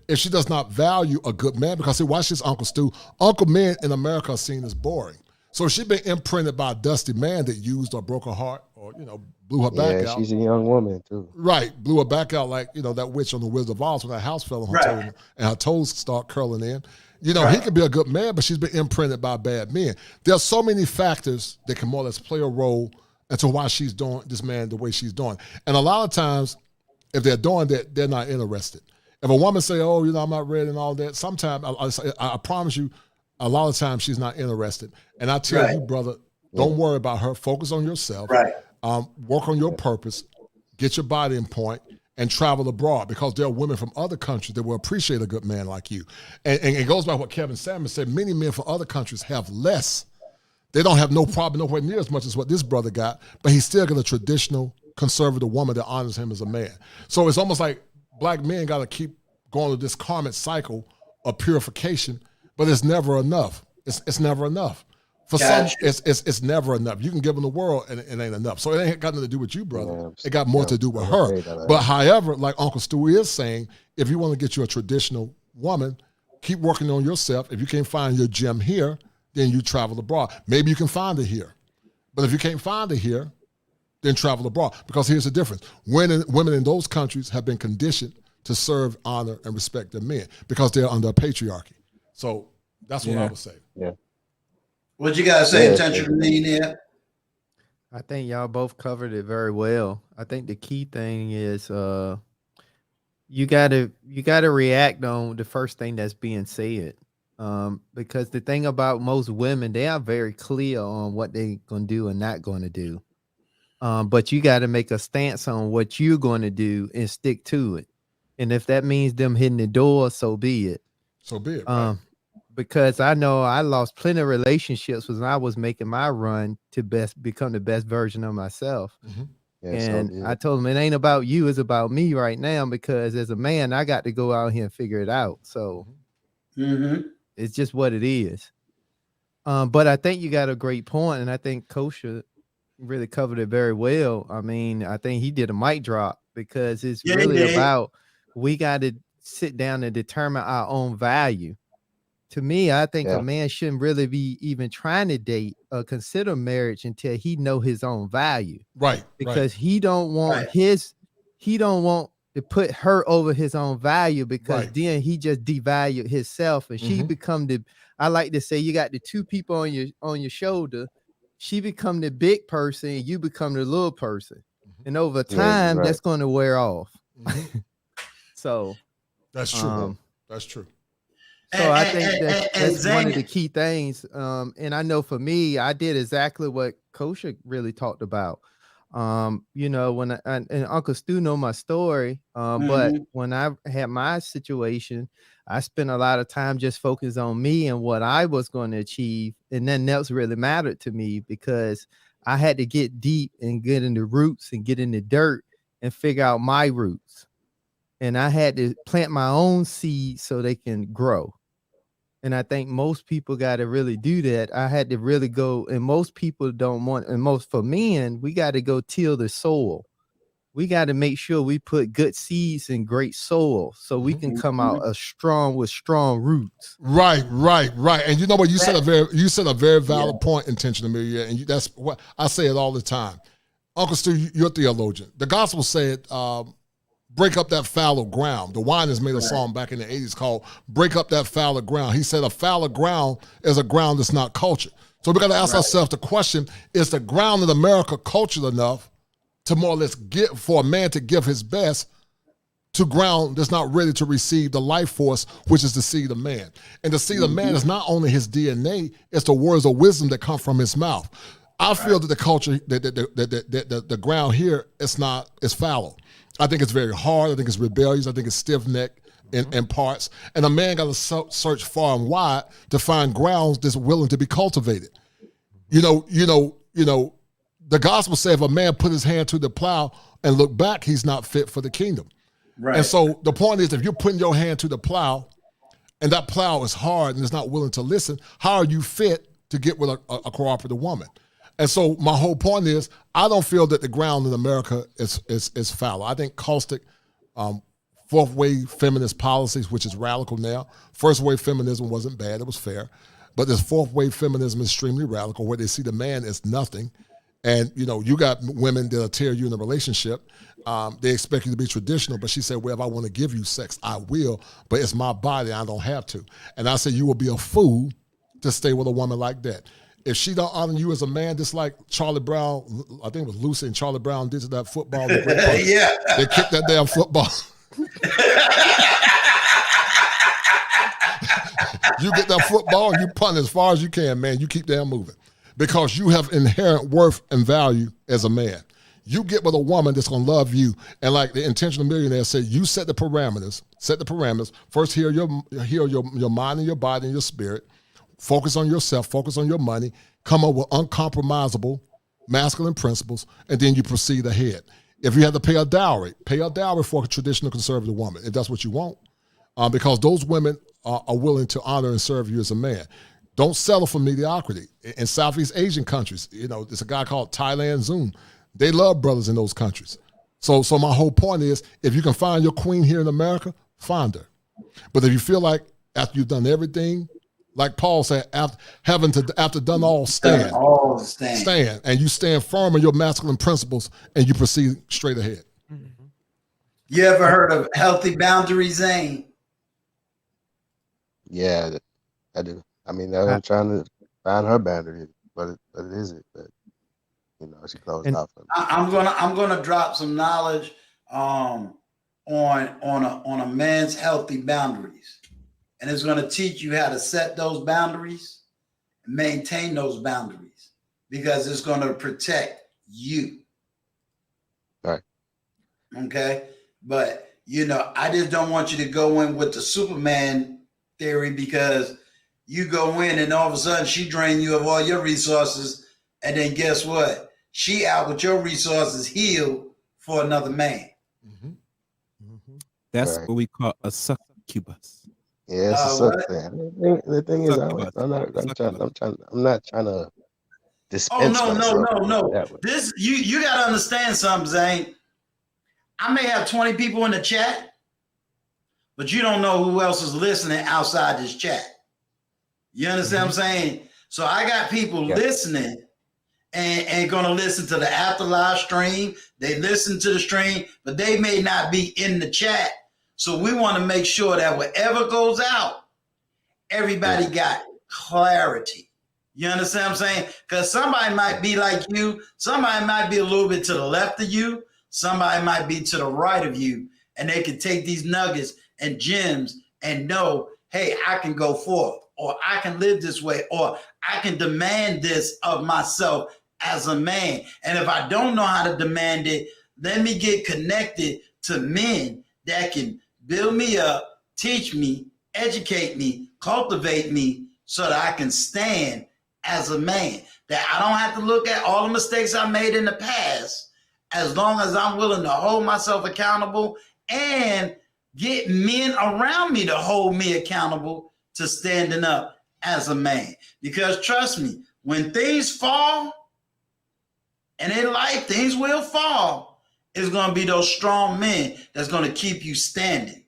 if she does not value a good man, because see, watch this, Uncle Stu. Uncle men in America are seen as boring. So if she's been imprinted by a dusty man that used or broke her heart or, blew her back out. Yeah, she's a young woman, too. Right. Blew her back out like, that witch on the Wizard of Oz when that house fell on her toe and her toes start curling in. He could be a good man, but she's been imprinted by bad men. There are so many factors that can more or less play a role into why she's doing this man the way she's doing. And a lot of times, if they're doing that, they're not interested. If a woman say, oh, I'm not ready and all that, sometimes, I promise you, a lot of times she's not interested. And I tell you, brother, don't worry about her. Focus on yourself. Work on your purpose. Get your body in point. And travel abroad, because there are women from other countries that will appreciate a good man like you. And it goes by what Kevin Samuels said. Many men from other countries have less. They don't have no problem nowhere near as much as what this brother got, but he's still got a traditional conservative woman that honors him as a man. So it's almost like black men got to keep going to this karmic cycle of purification, but it's never enough. It's never enough. For some, it's never enough. You can give them the world and it ain't enough. So it ain't got nothing to do with you, brother. It got more to do with her. But however, like Uncle Stu is saying, if you want to get you a traditional woman, keep working on yourself. If you can't find your gem here, then you travel abroad. Maybe you can find it here. But if you can't find it here, then travel abroad. Because here's the difference. Women in those countries have been conditioned to serve, honor, and respect their men because they're under a patriarchy. So that's what I would say. Yeah. What you guys say, intentional millionaire? I think y'all both covered it very well. I think the key thing is you gotta react on the first thing that's being said. Because the thing about most women, they are very clear on what they're gonna do and not gonna do. But you gotta make a stance on what you're gonna do and stick to it. And if that means them hitting the door, so be it. So be it. Right? Because I know I lost plenty of relationships when I was making my run to become the best version of myself. Yeah, so And yeah. I told him it ain't about you, it's about me right now, because as a man, I got to go out here and figure it out. So it's just what it is. But I think you got a great point, and I think Kosher really covered it very well. I mean, I think he did a mic drop, because it's Yeah, he really did. about, we got to sit down and determine our own value. To me, I think Yeah. a man shouldn't really be even trying to date or consider marriage until he know his own value. Right. Because he don't want Right. he don't want to put her over his own value, because Right. then he just devalued himself, and she Mhm. become the, I like to say, you got the two people on your shoulder. She become the big person, and you become the little person. And over Yeah, you're time, right. that's going to wear off. Mhm. So That's true. um, That's true. so I think that's one of the Zane, key things. And I know for me, I did exactly what Kosher really talked about. You know, when and Uncle Stu know my story. But when I had my situation, I spent a lot of time just focused on me and what I was going to achieve, and nothing else really mattered to me, because I had to get deep and get in the roots and get in the dirt and figure out my roots. And I had to plant my own seeds so they can grow. And I think most people got to really do that. I had to really go, and most people don't want, and most for men, we got to go till the soil. We got to make sure we put good seeds in great soil, so we can come out with strong roots. Right. And you know what? You said a very valid point, intentional media, and that's what I say it all the time. Uncle Stu, you're a theologian. The gospel said, break up that fallow ground. The Winans made a song back in the 80s called Break Up That Fallow Ground. He said a fallow ground is a ground that's not cultured. So we got to ask ourselves the question, is the ground in America cultured enough to more or less get for a man to give his best to ground that's not ready to receive the life force, which is the seed of man. And the seed of man is not only his DNA, it's the words of wisdom that come from his mouth. I feel that the culture, the ground here, it's fallow. I think it's very hard. I think it's rebellious. I think it's stiff-necked in parts. And a man got to search far and wide to find grounds that's willing to be cultivated. You know, the gospel says if a man put his hand to the plow and look back, he's not fit for the kingdom. right. And so the point is, if you're putting your hand to the plow and that plow is hard and is not willing to listen, how are you fit to get with a cooperative woman? And so my whole point is, I don't feel that the ground in America is fallow. I think caustic, fourth wave feminist policies, which is radical now. First wave feminism wasn't bad, it was fair. But this fourth wave feminism is extremely radical, where they see the man as nothing. And, you know, you got women that'll tear you in a relationship. They expect you to be traditional, but she said, well, if I want to give you sex, I will, but it's my body, I don't have to. And I said, you will be a fool to stay with a woman like that. If she don't honor you as a man, just like Charlie Brown, I think it was Lucy and Charlie Brown did to that football. They kicked that damn football. You get that football and you punt as far as you can, man. You keep that moving. Because you have inherent worth and value as a man. You get with a woman that's going to love you. And like the intentional millionaire said, you set the parameters. First heal your mind and your body and your spirit. Focus on yourself, focus on your money, come up with uncompromisable masculine principles, and then you proceed ahead. If you have to pay a dowry for a traditional conservative woman, if that's what you want, because those women are willing to honor and serve you as a man. Don't settle for mediocrity. In Southeast Asian countries, you know, there's a guy called Thailand Zoom. They love brothers in those countries. So my whole point is, if you can find your queen here in America, find her. But if you feel like after you've done everything, like Paul said, after done all, stand. Stand. And you stand firm in your masculine principles and you proceed straight ahead. You ever heard of healthy boundaries, Zane? Yeah, I do. I mean, I'm trying to find her boundary, but it is it. But you know, she closed off. I'm gonna drop some knowledge on a man's healthy boundaries, and it's gonna teach you how to set those boundaries and maintain those boundaries, because it's gonna protect you. Right. Okay, but you know, I just don't want you to go in with the Superman theory, because you go in and all of a sudden she drain you of all your resources, and then guess what? she out with your resources healed for another man. That's what we call a succubus. Yeah, it's a suck thing. The thing is, I'm not trying to dispense myself. No. This you gotta understand something, Zane. I may have 20 people in the chat, but you don't know who else is listening outside this chat. You understand what I'm saying? So I got people listening and gonna listen to the after live stream. They listen to the stream, but they may not be in the chat. So we want to make sure that whatever goes out, everybody got clarity. You understand what I'm saying? Because somebody might be like you, somebody might be a little bit to the left of you, somebody might be to the right of you, and they can take these nuggets and gems and know, hey, I can go forth, or I can live this way, or I can demand this of myself as a man. And if I don't know how to demand it, let me get connected to men that can build me up, teach me, educate me, cultivate me, so that I can stand as a man. That I don't have to look at all the mistakes I made in the past, as long as I'm willing to hold myself accountable and get men around me to hold me accountable to standing up as a man. Because trust me, when things fall, and in life things will fall, it's going to be those strong men that's going to keep you standing.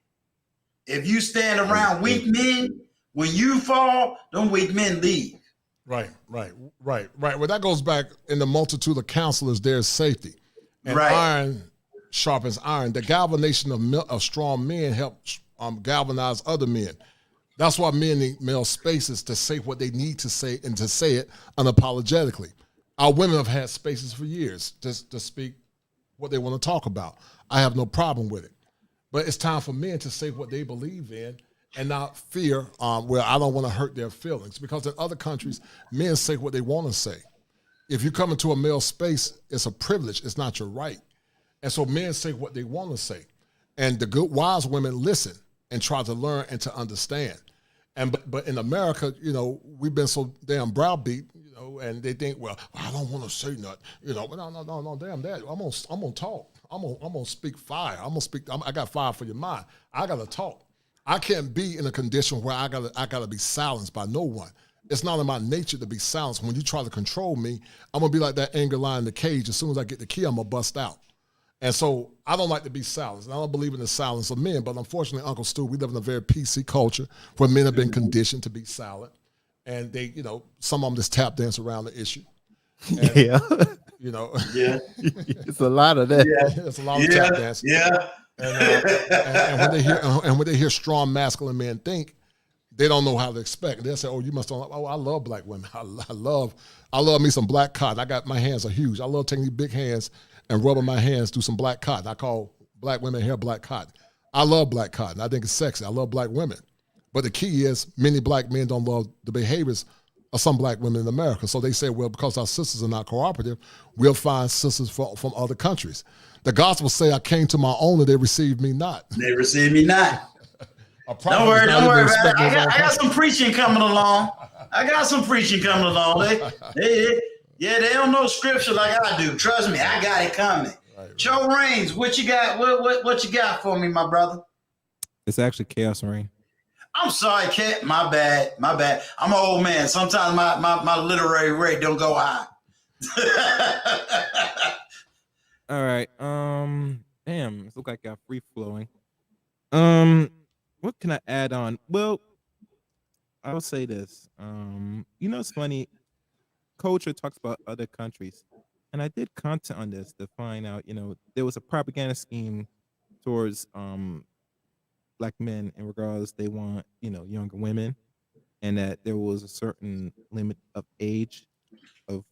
If you stand around weak men, when you fall, them weak men leave. Right. Well, that goes back in the multitude of counselors, there's safety. And iron sharpens iron. The galvanization of strong men helps galvanize other men. That's why men need male spaces to say what they need to say and to say it unapologetically. Our women have had spaces for years to speak what they want to talk about. I have no problem with it. But it's time for men to say what they believe in and not fear where I don't want to hurt their feelings. Because in other countries, men say what they want to say. If you come into a male space, it's a privilege. It's not your right. And so men say what they want to say. And the good, wise women listen and try to learn and to understand. But in America, we've been so damn browbeat, and they think, well, I don't want to say nothing, no, damn that. I'm gonna talk. I'm gonna speak fire. I got fire for your mind. I gotta talk. I can't be in a condition where I gotta be silenced by no one. It's not in my nature to be silenced. When you try to control me, I'm gonna be like that angry lion in the cage. As soon as I get the key, I'm gonna bust out. And so I don't like to be silenced. I don't believe in the silence of men, but unfortunately, Uncle Stu, we live in a very PC culture where men have been conditioned to be silent. And they, some of them just tap dance around the issue. And, It's a lot of that. Yeah. It's a lot of tap dancing. Yeah. And when they hear strong masculine men think, they don't know how to expect. They'll say, "Oh, you must don't." Oh, I love black women. I love me some black cotton. My hands are huge. I love taking these big hands and rubbing my hands through some black cotton. I call black women hair black cotton. I love black cotton. I think it's sexy. I love black women. But the key is many black men don't love the behaviors of some black women in America. So they say, well, because our sisters are not cooperative, we'll find sisters from other countries. The gospel say, I came to my own and they received me not. They received me not. Don't worry about it. I got some preaching coming along. They don't know scripture like I do. Trust me, I got it coming. Right. Joe Reigns, what you got? What you got for me, my brother? It's actually Chaos Reign. I'm sorry, Cat. My bad. I'm an old man. Sometimes my literary rate don't go high. All right. Damn, it looks like I got free flowing. What can I add on? Well, I'll say this. It's funny. Culture talks about other countries, and I did content on this to find out. There was a propaganda scheme towards black men in regards they want younger women, and that there was a certain limit of age of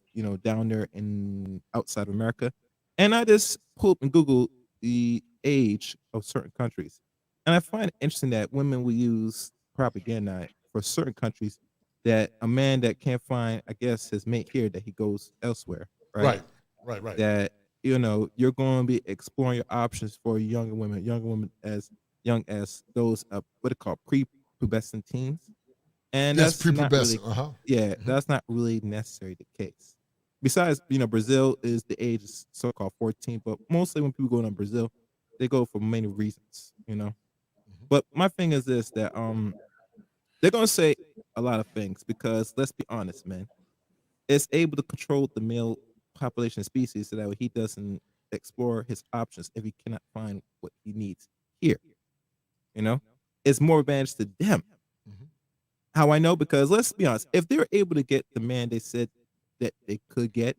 down there in outside of America. And I just pulled up and Google the age of certain countries, and I find it interesting that women will use propaganda for certain countries, that a man that can't find, I guess, his mate here, that he goes elsewhere, right? Right. That you're going to be exploring your options for younger women as young as those what it called prepubescent teens, and that's prepubescent. Really, yeah, that's not really necessarily the case. Besides, Brazil is the age is so-called 14, but mostly when people go to Brazil, they go for many reasons. But my thing is this: that they're gonna say a lot of things because let's be honest, man, it's able to control the male population species so that way he doesn't explore his options if he cannot find what he needs here. It's more advantage to them. How I know? Because let's be honest, if they're able to get the man they said that they could get,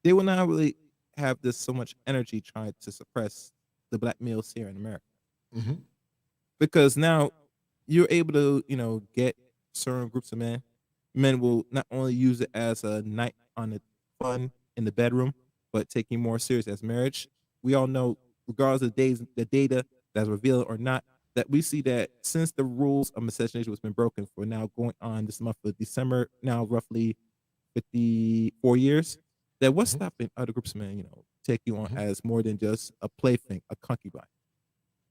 they will not really have this so much energy trying to suppress the black males here in America. Because now you're able to, get certain groups of men. Men will not only use it as a night on the fun in the bedroom, but taking more serious as marriage. We all know, regardless of the data that's revealed or not, that we see that since the rules of miscegenation has been broken for now going on this month of December, now roughly 54 years, that what's stopping other groups of men, take you on as more than just a plaything, a concubine?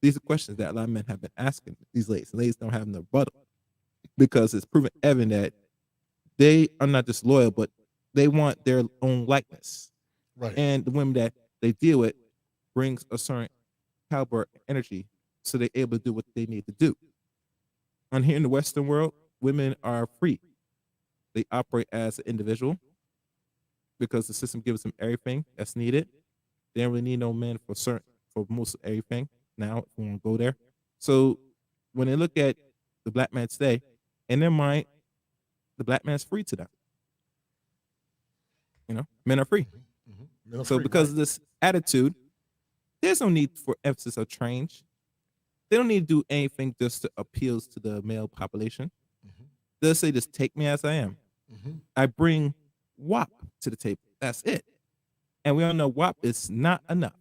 These are questions that a lot of men have been asking these ladies. Ladies don't have no rebuttal because it's proven evident that they are not just loyal, but they want their own likeness. Right. And the women that they deal with brings a certain caliber energy, so they're able to do what they need to do. And here in the Western world, women are free. They operate as an individual because the system gives them everything that's needed. They don't really need no men for most of everything. Now, if we want to go there, so when they look at the black man today, in their mind, the black man's free to them. Men are free. Men are So free, because right. of this attitude, there's no need for emphasis or change. They don't need to do anything just to appeal to the male population. They'll say, just take me as I am. I bring WAP to the table. That's it. And we all know WAP is not enough.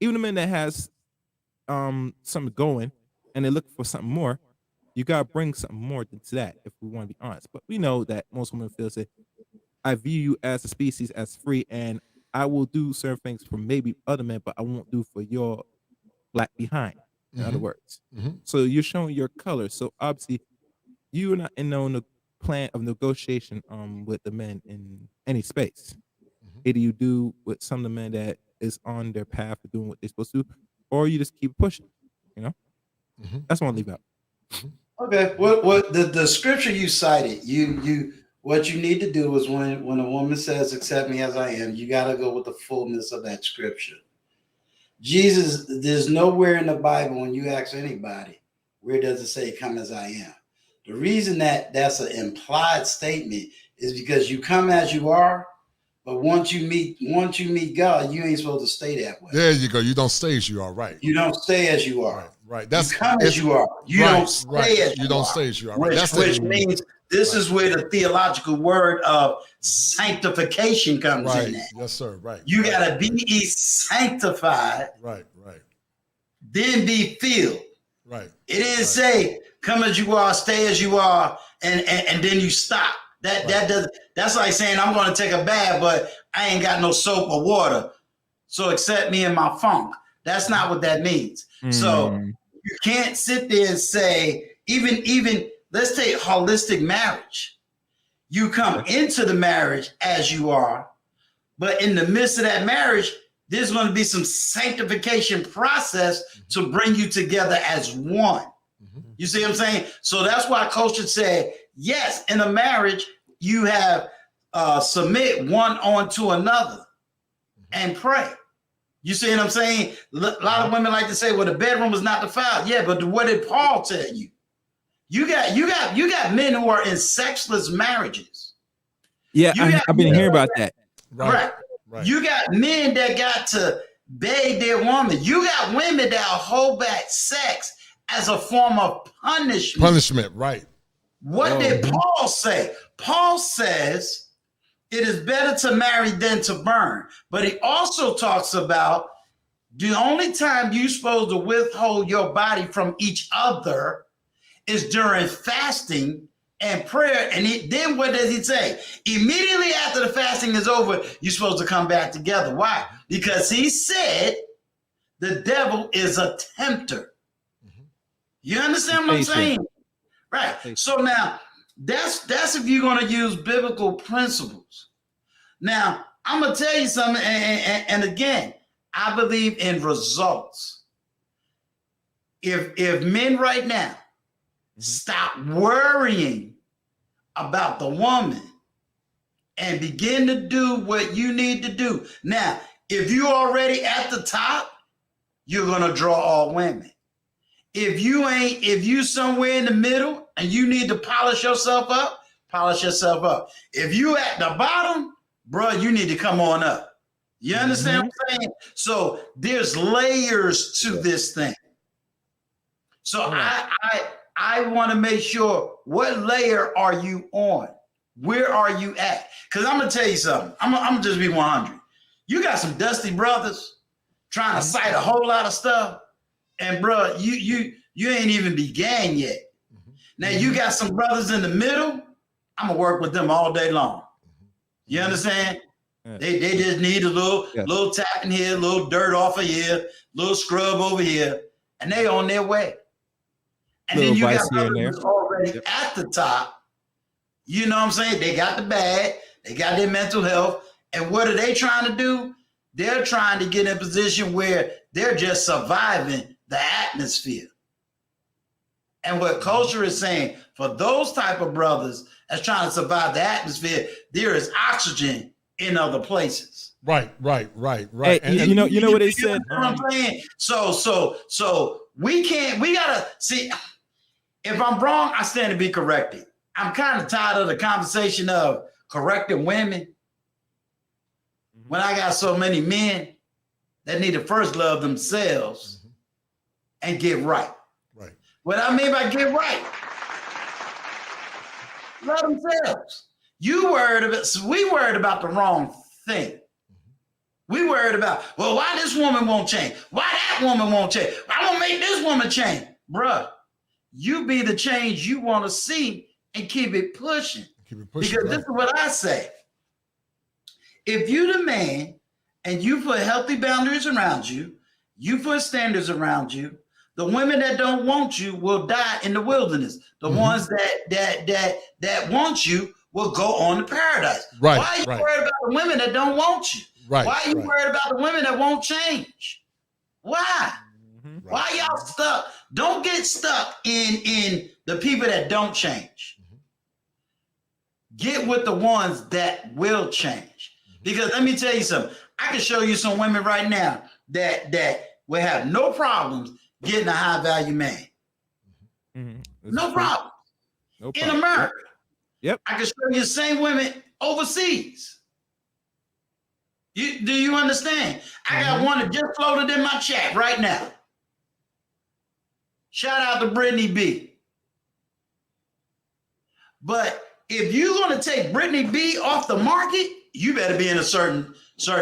Even the men that has something going and they're looking for something more, you gotta bring something more to that if we want to be honest. But we know that most women feel say, I view you as a species as free, and I will do certain things for maybe other men, but I won't do for your black behind, in other words. So you're showing your color. So obviously you're not in no plan of negotiation with the men in any space. Either you do with some of the men that is on their path of doing what they're supposed to do, or you just keep pushing. That's what I'll leave out. Okay. What the scripture you cited, you what you need to do is when a woman says, accept me as I am, you got to go with the fullness of that scripture. Jesus, there's nowhere in the Bible when you ask anybody, where does it say come as I am? The reason that's an implied statement is because you come as you are, but once you meet God, you ain't supposed to stay that way. There you go. You don't stay as you are, right? You don't stay as you are. Right. You come as you are. You don't stay as you are. You don't stay as you are. Right. Which means this is where the theological word of sanctification comes in. At. Yes, sir. Right. You gotta be sanctified. Right. Then be filled. Right. It didn't say come as you are, stay as you are, and then you stop. That's like saying I'm going to take a bath, but I ain't got no soap or water. So accept me in my funk. That's not what that means. So you can't sit there and say, even let's take holistic marriage. You come into the marriage as you are, but in the midst of that marriage, there's going to be some sanctification process to bring you together as one. You see what I'm saying? So that's why Kosher said, yes, in a marriage, you have submit one onto another and pray. You see what I'm saying? A lot of women like to say, well, the bedroom is not defiled. Yeah, but what did Paul tell you? You got men who are in sexless marriages. Yeah, I've been hearing about that. Right. You got men that got to bathe their woman. You got women that hold back sex as a form of punishment. Punishment, right. What did Paul say? Paul says it is better to marry than to burn. But he also talks about the only time you're supposed to withhold your body from each other is during fasting and prayer. And then what does he say? Immediately after the fasting is over, you're supposed to come back together. Why? Because he said the devil is a tempter. You understand what I'm saying? Right. So now that's if you're going to use biblical principles. Now, I'm gonna tell you something, and again, I believe in results. If men right now stop worrying about the woman and begin to do what you need to do. Now, if you're already at the top, you're gonna draw all women. If you somewhere in the middle and you need to polish yourself up, polish yourself up. If you at the bottom, bro, you need to come on up. You understand what I'm saying? So there's layers to this thing. So I want to make sure, what layer are you on? Where are you at? Because I'm gonna tell you something. I'm gonna just be 100. You got some dusty brothers trying to cite a whole lot of stuff, and bro, you ain't even began yet. Now you got some brothers in the middle. I'm gonna work with them all day long. You understand? They just need a little tap in here, a little dirt off of here, little scrub over here, and they on their way. And then you got brothers already at the top. You know what I'm saying? They got the bag, they got their mental health, and what are they trying to do? They're trying to get in a position where they're just surviving the atmosphere. And what Kosher is saying, for those type of brothers that's trying to survive the atmosphere, there is oxygen in other places. Right. Hey, and you know what they said. I'm saying? So we gotta see. If I'm wrong, I stand to be corrected. I'm kind of tired of the conversation of correcting women when I got so many men that need to first love themselves and get right. Right. What I mean by get right, love themselves. We worried about the wrong thing. We worried about, well, why this woman won't change? Why that woman won't change? I won't make this woman change. Bruh, you be the change you want to see and keep it pushing. Because this is what I say. If you the man and you put healthy boundaries around you, you put standards around you, the women that don't want you will die in the wilderness. The ones that want you will go on to paradise. Right, Why are you worried about the women that don't want you? Right. Why are you worried about the women that won't change? Why? Why y'all stuck? Don't get stuck in the people that don't change. Get with the ones that will change. Because let me tell you something. I can show you some women right now that will have no problems getting a high value man. No problem. In America. Yep. I can show you the same women overseas. Do you understand? I got one that just floated in my chat right now. Shout out to Brittany B. But if you're going to take Brittany B off the market, you better be in a certain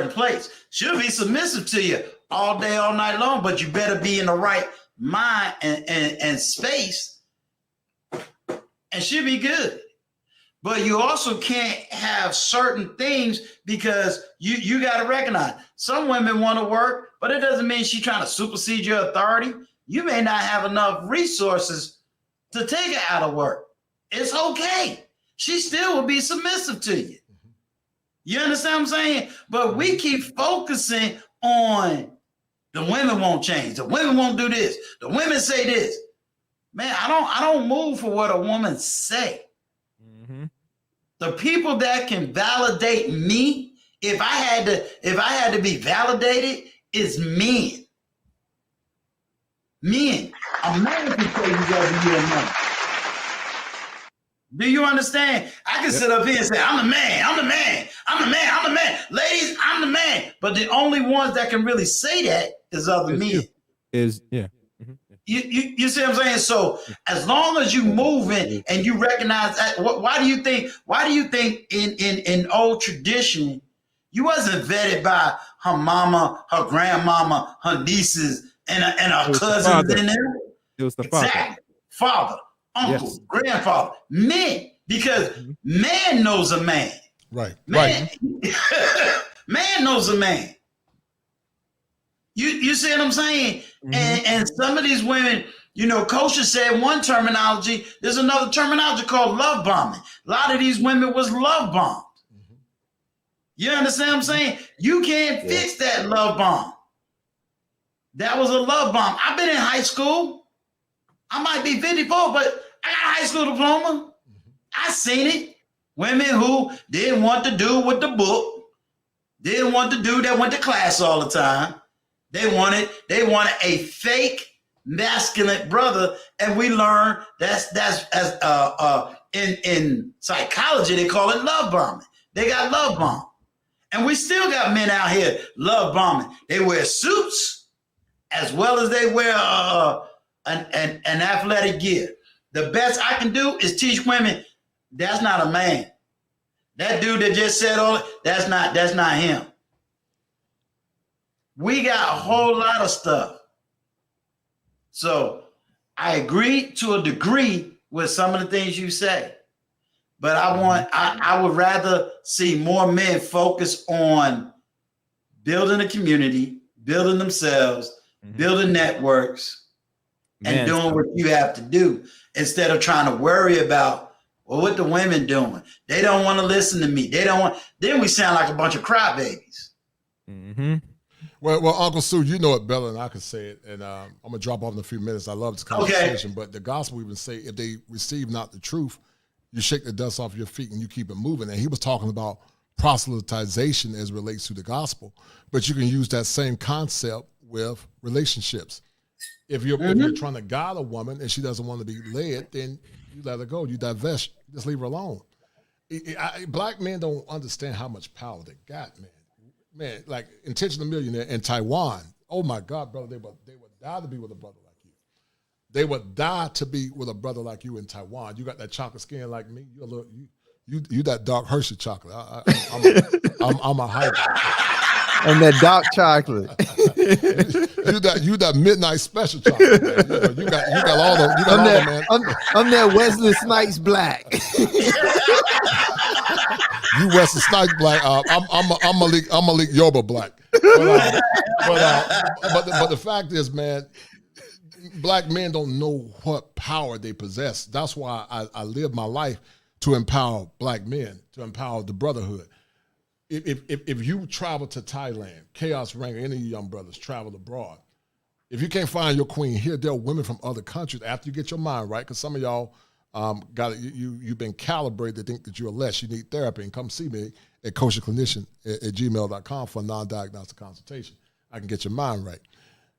place. She'll be submissive to you all day, all night long, but you better be in the right mind and space, and she'll be good. But you also can't have certain things because you got to recognize some women want to work, but it doesn't mean she's trying to supersede your authority. You may not have enough resources to take her out of work. It's okay. She still will be submissive to you. You understand what I'm saying? But we keep focusing on the women won't change. The women won't do this. The women say this. Man, I don't move for what a woman say. The people that can validate me, if I had to be validated, is men. Men. A man can tell you that you're a man. Do you understand? I can sit up here and say, I'm the man, I'm the man, I'm the man, I'm the man. Ladies, I'm the man. But the only ones that can really say that is other men. You see what I'm saying? So as long as you moving and you recognize that, why do you think in old tradition, you wasn't vetted by her mama, her grandmama, her nieces, and her cousins in there? It was the father. Father, uncle, grandfather, men, because man knows a man. Right. Man, man knows a man. You see what I'm saying? And some of these women, you know, Kosher said one terminology, there's another terminology called love bombing. A lot of these women was love bombed. You understand what I'm saying? You can't fix that love bomb. That was a love bomb. I've been in high school. I might be 54, but I got a high school diploma. I seen it. Women who didn't want to do with the book, didn't want to do that went to class all the time. They wanted a fake masculine brother, and we learned that's as in psychology they call it love bombing. They got love bombed, and we still got men out here love bombing. They wear suits as well as they wear an athletic gear. The best I can do is teach women that's not a man. That dude that just said all that's not him. We got a whole lot of stuff. So I agree to a degree with some of the things you say, but I would rather see more men focus on building a community, building themselves, building networks, and doing what you have to do instead of trying to worry about, well, what the women doing? They don't want to listen to me. They don't want. Then we sound like a bunch of crybabies. Mm-hmm. Well, Uncle Sue, you know it better than I can say it, and I'm gonna drop off in a few minutes. I love this conversation, but the gospel even say, if they receive not the truth, you shake the dust off your feet and you keep it moving. And he was talking about proselytization as relates to the gospel, but you can use that same concept with relationships. If you're trying to guide a woman and she doesn't want to be led, then you let her go. You divest. Just leave her alone. Black men don't understand how much power they got, man. Man, like Intentional Millionaire in Taiwan. Oh my God, brother, they would die to be with a brother like you. They would die to be with a brother like you in Taiwan. You got that chocolate skin like me. You that dark Hershey chocolate. I'm a hybrid. And that dark chocolate. you that midnight special chocolate. Man. You got all the man. I'm that Wesley Snipes black. You Wesley Snipes black. I'm Malik Yoba black. But the fact is, man, black men don't know what power they possess. That's why I live my life to empower black men, to empower the brotherhood. If you travel to Thailand, Chaos Ranger, any of you young brothers travel abroad. If you can't find your queen here, there are women from other countries after you get your mind right, because some of y'all you've been calibrated to think that you're less. You need therapy, and come see me at Kosher Clinician at gmail.com for a non-diagnostic consultation. I can get your mind right.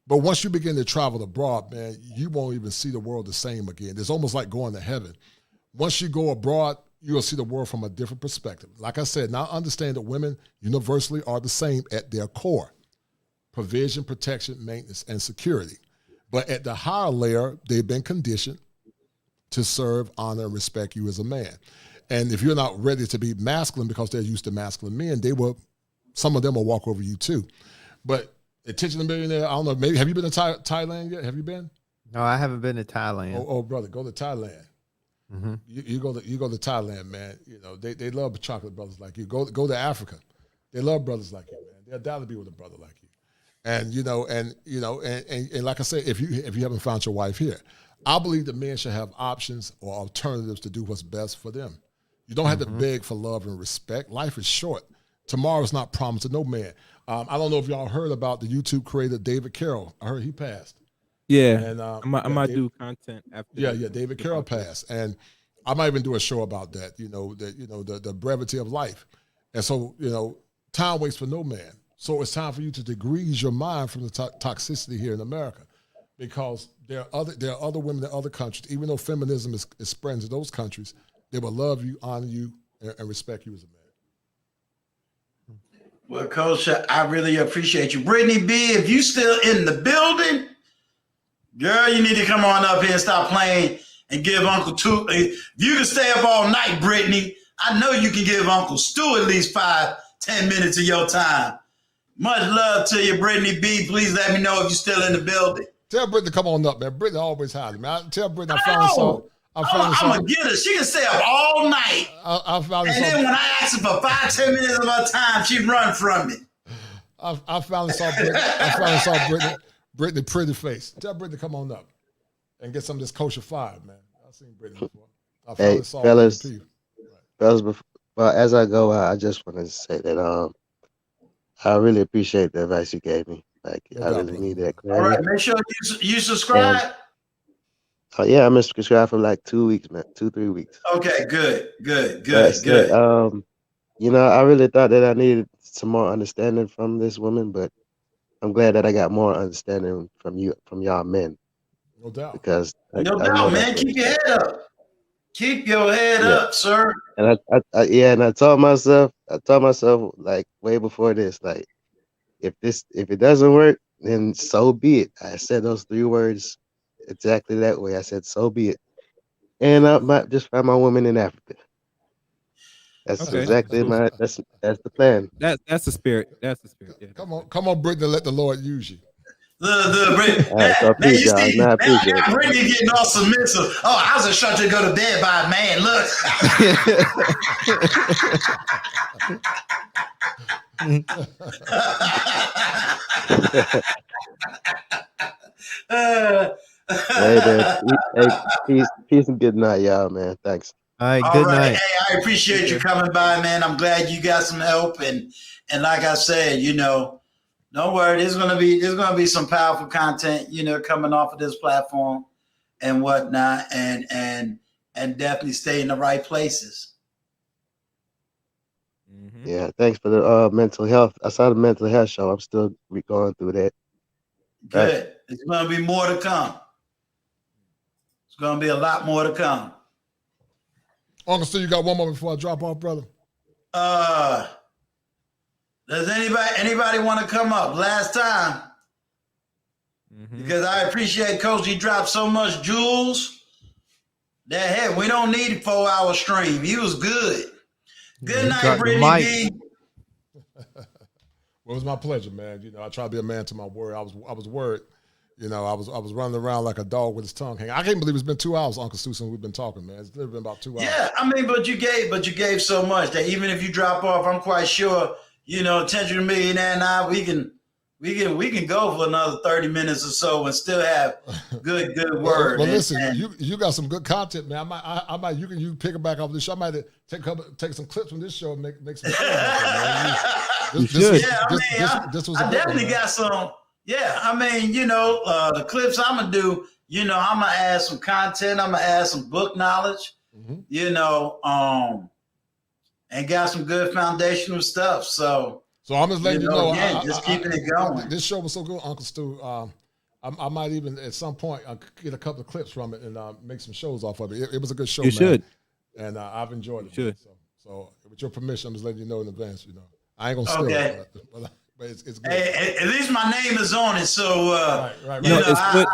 But once you begin to travel abroad, man, you won't even see the world the same again. It's almost like going to heaven. Once you go abroad, you'll see the world from a different perspective. Like I said, now understand that women universally are the same at their core: provision, protection, maintenance, and security. But at the higher layer, they've been conditioned to serve, honor, and respect you as a man. And if you're not ready to be masculine because they're used to masculine men, some of them will walk over you too. But Intentional Millionaire, I don't know, maybe, have you been to Thailand yet? Have you been? No, I haven't been to Thailand. Oh brother, go to Thailand. Mm-hmm. You go to Thailand, man. You know, they love chocolate brothers like you. Go to Africa. They love brothers like you, man. They'll die to be with a brother like you. And and like I said, if you haven't found your wife here, I believe that men should have options or alternatives to do what's best for them. You don't have to beg for love and respect. Life is short. Tomorrow is not promised to no man. I don't know if y'all heard about the YouTube creator David Carroll. I heard he passed. Yeah, and I might do content after. Yeah, David Carroll passed, and I might even do a show about that. The brevity of life, and so time waits for no man. So it's time for you to degrease your mind from the toxicity here in America, because there are other women in other countries. Even though feminism is spreading to those countries, they will love you, honor you, and respect you as a man. Well, Coach, I really appreciate you. Brittany B, if you still in the building, girl, you need to come on up here and stop playing and give Uncle Stu. If you can stay up all night, Brittany, I know you can give Uncle Stu at least 5-10 minutes of your time. Much love to you, Brittany B. Please let me know if you're still in the building. Tell Brittany to come on up, man. Brittany always hiding, man. Tell Brittany I found something. I'm going to get her. She can stay up all night. I found and then when I ask her for 5-10 minutes of her time, she run from me. I finally saw Brittany. I finally saw Brittany pretty face. Tell Brittany to come on up and get some of this kosher fire, man. I've seen Brittany before. I finally saw fellas, before as I go out, I just want to say that I really appreciate the advice you gave me. Like No I doubt, really brother. need that All right, clarity. make sure you And subscribe. yeah, I'm subscribed for like 2 weeks, man, 2-3 weeks. Okay, good. But you know, I really thought that I needed some more understanding from this woman, but I'm glad that I got more understanding from y'all men, No doubt. because No I know doubt, that's man. what Keep it's your for. head up. Keep your head Yeah. up, sir. And and I told myself like way before this, like if it doesn't work, then so be it. I said those 3 words exactly that way. I said so be it. And I might just find my woman in Africa. That's Okay, that's exactly cool. that's the plan. That's the spirit. That's the spirit. Yeah. Come on, Brittany, let the Lord use you. The All right, so now peace, you y'all. see, No, I now appreciate it. Brittany getting all submissive. Oh, I was instructed to go to bed by a man. Look. Hey man, peace and good night, y'all, man. Thanks. All right, All good right. night. Hey, I appreciate you coming by, man. I'm glad you got some help, and like I said, you know, don't worry. There's gonna be some powerful content, you know, coming off of this platform and whatnot, and definitely stay in the right places. Mm-hmm. Yeah, thanks for the mental health. I saw the mental health show. I'm still going through that. Good. Right. It's gonna be more to come. It's gonna be a lot more to come. Uncle Steve, you got one more before I drop off, brother? Does anybody want to come up? Last time, because I appreciate Coach. He dropped so much jewels that hey, we don't need a 4-hour stream. He was good. Good night, Drop the Brittany mic. B. Well, it was my pleasure, man. You know, I try to be a man to my word. I was worried. You know, I was running around like a dog with his tongue hanging. I can't believe it's been 2 hours, Uncle Stu, since we've been talking, man. It's literally been about 2 hours. Yeah, I mean, but you gave so much that even if you drop off, I'm quite sure, you know, Attention Millionaire and I, we can go for another 30 minutes or so and still have good word. Well, listen, you got some good content, man. I might you can pick it back off this show. I might take some clips from this show and make some shows out there, man. This was I definitely got some. Yeah, I mean, you know, the clips I'm gonna do, you know, I'm gonna add some content. I'm gonna add some book knowledge, you know, and got some good foundational stuff. So I'm just letting you know. Again, just keeping it going. This show was so good, Uncle Stu. I might even at some point get a couple of clips from it and make some shows off of it. It was a good show, You man. should. And I've enjoyed it. Should. So with your permission, I'm just letting you know in advance. You know, I ain't gonna steal Okay. it, but it's good. Hey, at least my name is on it, so right. you know, Right.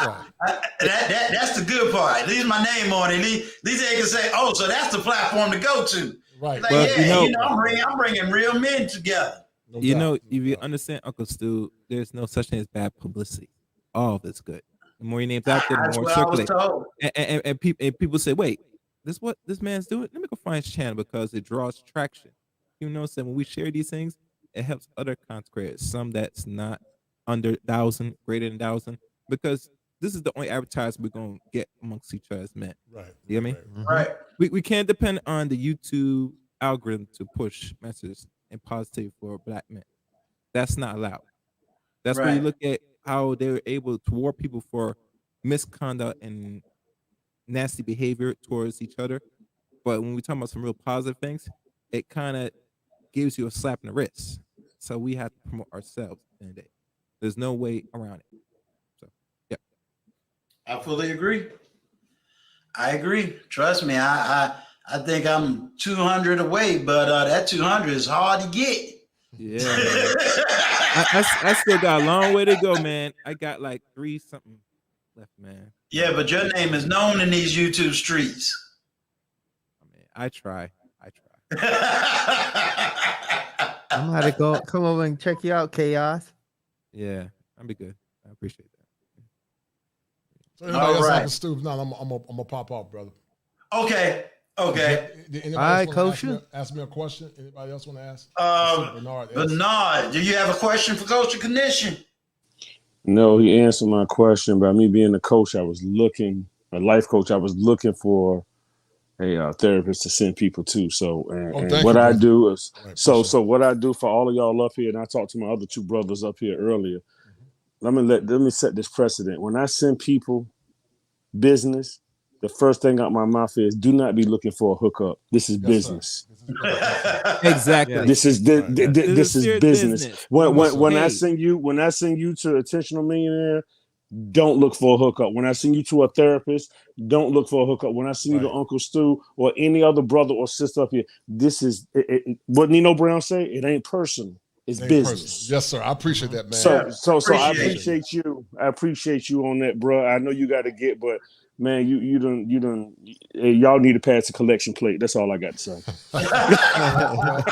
that's the good part. At least my name on it. At least they can say, "Oh, so that's the platform to go to." Right. Like, Well, yeah, I'm bringing real men together. No You doubt. know, if you understand, Uncle Stu, there's no such thing as bad publicity. All of it's good. The more your name's out there, the That's more it what I was circulates. told. And people say, wait, this what this man's doing? Let me go find his channel because it draws traction. You know what I'm saying? When we share these things, it helps other content creators, some that's not under 1,000, greater than 1,000, because this is the only advertisement we're gonna get amongst each other as men. Right. You know what I mean? Right. We can't depend on the YouTube algorithm to push messages and positivity for black men. That's not allowed. That's when you Right. look at how they were able to reward people for misconduct and nasty behavior towards each other. But when we talk about some real positive things, it kind of gives you a slap in the wrist. So we have to promote ourselves in the day. There's no way around it. So, yeah. I fully agree. I agree. Trust me. I think I'm 200 away, but that 200 is hard to get. Yeah. I still got a long way to go, man. I got like 3 something left, man. Yeah, but your name is known in these YouTube streets. I mean, I try. I'm gonna have to go come over and check you out, Chaos. Yeah, I'll be good. I appreciate that. So anybody else All right. Uncle Stu? No, I'm gonna pop off, brother. Okay. Did anybody All right, else wanna Kosher. ask me a question? Anybody else want to ask? Bernard, do you have a question for Kosher Clinician? No, he answered my question. By me being a coach, a life coach, I was looking for therapist to send people to. So, and thank what you, I brother. do is, Right, so appreciate it. what I do for all of y'all up here, and I talked to my other two brothers up here earlier. Let me set this precedent. When I send people business, the first thing out my mouth is, do not be looking for a hookup. This is Yes, sir. business. This is business. Yes, sir. Exactly. This is Right. this is serious business. business. When You when, get when I paid. send you to Intentional Millionaire, don't look for a hookup. When I send you to a therapist, don't look for a hookup. When I send you to Right. Uncle Stu or any other brother or sister up here, this is what Nino Brown say. It ain't personal. It's It ain't personal. business. Yes, sir. I appreciate that, man. So I Appreciate appreciate you. I appreciate you on that, bro. I know you got to get, but man, you done. Y'all need to pass the collection plate. That's all I got to say. Well,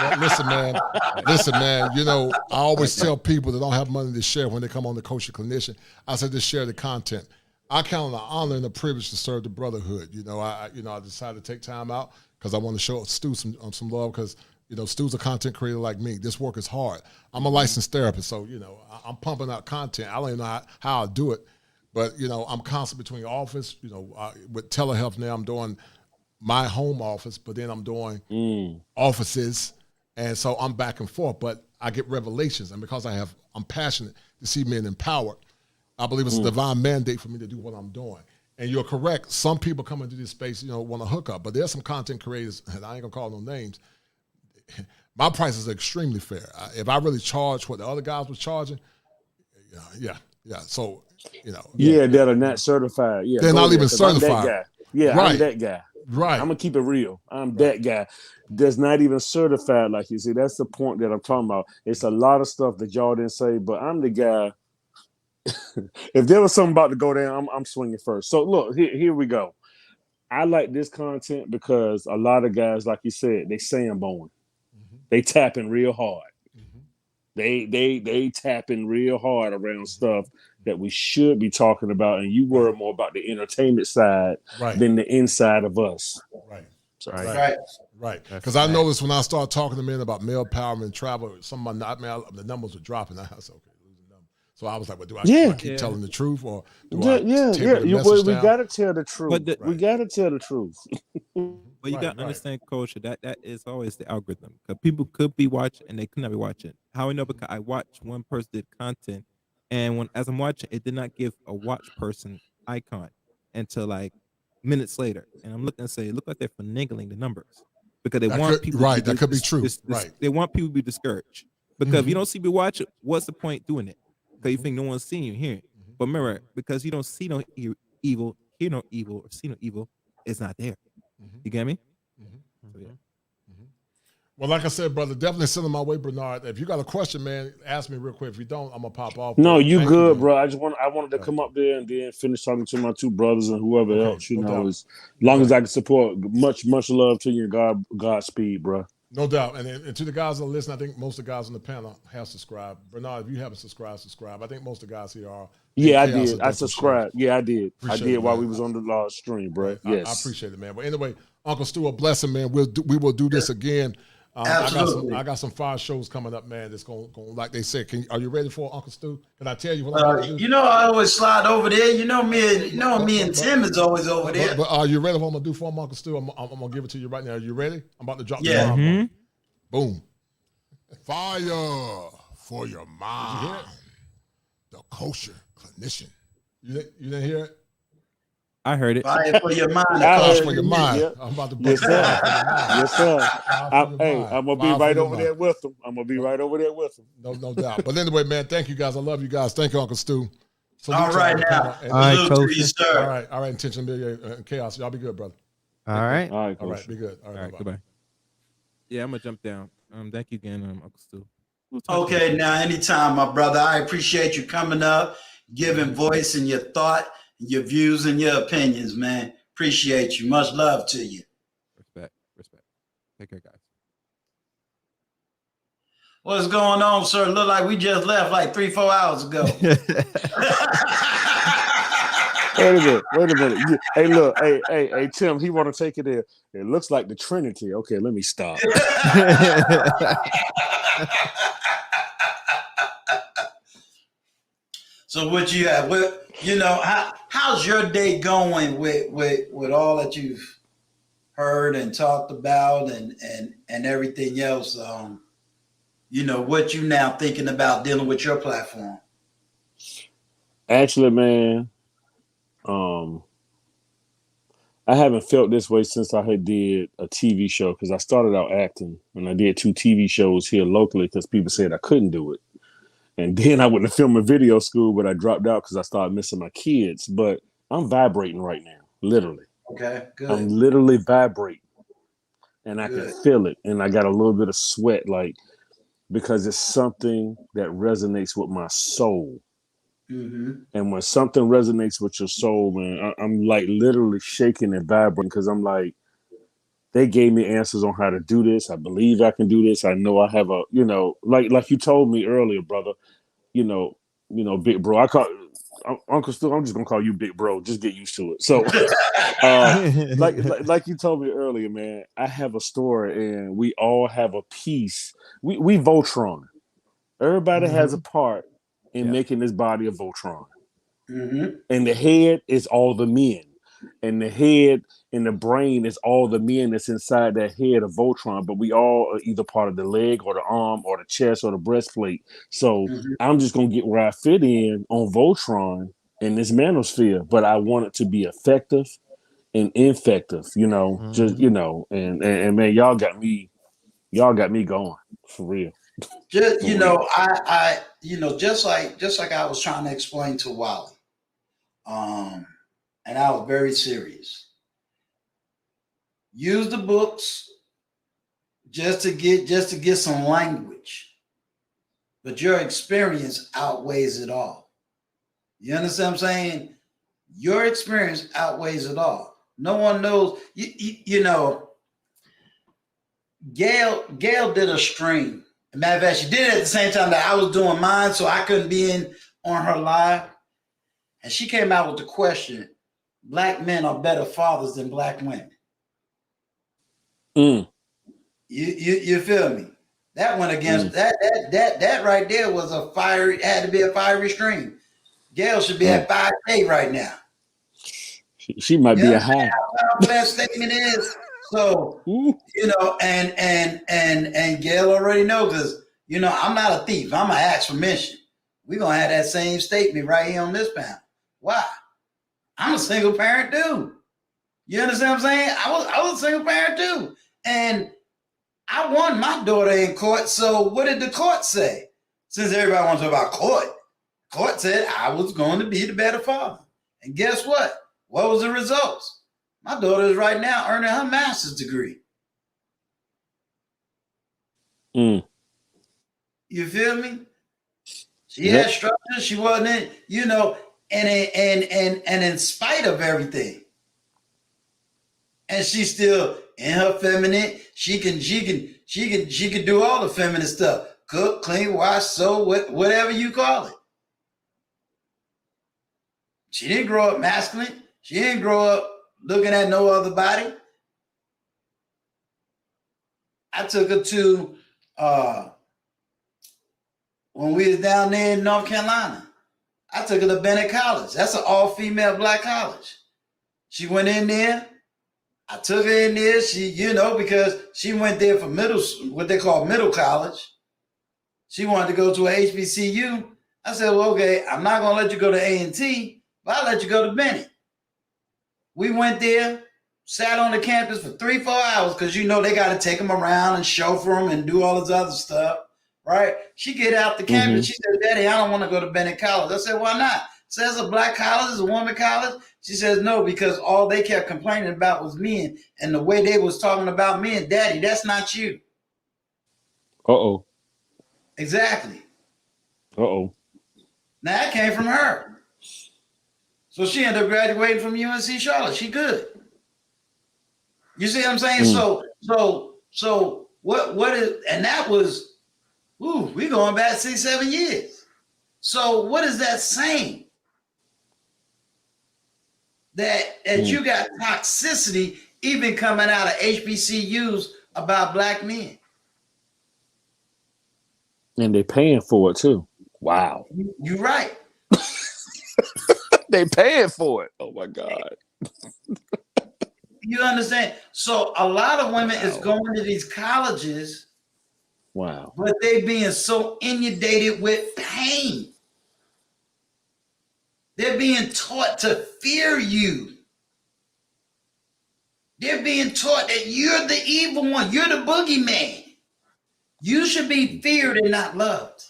listen, man. You know, I always tell people that don't have money to share when they come on the Kosher Clinician. I said, just share the content. I count on the honor and the privilege to serve the brotherhood. You know, I decided to take time out because I want to show Stu some love because. You know, Stu's a content creator like me. This work is hard. I'm a licensed therapist, so, you know, I'm pumping out content. I don't even know how I do it, but, you know, I'm constant between office. You know, with telehealth now, I'm doing my home office, but then I'm doing offices, and so I'm back and forth. But I get revelations, and because I'm passionate to see men empowered, I believe it's a divine mandate for me to do what I'm doing. And you're correct. Some people come into this space, you know, want to hook up, but there's some content creators, and I ain't gonna call no names. My prices are extremely fair. If I really charge what the other guys was charging, yeah. So, you know, that are not certified. Yeah, they're not even certified. I'm that guy. Yeah, right. I'm that guy. Right. I'm gonna keep it real. I'm that guy that's not even certified. Like you see, that's the point that I'm talking about. It's a lot of stuff that y'all didn't say, but I'm the guy. If there was something about to go down, I'm swinging first. So look, here we go. I like this content because a lot of guys, like you said, they sandbowing. They tapping real hard. They tapping real hard around stuff that we should be talking about, and you worry more about the entertainment side than the inside of us. Right. So, Right. Because I noticed when I started talking to men about male empowerment and travel, the numbers were dropping. I was okay. So I was like, "Well, do I keep telling the truth, or do I taper the message down?" We gotta tell the truth. We gotta tell the truth. But you gotta understand, Kosher, that is always the algorithm. Because people could be watching and they could not be watching. How I know? Because I watched one person did content, and as I'm watching, it did not give a watch person icon until like minutes later. And I'm looking and say, look like they're finagling the numbers because they want people. That could be true. They want people to be discouraged because if you don't see me watch it, what's the point doing it? Because you think no one's seeing you, hearing. But remember, because you don't see no evil, hear no evil, or see no evil, it's not there. You get me? So, yeah. Well, like I said, brother, definitely send them my way, Bernard. If you got a question, man, ask me real quick. If you don't, I'm gonna pop off. No, you good, bro. I wanted to come up there and then finish talking to my two brothers and whoever else, you know, as long as I can support. Much love to you. Godspeed, bro. No doubt. And to the guys that listen, I think most of the guys on the panel have subscribed. Bernard, if you haven't subscribe. I think most of the guys here are. Yeah, I did. I subscribed. Yeah, I did. Appreciate it, while we was on the stream, bro. Yes. I appreciate it, man. But anyway, Uncle Stu, a blessing, man. We will do this again. Absolutely. I got some fire shows coming up, man. That's going like they said. Are you ready for Uncle Stu? Can I tell you what I'm going to do? You know, I always slide over there. You know me and Tim is always over there. But are you ready for what I'm going to do for him, Uncle Stu? I'm going to give it to you right now. Are you ready? I'm about to drop the bomb. Boom. Fire for your mind. Did you hear it? The Kosher Clinician. You didn't hear it? I heard it. Fire for your mind. Fire for your mind. Yep. I'm about to Yes, sir. Yes, sir. I'm gonna be right over there with them. No doubt. But anyway, man, thank you guys. I love you guys. Thank you, Uncle Stu. All right now. All right, Kosher. Sir. All right. Intention and chaos. Y'all be good, brother. All right. All right. Be good. All right. Goodbye. Yeah, I'm gonna jump down. Thank you again, Uncle Stu. Okay, now anytime, my brother. I appreciate you coming up, giving voice in your thought, your views, and your opinions, man. Appreciate you. Much love to you. Respect. Take care, guys. What's going on, sir? Look like we just left like 3-4 hours ago. Wait a minute. Hey, look. Hey, Tim, he want to take it there. It looks like the Trinity. Okay, let me stop. So what you have? How's your day going with all that you've heard and talked about and everything else. What you now thinking about dealing with your platform? Actually, man, I haven't felt this way since I had did a TV show, because I started out acting and I did 2 TV shows here locally because people said I couldn't do it. And then I went to film a video school, but I dropped out because I started missing my kids. But I'm vibrating right now, literally. Okay, good. I'm literally vibrating, and I Good. can feel it. And I got a little bit of sweat, like, because it's something that resonates with my soul. Mm-hmm. And when something resonates with your soul, man, I'm like literally shaking and vibrating, because I'm like, they gave me answers on how to do this. I believe I can do this. I know I have a, like you told me earlier, brother, big bro. I call Uncle Stu. I'm just gonna call you big bro. Just get used to it. So, like you told me earlier, man, I have a story, and we all have a piece. We Voltron. Everybody has a part in making this body a Voltron. Mm-hmm. And the head is all the men. And the head and the brain is all the men that's inside that head of Voltron. But we all are either part of the leg or the arm or the chest or the breastplate. So I'm just going to get where I fit in on Voltron in this manosphere. But I want it to be effective and infective, and man, y'all got me going for real. Just I just like I was trying to explain to Wally, and I was very serious. Use the books just to get some language, but your experience outweighs it all. You understand what I'm saying? Your experience outweighs it all. No one knows. Gail did a stream. Matter of fact, she did it at the same time that I was doing mine, so I couldn't be in on her live. And she came out with the question: Black men are better fathers than black women. You feel me? That went against that right there was had to be a fiery stream. Gail should be at 5K right now. She might be a high. How that statement is. So and Gail already knows, because I'm not a thief. I'm gonna ask for mention. We're gonna have that same statement right here on this panel. Why? I'm a single parent dude. You understand what I'm saying? I was a single parent too. And I won my daughter in court. So what did the court say? Since everybody wants to talk about court said I was going to be the better father. And guess what? What was the results? My daughter is right now earning her master's degree. You feel me? She had structure. She wasn't in, and in spite of everything, and she's still in her feminine. She can do all the feminine stuff: cook, clean, wash, sew, whatever you call it. She didn't grow up masculine. She didn't grow up looking at no other body. I took her to when we was down there in North Carolina. I took her to Bennett College. That's an all-female black college. She went in there. I took her in there. She, because she went there for what they call middle college. She wanted to go to a HBCU. I said, well, okay, I'm not going to let you go to A&T, but I'll let you go to Bennett. We went there, sat on the campus for 3-4 hours, because they got to take them around and chauffeur them and do all this other stuff, right? She get out the campus. She said, Daddy, I don't want to go to Bennett College. I said, why not? Says a black college, is a woman college. She says, no, because all they kept complaining about was men, and the way they was talking about men. Daddy, that's not you. Uh-oh. Exactly. Uh-oh. Now that came from her. So she ended up graduating from UNC Charlotte. She good. You see what I'm saying? So what is, and that was, we going back 6-7 years. So what is that saying? That you got toxicity even coming out of HBCUs about black men. And they paying for it too. Wow. You're right. They paying for it. Oh my God. You understand? So a lot of women is going to these colleges, but they being so inundated with pain. They're being taught to fear you. They're being taught that you're the evil one. You're the boogeyman. You should be feared and not loved.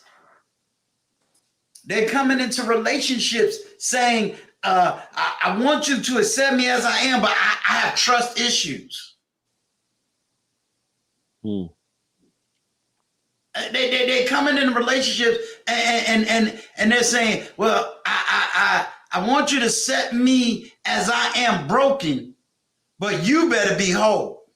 They're coming into relationships saying, I want you to accept me as I am, but I have trust issues. They're coming into relationships and they're saying, well, I want you to accept me as I am broken, but you better be whole.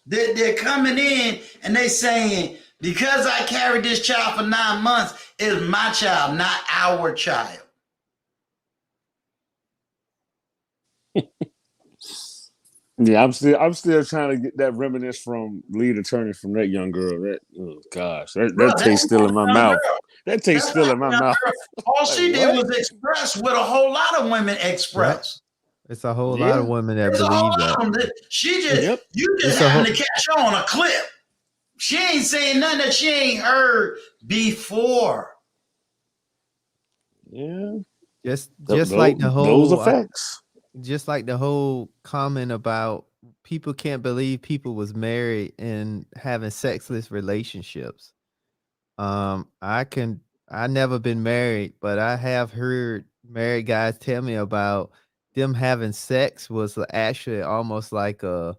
They're coming in and they saying, because I carried this child for 9 months, it's my child, not our child. Yeah, I'm still trying to get that reminisce from lead attorney from that young girl. That tastes still in my mouth. That tastes still in my mouth. All she did was express what a whole lot of women express. It's a whole lot of women that believe that. She just you just happen to catch her on a clip. She ain't saying nothing that she ain't heard before. Yeah. Just like the whole those effects. Just like the whole comment about people can't believe people was married and having sexless relationships. I never been married, but I have heard married guys tell me about them having sex was actually almost like a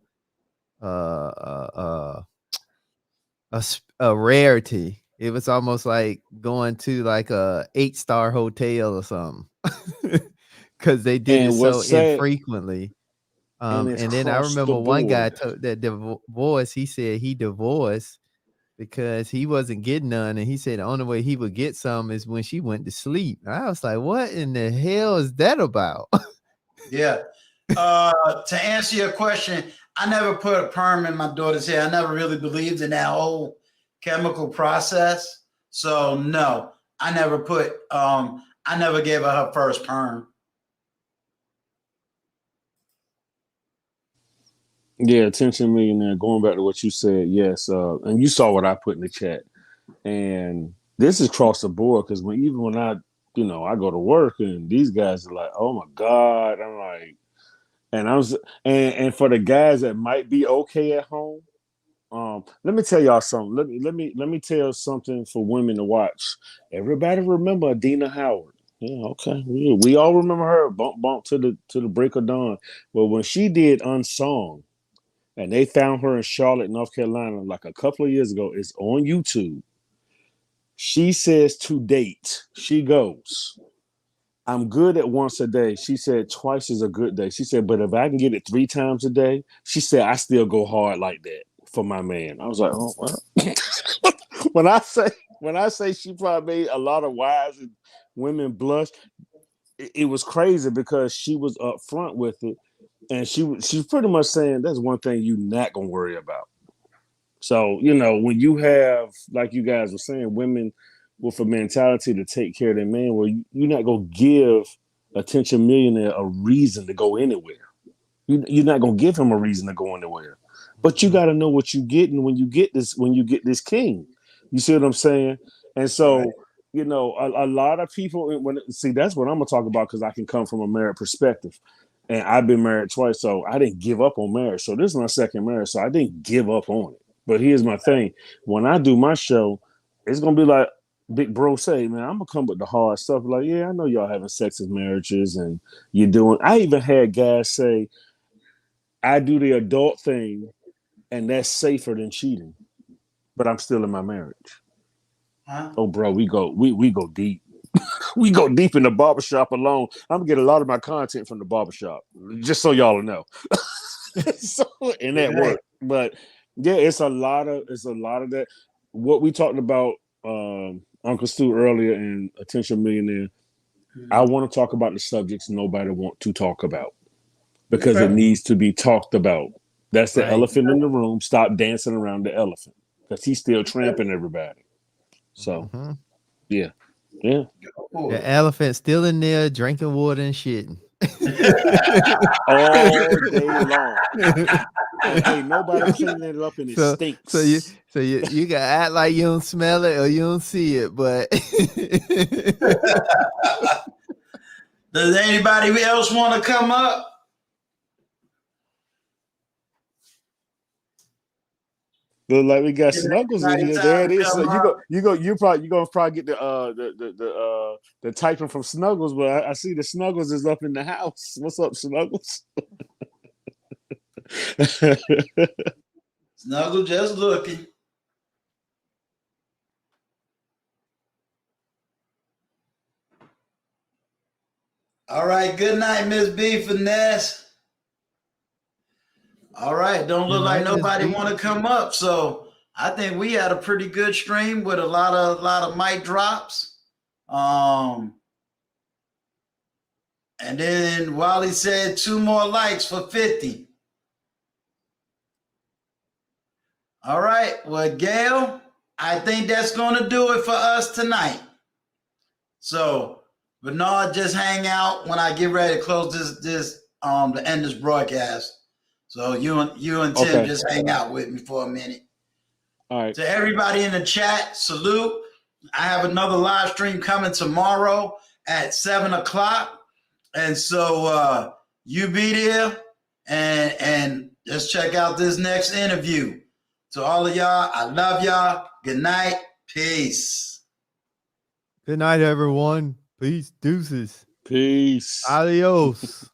rarity. It was almost like going to like a 8-star hotel or something. Because they did it so infrequently. And then I remember one guy that divorced. He said he divorced because he wasn't getting none. And he said the only way he would get some is when she went to sleep. I was like, what in the hell is that about? Yeah. To answer your question, I never put a perm in my daughter's hair. I never really believed in that whole chemical process. So no, I never gave her first perm. Yeah, Attention Millionaire, going back to what you said, yes. And you saw what I put in the chat. And this is across the board because even when I go to work and these guys are like, oh my God. I'm like, and for the guys that might be okay at home, let me tell y'all something. Let me tell something for women to watch. Everybody remember Adina Howard. Yeah, okay. We all remember her. Bump to the break of dawn. But when she did Unsung, and they found her in Charlotte, North Carolina, like a couple of years ago. It's on YouTube. She says to date, she goes, I'm good at once a day. She said twice is a good day. She said, but if I can get it 3 times a day, she said, I still go hard like that for my man. I was like, oh, well. when I say she probably made a lot of wives and women blush, it was crazy because she was upfront with it. And she's pretty much saying that's one thing you're not gonna worry about. So, when you have, like you guys were saying, women with a mentality to take care of their man, well, you're not gonna give Attention Millionaire a reason to go anywhere. You're not gonna give him a reason to go anywhere. But you gotta know what you're getting when you get this king. You see what I'm saying? And so, a lot of people that's what I'm gonna talk about because I can come from a married perspective. And I've been married twice, so I didn't give up on marriage. So this is my second marriage, so I didn't give up on it. But here's my thing. When I do my show, it's going to be like Big Bro say, man, I'm going to come with the hard stuff. Like, yeah, I know y'all having sex in marriages and you're doing. I even had guys say, I do the adult thing and that's safer than cheating. But I'm still in my marriage. Huh? Oh, bro, we go deep. We go deep in the barbershop alone. I'm gonna get a lot of my content from the barbershop, just so y'all know. And that work. But yeah, it's a lot of that. What we talked about, Uncle Stu earlier in Attention Millionaire. I want to talk about the subjects nobody want to talk about because it needs to be talked about. That's the elephant in the room. Stop dancing around the elephant because he's still tramping everybody. So, yeah. The elephant still in there drinking water and shitting. All day long. And ain't nobody cleaning it up and it stinks. So you gotta act like you don't smell it or you don't see it, but does anybody else want to come up? Look like we got Snuggles in here. There it is. So you're probably gonna get the typing from Snuggles, but I see the Snuggles is up in the house. What's up, Snuggles? Snuggle just looking. All right, good night, Miss B Finesse. All right, don't look like nobody want to come up, so I think we had a pretty good stream with a lot of mic drops. And then Wally said 2 more likes for 50. All right, well, Gail, I think that's going to do it for us tonight. So, Bernard, just hang out when I get ready to close to end this broadcast. So you and Tim just hang out with me for a minute. All right. To everybody in the chat, salute. I have another live stream coming tomorrow at 7:00. And so you be there and just check out this next interview. To all of y'all, I love y'all. Good night. Peace. Good night, everyone. Peace. Deuces. Peace. Adios.